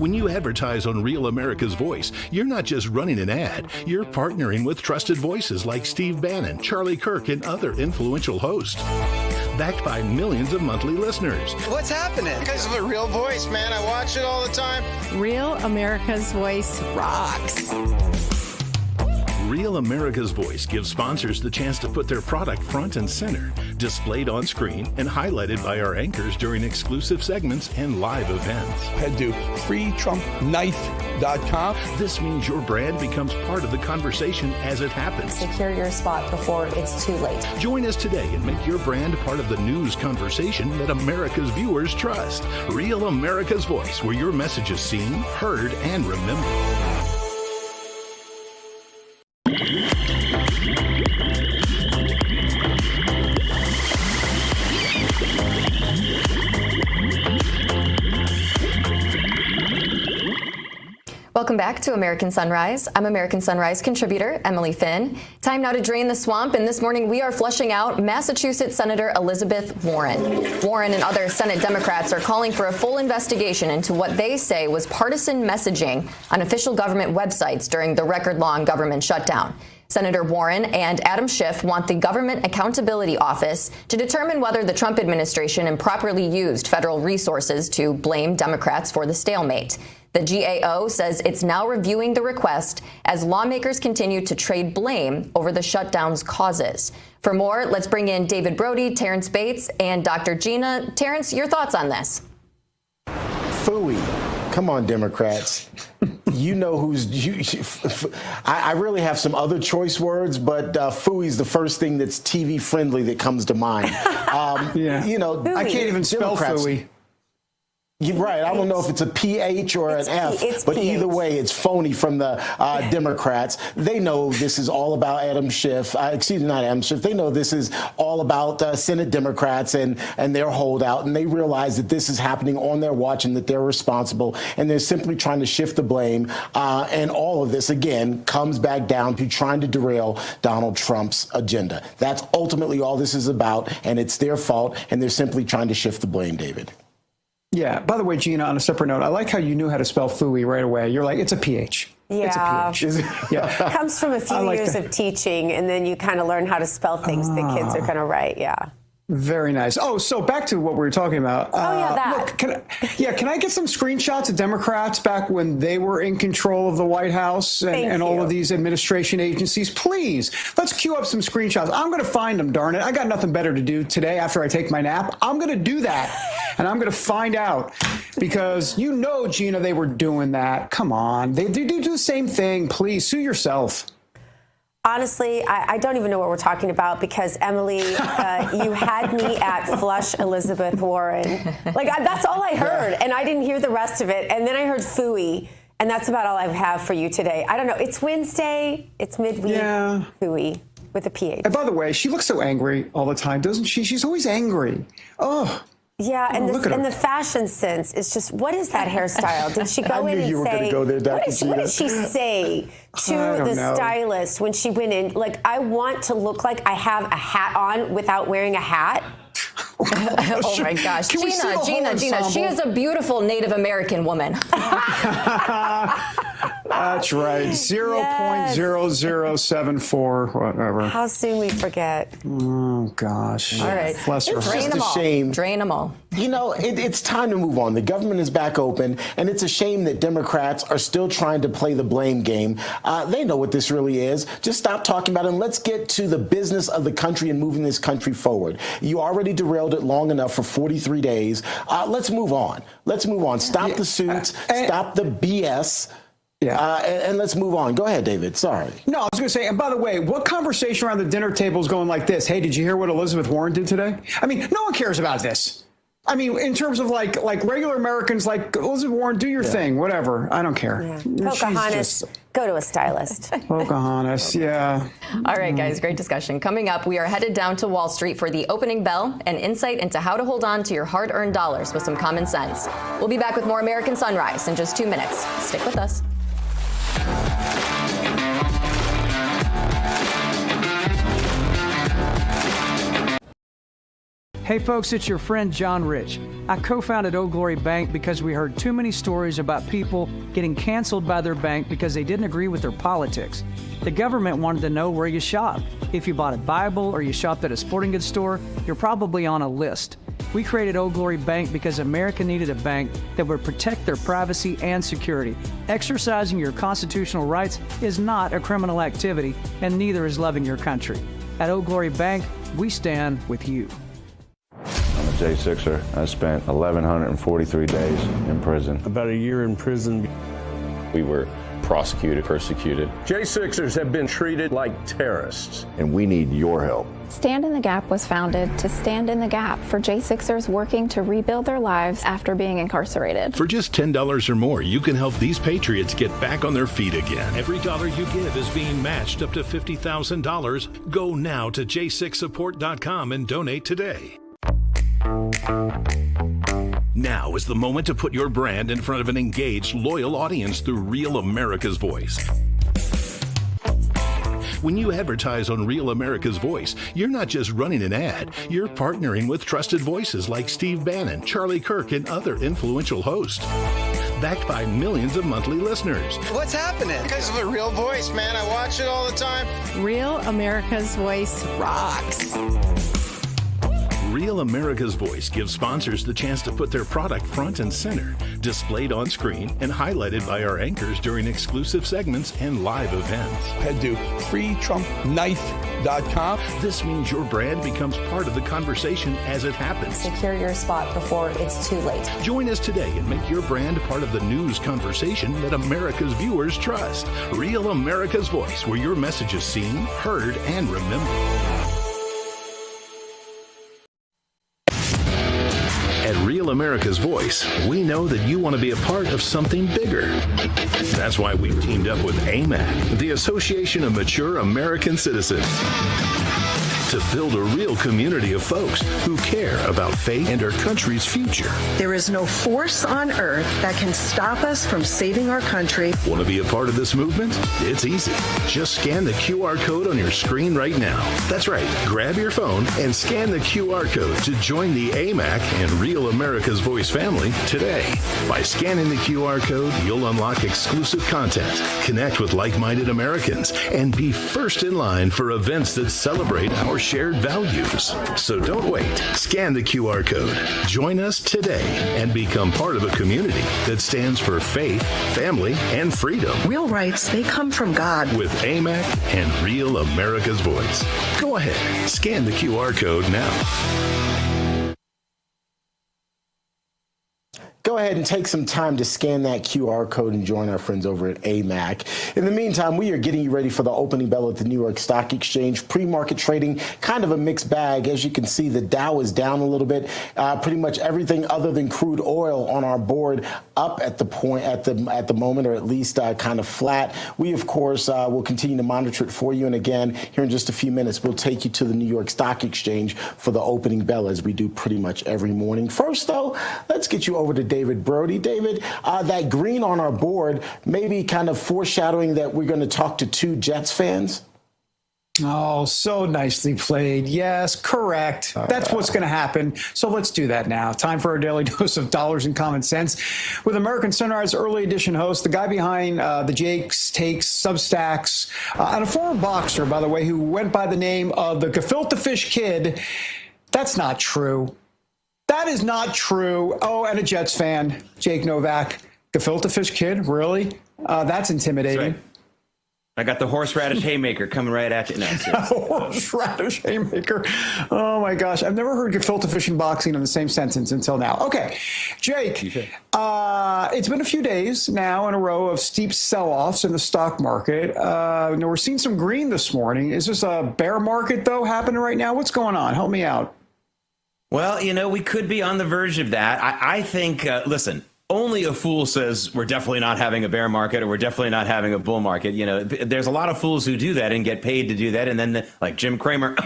When you advertise on Real America's Voice, you're not just running an ad, you're partnering with trusted voices like Steve Bannon, Charlie Kirk, and other influential hosts. Backed by millions of monthly listeners. What's happening? Because of a real voice, man. I watch it all the time. Real America's Voice rocks. Real America's Voice gives sponsors the chance to put their product front and center, displayed on screen and highlighted by our anchors during exclusive segments and live events. Head to freetrumpknife.com. This means your brand becomes part of the conversation as it happens. Secure your spot before it's too late. Join us today and make your brand part of the news conversation that America's viewers trust. Real America's Voice, where your message is seen, heard, and remembered. Welcome back to American Sunrise. I'm American Sunrise contributor Emily Finn. Time now to drain the swamp, and this morning we are flushing out Massachusetts Senator Elizabeth Warren. Warren and other Senate Democrats are calling for a full investigation into what they say was partisan messaging on official government websites during the record-long government shutdown. Senator Warren and Adam Schiff want the Government Accountability Office to determine whether the Trump administration improperly used federal resources to blame Democrats for the stalemate. The GAO says it's now reviewing the request as lawmakers continue to trade blame over the shutdown's causes. For more, let's bring in David Brody, Terrence Bates, and Dr. Gina. Terrence, your thoughts on this? Phooey. Come on, Democrats. You know who's. I really have some other choice words, but phooey's the first thing that's TV friendly that comes to mind. Yeah. You know, I can't even spell phooey. You're right. I don't know if it's a PH or an F, but either way, it's phony from the Democrats. They know this is all about Adam Schiff. Not Adam Schiff. They know this is all about Senate Democrats and their holdout, and they realize that this is happening on their watch and that they're responsible, and they're simply trying to shift the blame. And all of this, again, comes back down to trying to derail Donald Trump's agenda. That's ultimately all this is about, and it's their fault, and they're simply trying to shift the blame, David. Yeah. By the way, Gina, on a separate note, I like how you knew how to spell phooey right away. You're like, it's a PH. Yeah. It's a PH. Yeah. It comes from a few years of teaching, and then you kind of learn how to spell things that kids are going to write. Yeah. Very nice. Oh, so back to what we were talking about. that. Look, can I get some screenshots of Democrats back when they were in control of the White House and all of these administration agencies? Please, let's queue up some screenshots. I'm going to find them, darn it. I got nothing better to do today after I take my nap. I'm going to do that, and I'm going to find out because you know, Gina, they were doing that. Come on. They do the same thing. Please, sue yourself. Honestly, I don't even know what we're talking about because, Emily, you had me at flush Elizabeth Warren. That's all I heard, and I didn't hear the rest of it. And then I heard phooey, and that's about all I have for you today. I don't know. It's Wednesday. It's midweek. Yeah. Phooey with a PH. And by the way, she looks so angry all the time, doesn't she? She's always angry. Oh. Yeah, and the fashion sense is just, what is that hairstyle? Did she go in and say, what did she say to the stylist when she went in? Like, I want to look like I have a hat on without wearing a hat. Oh my gosh. Gina, she is a beautiful Native American woman. That's right. 0.0074, whatever. How soon we forget. Oh, gosh. All right. Bless her. Drain them all. Shame. Drain them all. You know, it's time to move on. The government is back open, and it's a shame that Democrats are still trying to play the blame game. They know what this really is. Just stop talking about it, and let's get to the business of the country and moving this country forward. You already derailed it long enough for 43 days. Let's move on. Let's move on. Stop the suits. Stop the BS. Yeah. And let's move on. Go ahead, David. Sorry. No, I was going to say, and by the way, what conversation around the dinner table is going like this? Hey, did you hear what Elizabeth Warren did today? I mean, no one cares about this. I mean, in terms of like regular Americans, like Elizabeth Warren, do your thing, whatever. I don't care. Yeah. Pocahontas, go to a stylist. Pocahontas, yeah. All right, guys, great discussion. Coming up, we are headed down to Wall Street for the opening bell and insight into how to hold on to your hard-earned dollars with some common sense. We'll be back with more American Sunrise in just 2 minutes. Stick with us. Hey folks, it's your friend John Rich. I co-founded Old Glory Bank because we heard too many stories about people getting canceled by their bank because they didn't agree with their politics. The government wanted to know where you shopped. If you bought a Bible or you shopped at a sporting goods store, you're probably on a list. We created Old Glory Bank because America needed a bank that would protect their privacy and security. Exercising your constitutional rights is not a criminal activity, and neither is loving your country. At Old Glory Bank, we stand with you. I'm a J6er. I spent 1,143 days in prison. About a year in prison. We were prosecuted, persecuted. J6ers have been treated like terrorists. And we need your help. Stand in the Gap was founded to stand in the gap for J6ers working to rebuild their lives after being incarcerated. For just $10 or more, you can help these patriots get back on their feet again. Every dollar you give is being matched up to $50,000. Go now to j6support.com and donate today. Now is the moment to put your brand in front of an engaged, loyal audience through Real America's Voice. When you advertise on Real America's Voice, you're not just running an ad, you're partnering with trusted voices like Steve Bannon, Charlie Kirk, and other influential hosts. Backed by millions of monthly listeners. What's happening? Because of the Real Voice, man. I watch it all the time. Real America's Voice rocks. Real America's Voice gives sponsors the chance to put their product front and center, displayed on screen and highlighted by our anchors during exclusive segments and live events. Head to freetrumpknife.com. This means your brand becomes part of the conversation as it happens. Secure your spot before it's too late. Join us today and make your brand part of the news conversation that America's viewers trust. Real America's Voice, where your message is seen, heard, and remembered. At Real America's Voice, we know that you want to be a part of something bigger. That's why we've teamed up with AMAC, the Association of Mature American Citizens, to build a real community of folks who care about faith and our country's future. There is no force on earth that can stop us from saving our country. Want to be a part of this movement? It's easy. Just scan the QR code on your screen right now. That's right. Grab your phone and scan the QR code to join the AMAC and Real America's Voice family today. By scanning the QR code, you'll unlock exclusive content, connect with like-minded Americans, and be first in line for events that celebrate our shared values. So don't wait. Scan the QR code. Join us today and become part of a community that stands for faith, family, and freedom. Real rights, they come from God. With AMAC and Real America's Voice. Go ahead. Scan the QR code now. Go ahead and take some time to scan that QR code and join our friends over at AMAC. In the meantime, we are getting you ready for the opening bell at the New York Stock Exchange. Pre-market trading, kind of a mixed bag. As you can see, the Dow is down a little bit. Pretty much everything other than crude oil on our board up at the moment, or at least kind of flat. We, of course, will continue to monitor it for you. And again, here in just a few minutes, we'll take you to the New York Stock Exchange for the opening bell, as we do pretty much every morning. First, though, let's get you over to David Brody. David, that green on our board, maybe kind of foreshadowing that we're going to talk to two Jets fans? Oh, so nicely played. Yes, correct. That's what's going to happen. So let's do that now. Time for our daily dose of dollars and common sense with American Sunrise early edition host, the guy behind the Jake's Takes, Substacks, and a former boxer, by the way, who went by the name of the Gefilte Fish Kid. That's not true. That is not true. Oh, and a Jets fan, Jake Novak. Gefilte Fish Kid, really? That's intimidating. That's right. I got the horseradish haymaker coming right at you now. Horseradish haymaker. Oh, my gosh. I've never heard gefilte fish and boxing in the same sentence until now. Okay, Jake, it's been a few days now in a row of steep sell-offs in the stock market. We're seeing some green this morning. Is this a bear market, though, happening right now? What's going on? Help me out. Well, we could be on the verge of that. I think, listen, only a fool says we're definitely not having a bear market or we're definitely not having a bull market. There's a lot of fools who do that and get paid to do that. And then like Jim Cramer,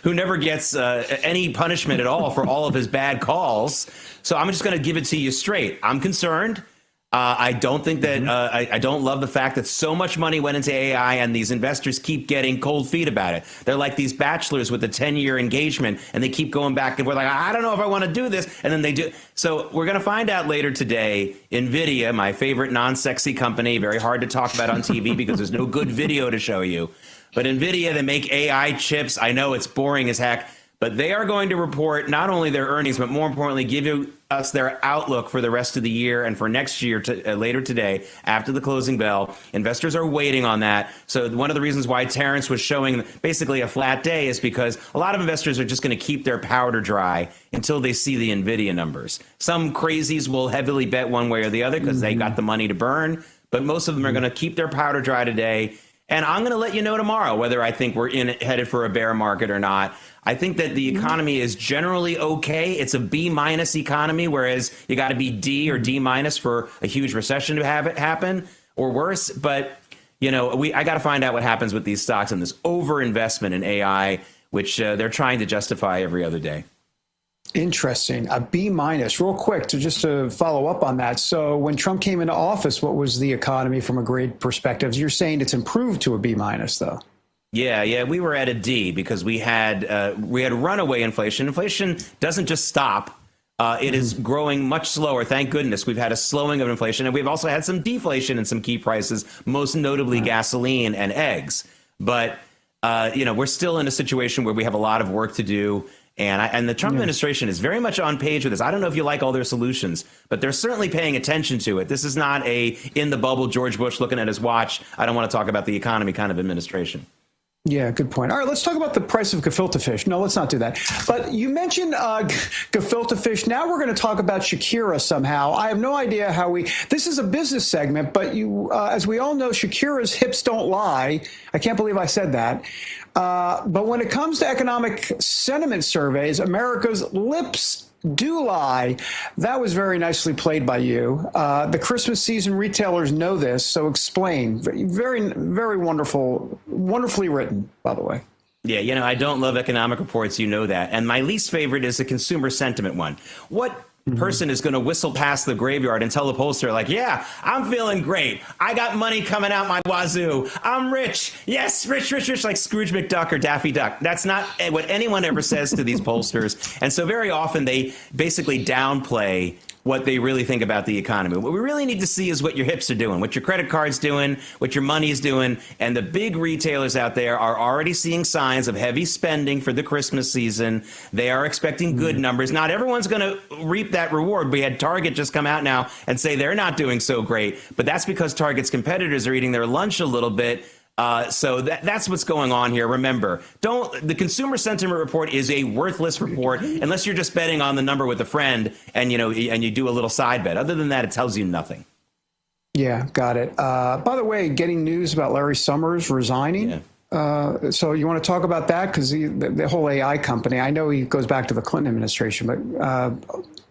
who never gets any punishment at all for all of his bad calls. So I'm just going to give it to you straight. I'm concerned. I don't think that I don't love the fact that so much money went into AI and these investors keep getting cold feet about it. They're like these bachelors with a 10-year engagement and they keep going back and we're like, I don't know if I want to do this. And then they do. So we're going to find out later today. NVIDIA, my favorite non-sexy company, very hard to talk about on TV because there's no good video to show you. But NVIDIA, they make AI chips. I know it's boring as heck. But they are going to report not only their earnings, but more importantly, give us their outlook for the rest of the year and for next year later today after the closing bell. Investors are waiting on that. So one of the reasons why Terrence was showing basically a flat day is because a lot of investors are just going to keep their powder dry until they see the NVIDIA numbers. Some crazies will heavily bet one way or the other because they got the money to burn. But most of them are going to keep their powder dry today. And I'm going to let you know tomorrow whether I think we're headed for a bear market or not. I think that the economy is generally okay. It's a B- economy, whereas you got to be D or D- for a huge recession to have it happen or worse. But, you know, I got to find out what happens with these stocks and this overinvestment in AI, which they're trying to justify every other day. Interesting. A B-. Real quick, just to follow up on that. So when Trump came into office, what was the economy from a grade perspective? You're saying it's improved to a B-, though. Yeah, we were at a D because we had runaway inflation. Inflation doesn't just stop. It is growing much slower. Thank goodness. We've had a slowing of inflation, and we've also had some deflation in some key prices, most notably gasoline and eggs. But, we're still in a situation where we have a lot of work to do. And the Trump administration is very much on page with this. I don't know if you like all their solutions, but they're certainly paying attention to it. This is not a in the bubble George Bush looking at his watch. I don't want to talk about the economy kind of administration. Yeah, good point. All right, let's talk about the price of gefilte fish. No, let's not do that. But you mentioned gefilte fish. Now we're going to talk about Shakira somehow. I have no idea how this is a business segment, but as we all know, Shakira's hips don't lie. I can't believe I said that. But when it comes to economic sentiment surveys, America's lips do lie. That was very nicely played by you. The Christmas season retailers know this, so explain. Very, very wonderfully written, by the way. Yeah, I don't love economic reports, you know that. And my least favorite is the consumer sentiment one. What person is going to whistle past the graveyard and tell the pollster, like, yeah, I'm feeling great. I got money coming out my wazoo. I'm rich. Yes, rich, like Scrooge McDuck or Daffy Duck. That's not what anyone ever says to these pollsters. And so very often they basically downplay what they really think about the economy. What we really need to see is what your hips are doing, what your credit card's doing, what your money's doing. And the big retailers out there are already seeing signs of heavy spending for the Christmas season. They are expecting good numbers. Not everyone's going to reap that reward. We had Target just come out now and say they're not doing so great. But that's because Target's competitors are eating their lunch a little bit. So that's what's going on here. Remember, the consumer sentiment report is a worthless report unless you're just betting on the number with a friend and you do a little side bet. Other than that, it tells you nothing. Yeah, got it. By the way, getting news about Larry Summers resigning. Yeah. So you want to talk about that? Because the whole AI company, I know he goes back to the Clinton administration, but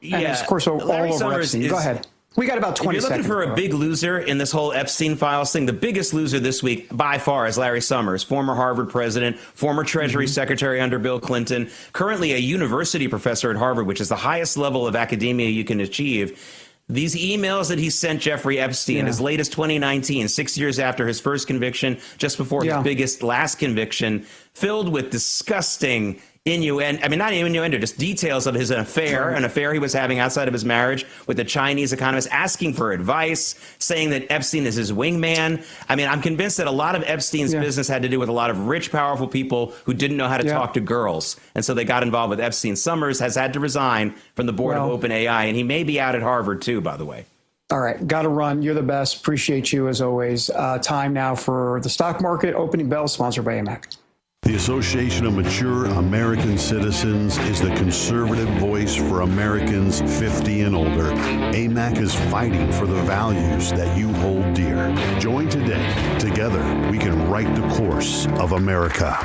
and of course all over Epstein. Go ahead. We got about 20 seconds. If you're looking for a big loser in this whole Epstein Files thing, the biggest loser this week by far is Larry Summers, former Harvard president, former Treasury Secretary under Bill Clinton, currently a university professor at Harvard, which is the highest level of academia you can achieve. These emails that he sent Jeffrey Epstein as late as 2019, 6 years after his first conviction, just before his biggest last conviction, filled with disgusting not innuendo, just details of his affair, an affair he was having outside of his marriage with a Chinese economist, asking for advice, saying that Epstein is his wingman. I'm convinced that a lot of Epstein's business had to do with a lot of rich, powerful people who didn't know how to talk to girls. And so they got involved with Epstein. Summers has had to resign from the board of OpenAI, and he may be out at Harvard too, by the way. All right, got to run. You're the best. Appreciate you as always. Time now for the stock market opening bell, sponsored by AMAC. The Association of Mature American Citizens is the conservative voice for Americans 50 and older. AMAC is fighting for the values that you hold dear. Join today. Together, we can write the course of America.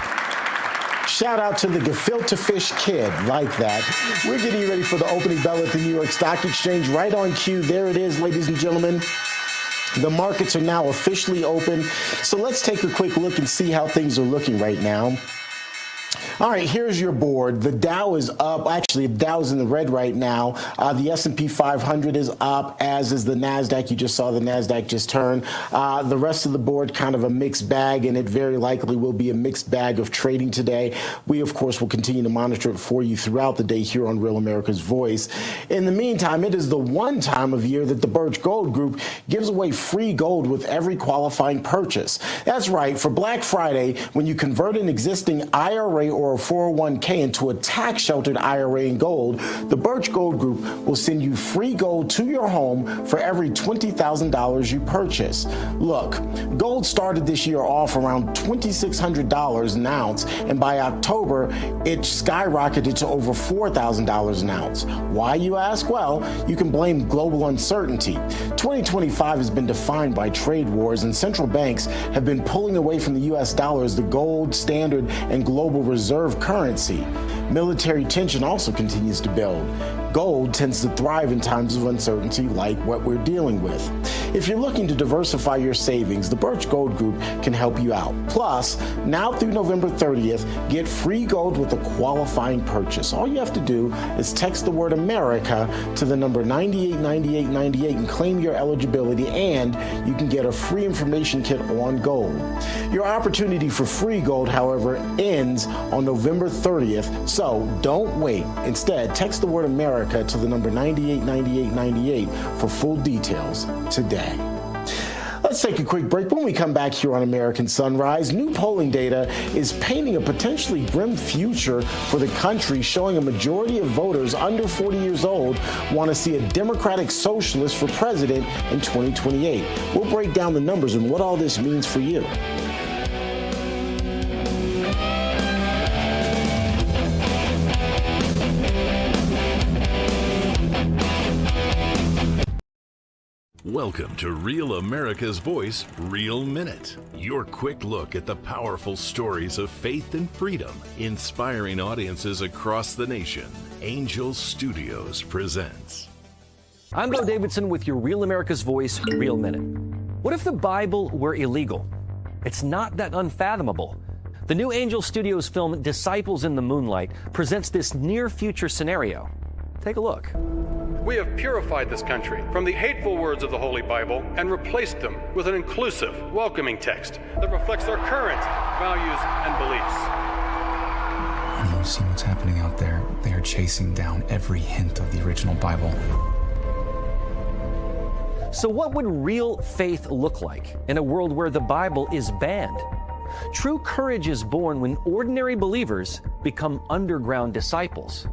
Shout out to the gefilte fish kid, like that. We're getting ready for the opening bell at the New York Stock Exchange. Right on cue. There it is, ladies and gentlemen. The markets are now officially open. So let's take a quick look and see how things are looking right now. All right, here's your board. The Dow is up. Actually, the Dow is in the red right now. The S&P 500 is up, as is the NASDAQ. You just saw the NASDAQ just turn. The rest of the board kind of a mixed bag, and it very likely will be a mixed bag of trading today. We, of course, will continue to monitor it for you throughout the day here on Real America's Voice. In the meantime, it is the one time of year that the Birch Gold Group gives away free gold with every qualifying purchase. That's right. For Black Friday, when you convert an existing IRA or a 401k into a tax-sheltered IRA in gold, the Birch Gold Group will send you free gold to your home for every $20,000 you purchase. Look, gold started this year off around $2,600 an ounce, and by October, it skyrocketed to over $4,000 an ounce. Why, you ask? Well, you can blame global uncertainty. 2025 has been defined by trade wars, and central banks have been pulling away from the U.S. dollar as the gold standard and global reserve currency. Military tension also continues to build. Gold tends to thrive in times of uncertainty like what we're dealing with. If you're looking to diversify your savings, the Birch Gold Group can help you out. Plus, now through November 30th, get free gold with a qualifying purchase. All you have to do is text the word America to the number 989898 and claim your eligibility, and you can get a free information kit on gold. Your opportunity for free gold, however, ends on November 30th, so don't wait. Instead, text the word America to the number 989898 for full details today. Let's take a quick break. When we come back here on American Sunrise, new polling data is painting a potentially grim future for the country, showing a majority of voters under 40 years old want to see a Democratic socialist for president in 2028. We'll break down the numbers and what all this means for you. Welcome to Real America's Voice, Real Minute. Your quick look at the powerful stories of faith and freedom, inspiring audiences across the nation. Angel Studios presents. I'm Bo Davidson with your Real America's Voice, Real Minute. What if the Bible were illegal? It's not that unfathomable. The new Angel Studios film, Disciples in the Moonlight, presents this near-future scenario. Take a look. We have purified this country from the hateful words of the Holy Bible and replaced them with an inclusive, welcoming text that reflects our current values and beliefs. You see what's happening out there? They are chasing down every hint of the original Bible. So what would real faith look like in a world where the Bible is banned? True courage is born when ordinary believers become underground disciples.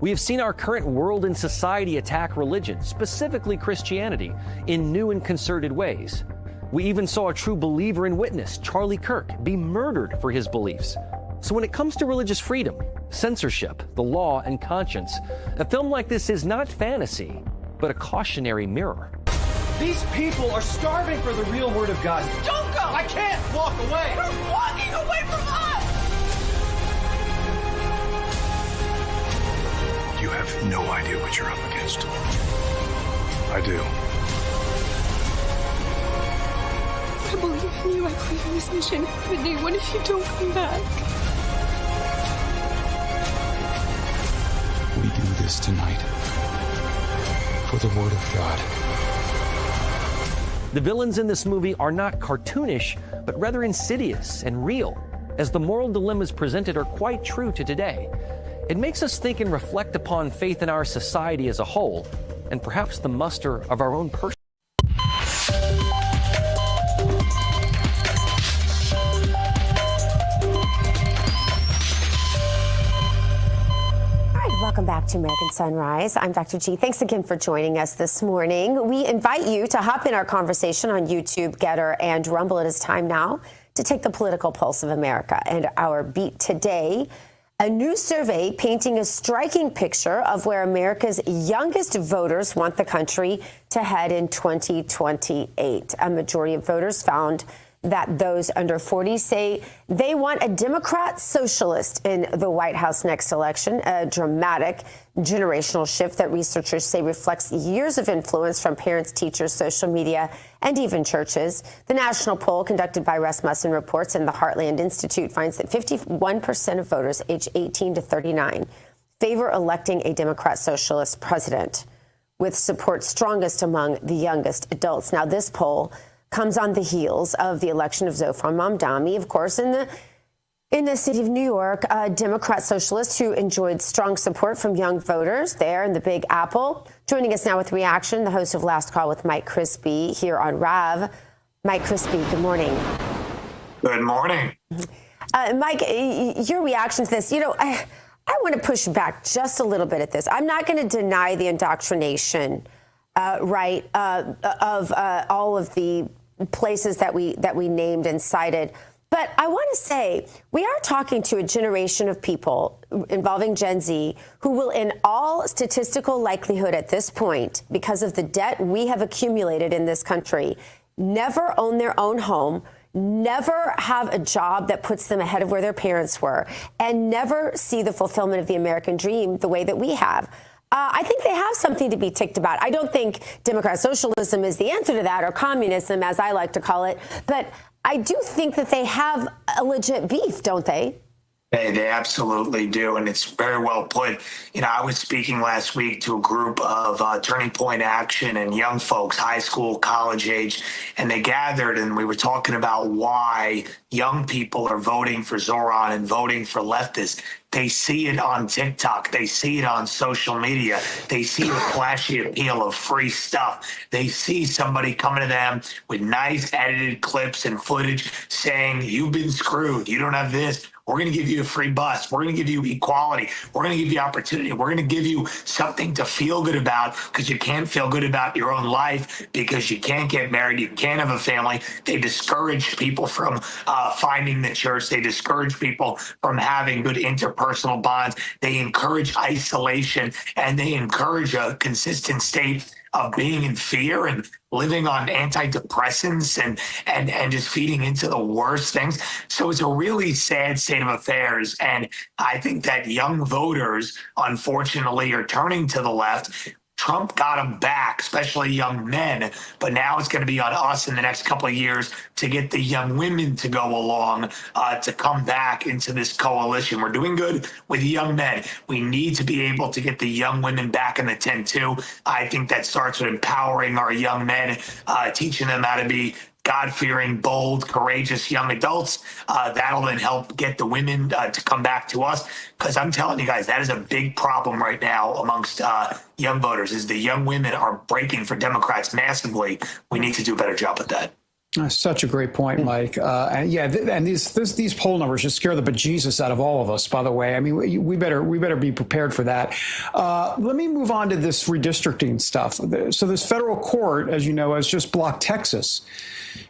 We have seen our current world and society attack religion, specifically Christianity, in new and concerted ways. We even saw a true believer in witness, Charlie Kirk, be murdered for his beliefs. So when it comes to religious freedom, censorship, the law, and conscience, a film like this is not fantasy, but a cautionary mirror. These people are starving for the real word of God. Don't go! I can't walk away! You're walking away from us! You have no idea what you're up against. I do. I believe in you. I believe in this mission. But what if you don't come back? We do this tonight for the Word of God. The villains in this movie are not cartoonish, but rather insidious and real, as the moral dilemmas presented are quite true to today. It makes us think and reflect upon faith in our society as a whole, and perhaps the muster of our own personal. Welcome back to American Sunrise. I'm Dr. G. Thanks again for joining us this morning. We invite you to hop in our conversation on YouTube, Getter, and Rumble. It is time now to take the political pulse of America and our beat today. A new survey painting a striking picture of where America's youngest voters want the country to head in 2028. A majority of voters found that those under 40 say they want a Democrat socialist in the White House next election, a dramatic generational shift that researchers say reflects years of influence from parents, teachers, social media, and even churches. The national poll conducted by Rasmussen Reports and the Heartland Institute finds that 51% of voters aged 18 to 39 favor electing a Democrat socialist president, with support strongest among the youngest adults. Now, this poll comes on the heels of the election of Zohran Mamdani, of course, in the city of New York, a Democrat socialist who enjoyed strong support from young voters there in the Big Apple. Joining us now with reaction, the host of Last Call with Mike Crispi here on RAV. Mike Crispi, good morning. Good morning. Mike, your reaction to this, I want to push back just a little bit at this. I'm not going to deny the indoctrination, of all of the places that we named and cited. But I want to say we are talking to a generation of people involving Gen Z who will, in all statistical likelihood at this point, because of the debt we have accumulated in this country, never own their own home, never have a job that puts them ahead of where their parents were, and never see the fulfillment of the American dream the way that we have. I think they have something to be ticked about. I don't think Democrat socialism is the answer to that, or communism, as I like to call it. But I do think that they have a legit beef, don't they? They absolutely do, and it's very well put. I was speaking last week to a group of Turning Point Action and young folks, high school, college age, and they gathered and we were talking about why young people are voting for Zohran and voting for leftists. They see it on TikTok. They see it on social media. They see the flashy appeal of free stuff. They see somebody coming to them with nice edited clips and footage saying, you've been screwed. You don't have this. We're going to give you a free bus. We're going to give you equality. We're going to give you opportunity. We're going to give you something to feel good about, because you can't feel good about your own life because you can't get married. You can't have a family. They discourage people from finding the church. They discourage people from having good interpersonal bonds. They encourage isolation, and they encourage a consistent state of being in fear and living on antidepressants and just feeding into the worst things. So it's a really sad state of affairs. And I think that young voters, unfortunately, are turning to the left. Trump got them back, especially young men, but now it's going to be on us in the next couple of years to get the young women to go along, to come back into this coalition. We're doing good with young men. We need to be able to get the young women back in the tent too. I think that starts with empowering our young men, teaching them how to be God-fearing, bold, courageous young adults. That'll then help get the women to come back to us. Because I'm telling you guys, that is a big problem right now amongst young voters, is the young women are breaking for Democrats massively. We need to do a better job at that. That's such a great point, Mike. And these poll numbers just scare the bejesus out of all of us, by the way. I mean, we better be prepared for that. Let me move on to this redistricting stuff. So this federal court, as you know, has just blocked Texas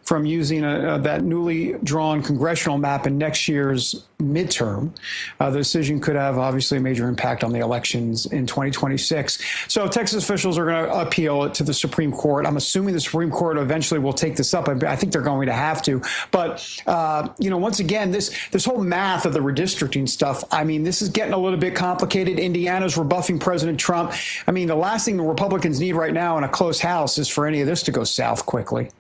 from using that newly drawn congressional map in next year's midterm. The decision could have obviously a major impact on the elections in 2026. So Texas officials are going to appeal it to the Supreme Court. I'm assuming the Supreme Court eventually will take this up. I think they're going to have to. But, once again, this whole math of the redistricting stuff, I mean, this is getting a little bit complicated. Indiana's rebuffing President Trump. I mean, the last thing the Republicans need right now in a close house is for any of this to go south quickly.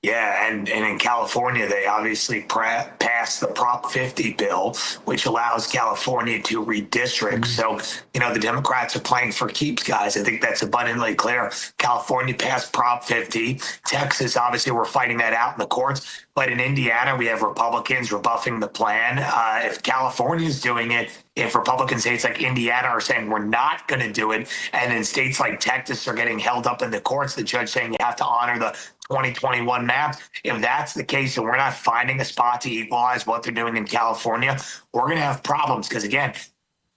Yeah, and in California, they obviously passed the Prop 50 bill, which allows California to redistrict. So, the Democrats are playing for keeps, guys. I think that's abundantly clear. California passed Prop 50. Texas, obviously, we're fighting that out in the courts. But in Indiana, we have Republicans rebuffing the plan. If California is doing it, if Republican states like Indiana are saying we're not going to do it, and then states like Texas are getting held up in the courts, the judge saying you have to honor the 2021 map. If that's the case and we're not finding a spot to equalize what they're doing in California, we're going to have problems. Because, again,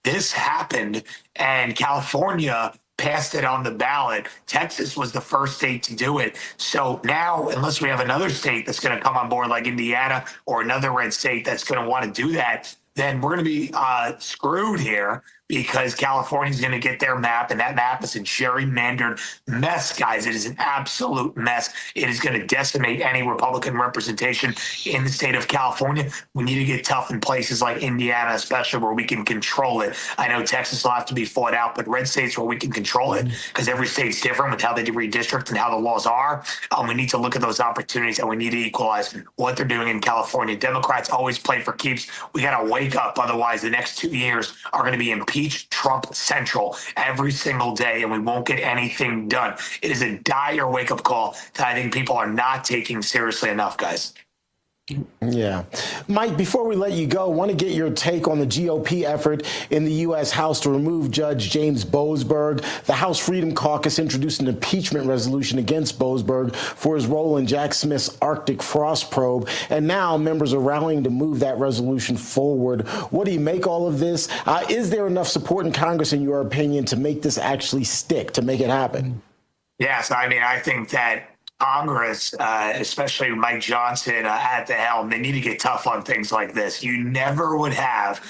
this happened and California passed it on the ballot. Texas was the first state to do it. So now, unless we have another state that's going to come on board like Indiana or another red state that's going to want to do that, then we're going to be screwed here, because California is going to get their map, and that map is a gerrymandered mess, guys. It is an absolute mess. It is going to decimate any Republican representation in the state of California. We need to get tough in places like Indiana, especially where we can control it. I know Texas will have to be fought out, but red states where we can control it, because every state's different with how they redistrict and how the laws are. We need to look at those opportunities, and we need to equalize what they're doing in California. Democrats always play for keeps. We got to wake up. Otherwise, the next 2 years are going to be impeach Trump central every single day, and we won't get anything done. It is a dire wake-up call that I think people are not taking seriously enough, guys. Yeah. Mike, before we let you go, I want to get your take on the GOP effort in the U.S. House to remove Judge James Boasberg. The House Freedom Caucus introduced an impeachment resolution against Boasberg for his role in Jack Smith's Arctic frost probe, and now members are rallying to move that resolution forward. What do you make all of this? Is there enough support in Congress, in your opinion, to make this actually stick, to make it happen? Yes, I mean, I think that Congress, especially Mike Johnson at the helm, they need to get tough on things like this. You never would have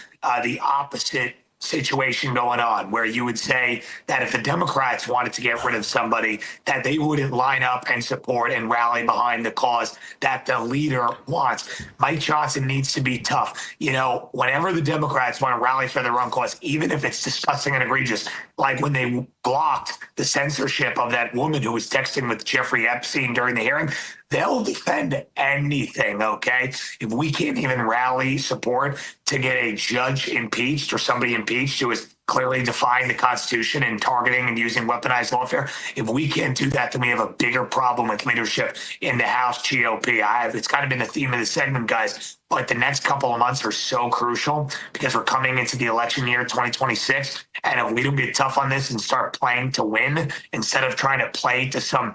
the opposite situation going on, where you would say that if the Democrats wanted to get rid of somebody, that they wouldn't line up and support and rally behind the cause that the leader wants. Mike Johnson needs to be tough. You know, whenever the Democrats want to rally for their own cause, even if it's disgusting and egregious, like when they blocked the censorship of that woman who was texting with Jeffrey Epstein during the hearing, they'll defend anything, okay? If we can't even rally support to get a judge impeached or somebody impeached who is clearly defying the Constitution and targeting and using weaponized lawfare, if we can't do that, then we have a bigger problem with leadership in the House GOP. It's kind of been the theme of the segment, guys. But the next couple of months are so crucial because we're coming into the election year 2026. And if we don't get tough on this and start playing to win instead of trying to play to some,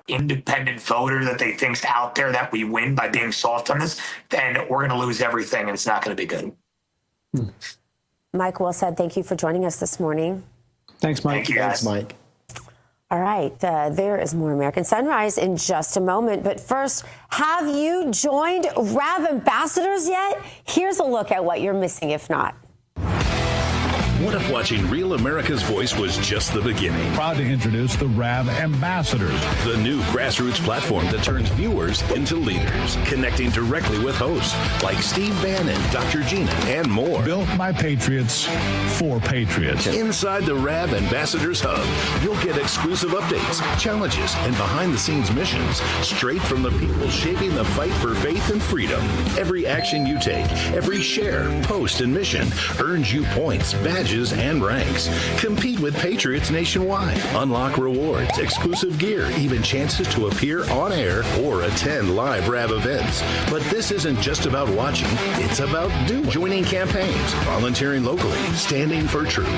independent voter that they think's out there that we win by being soft on this, then we're going to lose everything and it's not going to be good. Mike, well said. Thank you for joining us this morning. Thanks, Mike. Thank you, guys. Thanks, Mike. All right, there is more American Sunrise in just a moment. But first, have you joined RAV Ambassadors yet? Here's a look at what you're missing if not. What if watching Real America's Voice was just the beginning? Proud to introduce the RAV Ambassadors, the new grassroots platform that turns viewers into leaders, connecting directly with hosts like Steve Bannon, Dr. Gina, and more. Built by Patriots for Patriots. Inside the RAV Ambassadors Hub, you'll get exclusive updates, challenges, and behind-the-scenes missions straight from the people shaping the fight for faith and freedom. Every action you take, every share, post, and mission earns you points, badges, and ranks. Compete with Patriots nationwide. Unlock rewards, exclusive gear, even chances to appear on air or attend live RAV events. But this isn't just about watching, it's about doing. Joining campaigns, volunteering locally, standing for truth.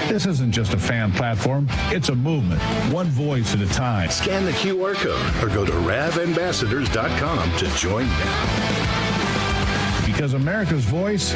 This isn't just a fan platform, it's a movement, one voice at a time. Scan the QR code or go to ravambassadors.com to join now. Because America's voice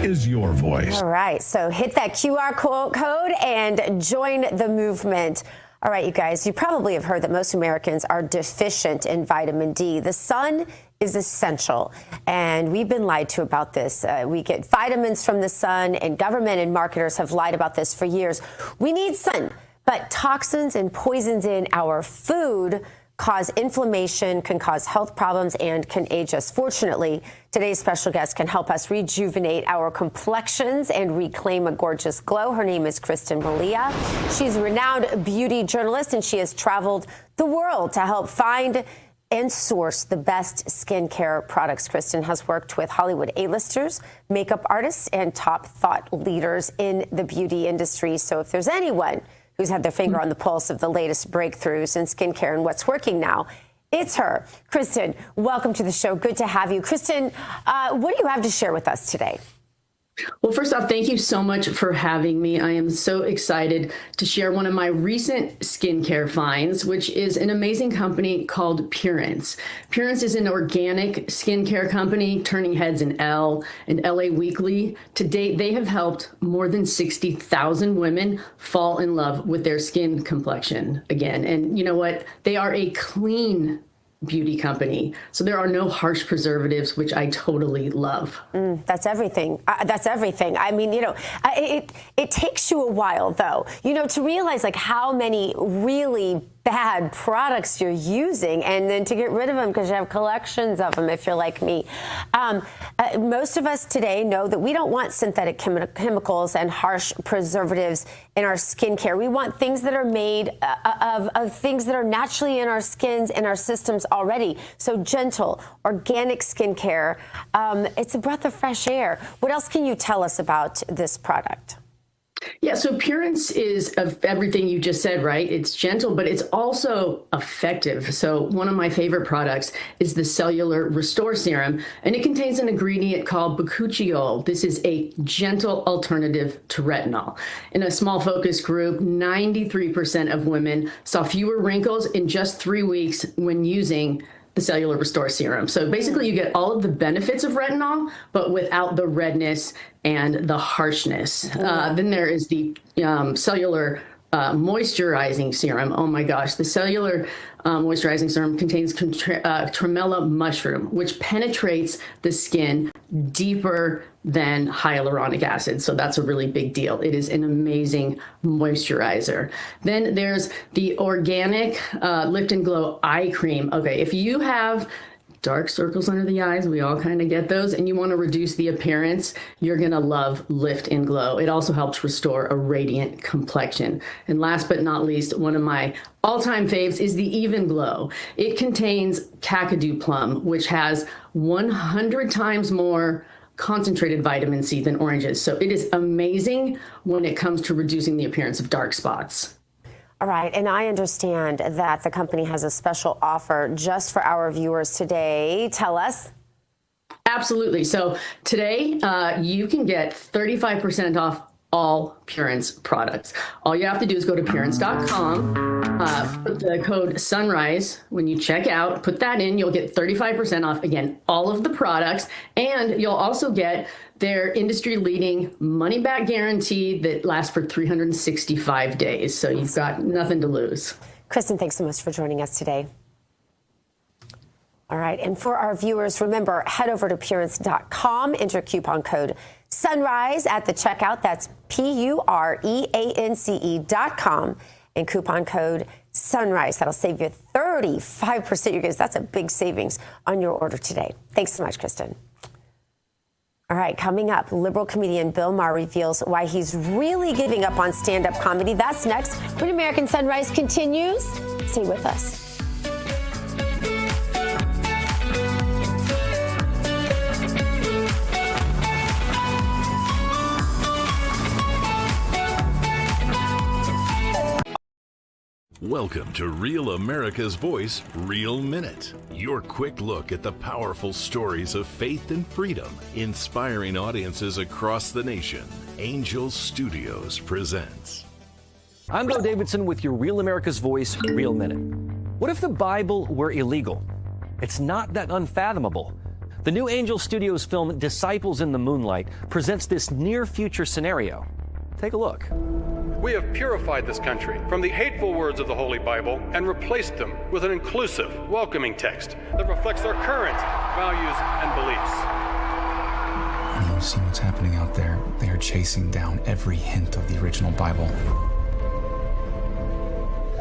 is your voice. All right, so hit that QR code and join the movement. All right, you guys, you probably have heard that most Americans are deficient in vitamin D. The sun is essential, and we've been lied to about this. We get vitamins from the sun, and government and marketers have lied about this for years. We need sun, but toxins and poisons in our food cause inflammation, can cause health problems, and can age us. Fortunately, today's special guest can help us rejuvenate our complexions and reclaim a gorgeous glow. Her name is Kristen Malia. She's a renowned beauty journalist, and she has traveled the world to help find and source the best skincare products. Kristen has worked with Hollywood A-listers, makeup artists, and top thought leaders in the beauty industry. So if there's anyone who's had their finger on the pulse of the latest breakthroughs in skincare and what's working now, it's her. Kristen, welcome to the show. Good to have you. Kristen, what do you have to share with us today? Well, first off, thank you so much for having me. I am so excited to share one of my recent skincare finds, which is an amazing company called Purance. Purance is an organic skincare company turning heads in Elle and LA Weekly. To date, they have helped more than 60,000 women fall in love with their skin complexion again. And you know what? They are a clean beauty company. So there are no harsh preservatives, which I totally love. That's everything. That's everything. I mean, it takes you a while, though, to realize like how many really bad products you're using and then to get rid of them because you have collections of them if you're like me. Most of us today know that we don't want synthetic chemicals and harsh preservatives in our skincare. We want things that are made of things that are naturally in our skins and our systems already. So gentle, organic skincare. It's a breath of fresh air. What else can you tell us about this product? Yeah, so appearance is of everything you just said, right? It's gentle, but it's also effective. So one of my favorite products is the Cellular Restore Serum, and it contains an ingredient called bakuchiol. This is a gentle alternative to retinol. In a small focus group, 93% of women saw fewer wrinkles in just 3 weeks when using the Cellular Restore Serum. So basically you get all of the benefits of retinol, but without the redness and the harshness. Then there is the Cellular Moisturizing Serum. Oh my gosh, the Cellular Moisturizing Serum contains tremella mushroom, which penetrates the skin deeper than hyaluronic acid. So that's a really big deal. It is an amazing moisturizer. Then there's the organic Lift and Glow Eye Cream. Okay, if you have dark circles under the eyes, we all kind of get those, and you want to reduce the appearance, you're going to love Lift and Glow. It also helps restore a radiant complexion. And last but not least, one of my all-time faves is the Even Glow. It contains Kakadu plum, which has 100 times more concentrated vitamin C than oranges. So it is amazing when it comes to reducing the appearance of dark spots. All right, and I understand that the company has a special offer just for our viewers today. Tell us. Absolutely. So today you can get 35% off all Purance products. All you have to do is go to Purance.com, put the code SUNRISE when you check out, put that in, you'll get 35% off, again, all of the products, and you'll also get their industry-leading money-back guarantee that lasts for 365 days. So you've got nothing to lose. Kristen, thanks so much for joining us today. All right, and for our viewers, remember, head over to Purance.com, enter coupon code SUNRISE at the checkout. That's PUREANCE.com, and coupon code SUNRISE. That'll save you 35%. You guys, that's a big savings on your order today. Thanks so much, Kristen. All right, coming up, liberal comedian Bill Maher reveals why he's really giving up on stand-up comedy. That's next when American Sunrise continues. Stay with us. Welcome to Real America's Voice, Real Minute. Your quick look at the powerful stories of faith and freedom, inspiring audiences across the nation. Angel Studios presents. I'm Bo Davidson with your Real America's Voice, Real Minute. What if the Bible were illegal? It's not that unfathomable. The new Angel Studios film, Disciples in the Moonlight, presents this near-future scenario. Take a look. We have purified this country from the hateful words of the Holy Bible and replaced them with an inclusive, welcoming text that reflects our current values and beliefs. When you see what's happening out there, they are chasing down every hint of the original Bible.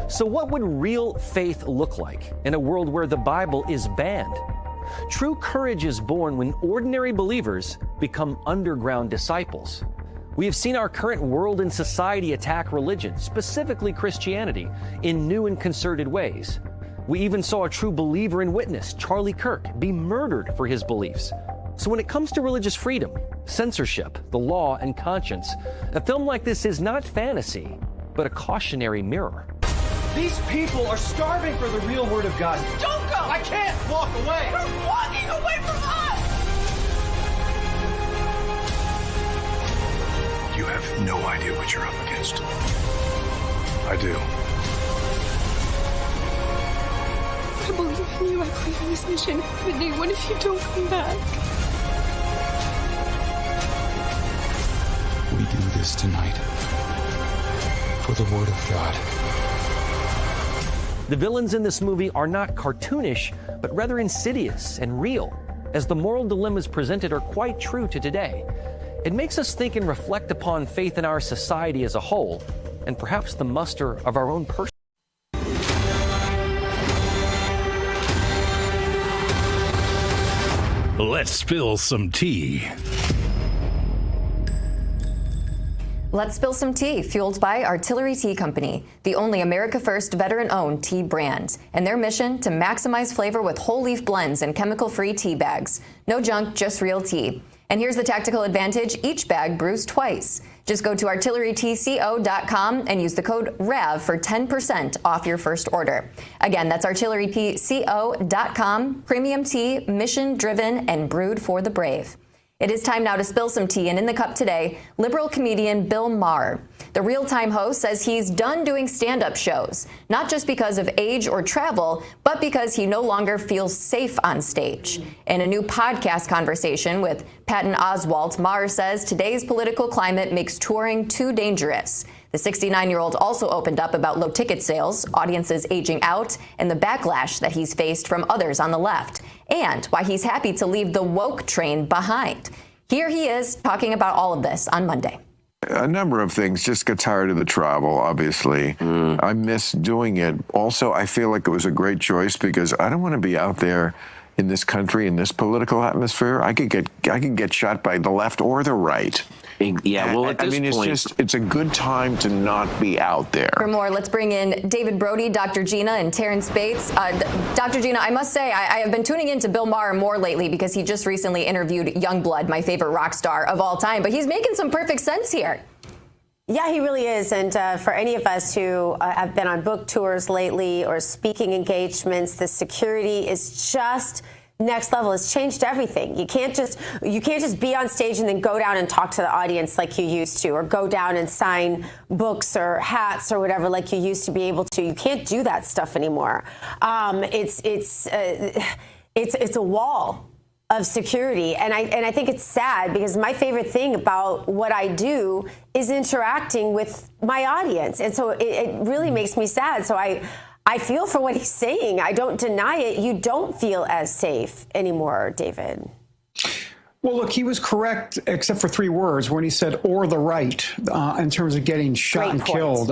So what would real faith look like in a world where the Bible is banned? True courage is born when ordinary believers become underground disciples. We have seen our current world and society attack religion, specifically Christianity, in new and concerted ways. We even saw a true believer and witness, Charlie Kirk, be murdered for his beliefs. So when it comes to religious freedom, censorship, the law, and conscience, a film like this is not fantasy, but a cautionary mirror. These people are starving for the real word of God. Don't go! I can't walk away! You're walking away from us! You have no idea what you're up against. I do. I believe in you. I believe in this mission. But Nate, what if you don't come back? We do this tonight for the Word of God. The villains in this movie are not cartoonish, but rather insidious and real, as the moral dilemmas presented are quite true to today. It makes us think and reflect upon faith in our society as a whole, and perhaps the muster of our own personal. Let's spill some tea. Let's spill some tea, fueled by Artillery Tea Company, the only America First veteran-owned tea brand, and their mission to maximize flavor with whole leaf blends and chemical-free tea bags. No junk, just real tea. And here's the tactical advantage: each bag brews twice. Just go to artillerytco.com and use the code RAV for 10% off your first order. Again, that's artillerytco.com. Premium tea, mission-driven, and brewed for the brave. It is time now to spill some tea, and in the cup today, liberal comedian Bill Maher. The Real-Time host says he's done doing stand-up shows, not just because of age or travel, but because he no longer feels safe on stage. In a new podcast conversation with Patton Oswalt, Maher says today's political climate makes touring too dangerous. The 69-year-old also opened up about low ticket sales, audiences aging out, and the backlash that he's faced from others on the left, and why he's happy to leave the woke train behind. Here he is talking about all of this on Monday. A number of things. Just got tired of the travel, obviously. I miss doing it. Also, I feel like it was a great choice because I don't want to be out there in this country, in this political atmosphere. I could get shot by the left or the right. Yeah, well, at this point, it's a good time to not be out there. For more, let's bring in David Brody, Dr. Gina, and Terrence Bates. Dr. Gina, I must say, I have been tuning into Bill Maher more lately because he just recently interviewed Youngblood, my favorite rock star of all time, but he's making some perfect sense here. Yeah, he really is. And for any of us who have been on book tours lately or speaking engagements, the security is just next level. It's changed everything. You can't just be on stage and then go down and talk to the audience like you used to, or go down and sign books or hats or whatever like you used to be able to. You can't do that stuff anymore. It's a wall of security, and I think it's sad because my favorite thing about what I do is interacting with my audience, and so it really makes me sad. So I feel for what he's saying. I don't deny it. You don't feel as safe anymore, David. Well, look, he was correct except for 3 words when he said "or the right" in terms of getting shot and killed.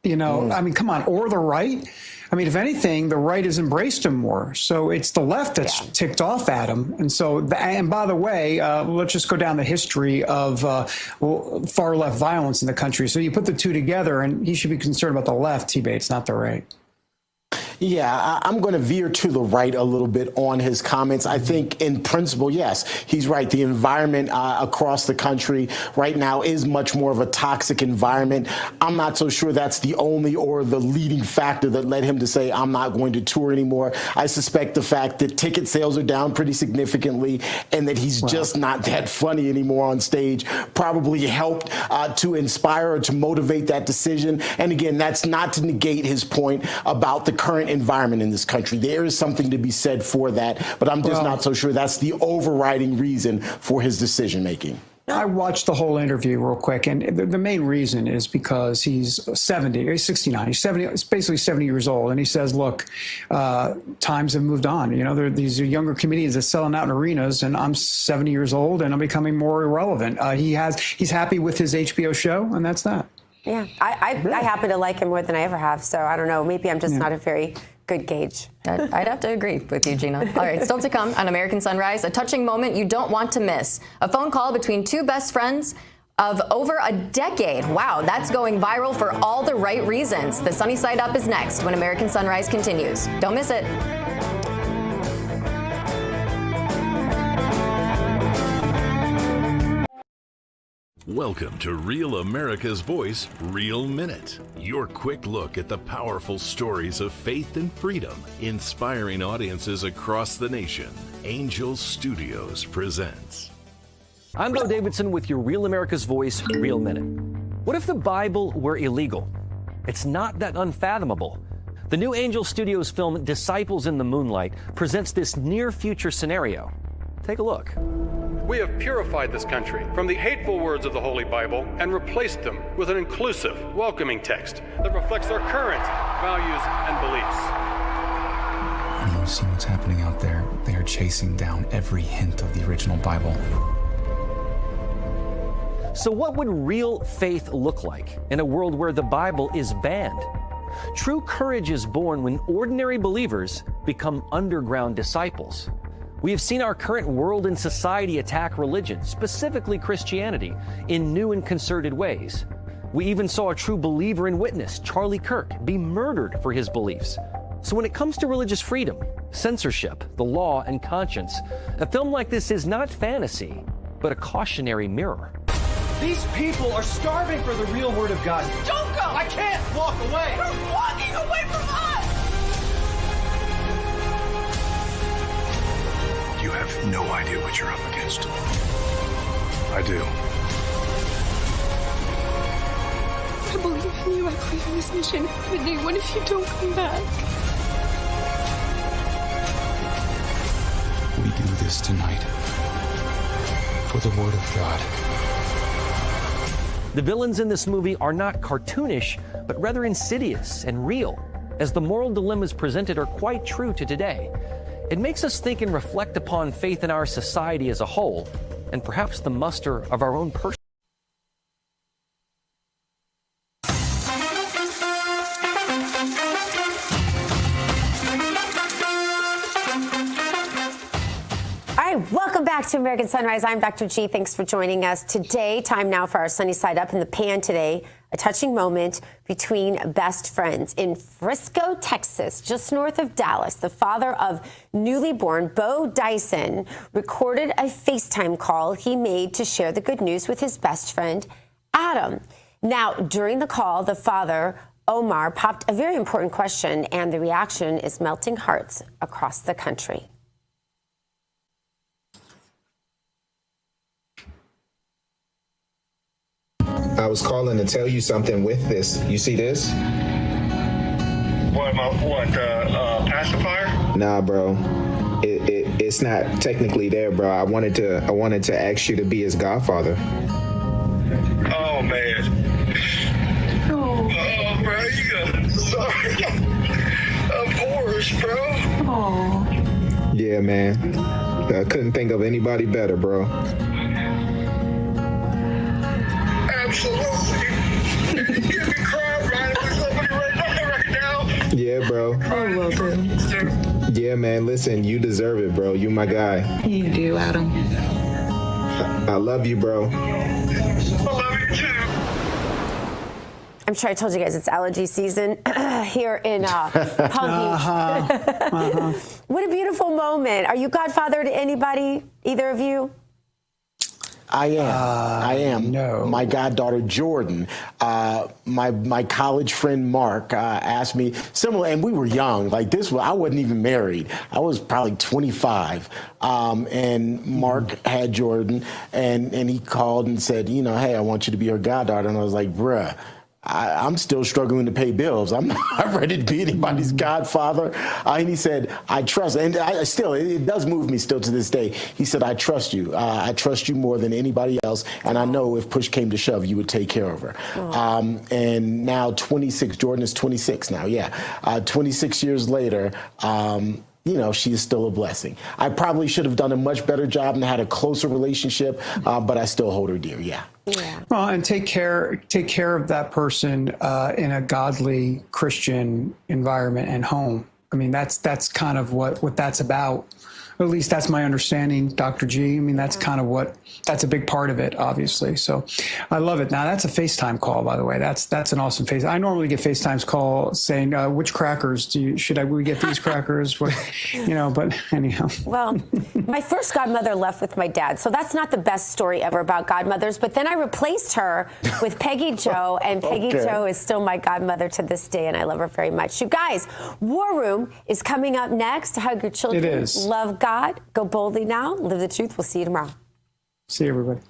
You know, I mean, come on, or the right. I mean, if anything, the right has embraced him more. So it's the left that's ticked off at him. And so, and by the way, let's just go down the history of far left violence in the country. So you put the two together, and he should be concerned about the left, T-Bates, not the right. Yeah, I'm going to veer to the right a little bit on his comments. I think in principle, yes, he's right. The environment across the country right now is much more of a toxic environment. I'm not so sure that's the only or the leading factor that led him to say, I'm not going to tour anymore. I suspect the fact that ticket sales are down pretty significantly and that he's just not that funny anymore on stage probably helped to inspire or to motivate that decision. And again, that's not to negate his point about the current environment in this country. There is something to be said for that, but I'm just not so sure that's the overriding reason for his decision making. I watched the whole interview real quick, and the main reason is because he's 70, he's 69, he's 70, he's basically 70 years old, and he says, look, times have moved on. You know, these are younger comedians that selling out in arenas, and I'm 70 years old, and I'm becoming more irrelevant. He's happy with his HBO show, and that's that. Yeah, I happen to like him more than I ever have, so I don't know. Maybe I'm just not a very good gauge. I'd have to agree with you, Gina. All right, still to come on American Sunrise, a touching moment you don't want to miss. A phone call between 2 best friends of over a decade. Wow, that's going viral for all the right reasons. The Sunny Side Up is next when American Sunrise continues. Don't miss it. Welcome to Real America's Voice, Real Minute. Your quick look at the powerful stories of faith and freedom, inspiring audiences across the nation. Angel Studios presents. I'm Bo Davidson with your Real America's Voice, Real Minute. What if the Bible were illegal? It's not that unfathomable. The new Angel Studios film, Disciples in the Moonlight, presents this near-future scenario. Take a look. We have purified this country from the hateful words of the Holy Bible and replaced them with an inclusive, welcoming text that reflects our current values and beliefs. Honey, you see what's happening out there? They are chasing down every hint of the original Bible. So what would real faith look like in a world where the Bible is banned? True courage is born when ordinary believers become underground disciples. We have seen our current world and society attack religion, specifically Christianity, in new and concerted ways. We even saw a true believer and witness, Charlie Kirk, be murdered for his beliefs. So when it comes to religious freedom, censorship, the law, and conscience, a film like this is not fantasy, but a cautionary mirror. These people are starving for the real word of God. Don't go! I can't walk away! You're walking away from us! You have no idea what you're up against. I do. I believe in you. I believe in this mission. But Nate, what if you don't come back? We do this tonight for the Word of God. The villains in this movie are not cartoonish, but rather insidious and real, as the moral dilemmas presented are quite true to today. It makes us think and reflect upon faith in our society as a whole, and perhaps the muster of our own personal. Welcome back to American Sunrise. I'm Dr. G. Thanks for joining us today. Time now for our Sunny Side Up in the Pan today. A touching moment between best friends. In Frisco, Texas, just north of Dallas, the father of newly born Bo Dyson recorded a FaceTime call he made to share the good news with his best friend, Adam. Now, during the call, the father, Omar, popped a very important question, and the reaction is melting hearts across the country. I was calling to tell you something with this. You see this? Pacifier? Nah, bro. It's not technically there, bro. I wanted to ask you to be his godfather. Oh man. Oh, bro, you got sorry. Of course, bro. Oh. Yeah, man. I couldn't think of anybody better, bro. Absolutely. You can cry right with somebody right now. Yeah, bro. I will do. Yeah, man. Listen, you deserve it, bro. You my guy. You do, Adam. I love you, bro. I love you too. I'm sure I told you guys it's allergy season here in Palm Beach. What a beautiful moment. Are you godfather to anybody, either of you? I am. No. My goddaughter Jordan, my college friend Mark asked me similar, and we were young. Like this, I wasn't even married. I was probably 25, and Mark had Jordan, and he called and said, you know, hey, I want you to be her goddaughter, and I was like, bruh. I'm still struggling to pay bills. I'm not ready to be anybody's godfather. And he said, I trust, and it does move me still to this day. He said, I trust you. I trust you more than anybody else. And I know if push came to shove, you would take care of her. And now 26, Jordan is 26 now. Yeah. 26 years later, you know, she is still a blessing. I probably should have done a much better job and had a closer relationship, but I still hold her dear. Yeah. Yeah. Well, and take care of that person in a godly Christian environment and home. I mean, that's kind of what that's about. At least that's my understanding, Dr. G. I mean, that's kind of that's a big part of it, obviously. So I love it. Now, that's a FaceTime call, by the way. That's an awesome FaceTime. I normally get FaceTimes call saying, which crackers should we get these crackers? But anyhow. Well, my first godmother left with my dad, so that's not the best story ever about godmothers. But then I replaced her with Peggy Jo, and Peggy Jo is still my godmother to this day, and I love her very much. You guys, War Room is coming up next. Hug your children. It is. Love God. Go boldly now. Live the truth. We'll see you tomorrow. See you, everybody.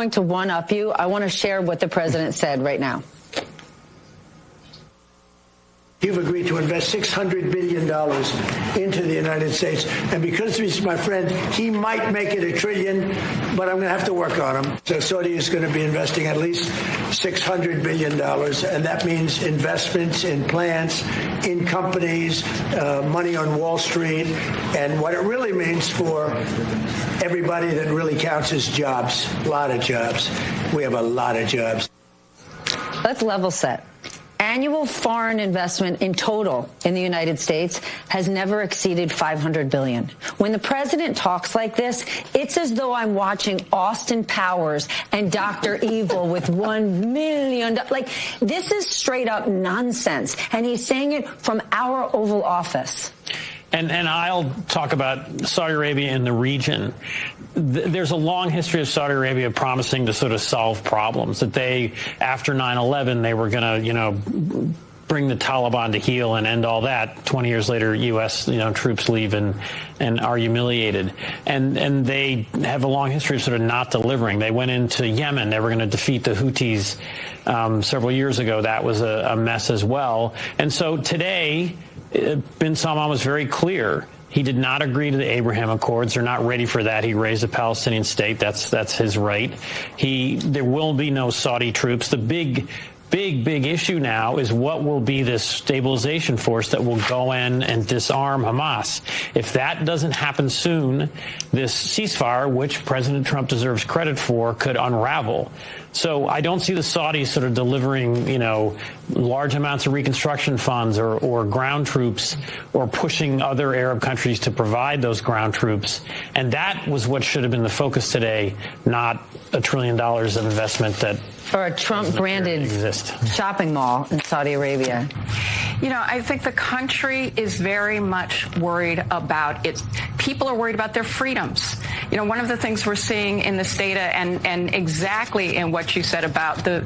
going to one-up you, I want to share what the president said right now. You've agreed to invest $600 billion into the United States. And because he's my friend, he might make it $1 trillion, but I'm going to have to work on him. So Saudi is going to be investing at least $600 billion. And that means investments in plants, in companies, money on Wall Street. And what it really means for everybody that really counts is jobs, a lot of jobs. We have a lot of jobs. Let's level set. Annual foreign investment in total in the United States has never exceeded $500 billion. When the president talks like this, it's as though I'm watching Austin Powers and Dr. Evil with $1 million. Like, this is straight up nonsense. And he's saying it from our Oval Office. And I'll talk about Saudi Arabia in the region. There's a long history of Saudi Arabia promising to sort of solve problems, that they, after 9/11, they were going to, bring the Taliban to heel and end all that. 20 years later, U.S. Troops leave and are humiliated. And they have a long history of sort of not delivering. They went into Yemen. They were going to defeat the Houthis several years ago. That was a mess as well. And so today, bin Salman was very clear. He did not agree to the Abraham Accords. They're not ready for that. He raised a Palestinian state. That's his right. There will be no Saudi troops. The big issue now is what will be this stabilization force that will go in and disarm Hamas. If that doesn't happen soon, this ceasefire, which President Trump deserves credit for, could unravel. So I don't see the Saudis sort of delivering, large amounts of reconstruction funds or ground troops or pushing other Arab countries to provide those ground troops. And that was what should have been the focus today, not $1 trillion of investment that or a Trump-branded shopping mall in Saudi Arabia. I think the country is very much worried about its people are worried about their freedoms. One of the things we're seeing in this data and exactly in what you said about the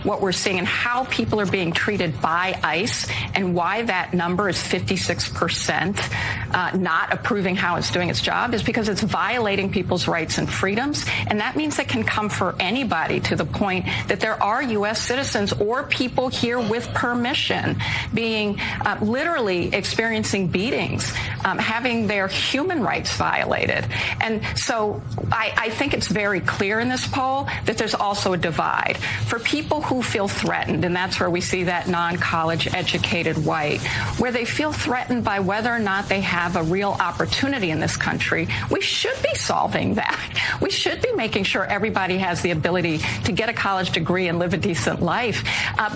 what we're seeing and how people are being treated by ICE and why that number is 56% not approving how it's doing its job is because it's violating people's rights and freedoms. And that means it can come for anybody to the point that there are U.S. citizens or people here with permission being literally experiencing beatings, having their human rights violated. And so I think it's very clear in this poll that there's also a divide. For people who feel threatened, and that's where we see that non-college educated white, where they feel threatened by whether or not they have a real opportunity in this country, we should be solving that. We should be making sure everybody has the ability to get a college degree and live a decent life.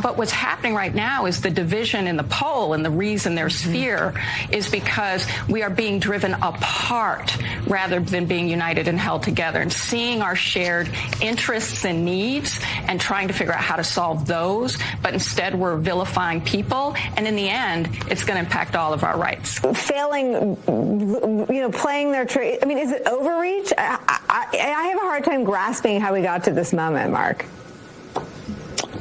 But what's happening right now is the division in the poll, and the reason there's fear is because we are being driven apart rather than being united and held together and seeing our shared interests and needs and trying to figure out how to solve those. But instead, we're vilifying people. And in the end, it's going to impact all of our rights. Failing, playing their trade. I mean, is it overreach? I have a hard time grasping how we got to this moment, Mark.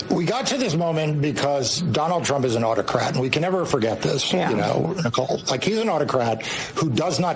We got to this moment because Donald Trump is an autocrat, and we can never forget this, Nicole. Like, he's an autocrat who does not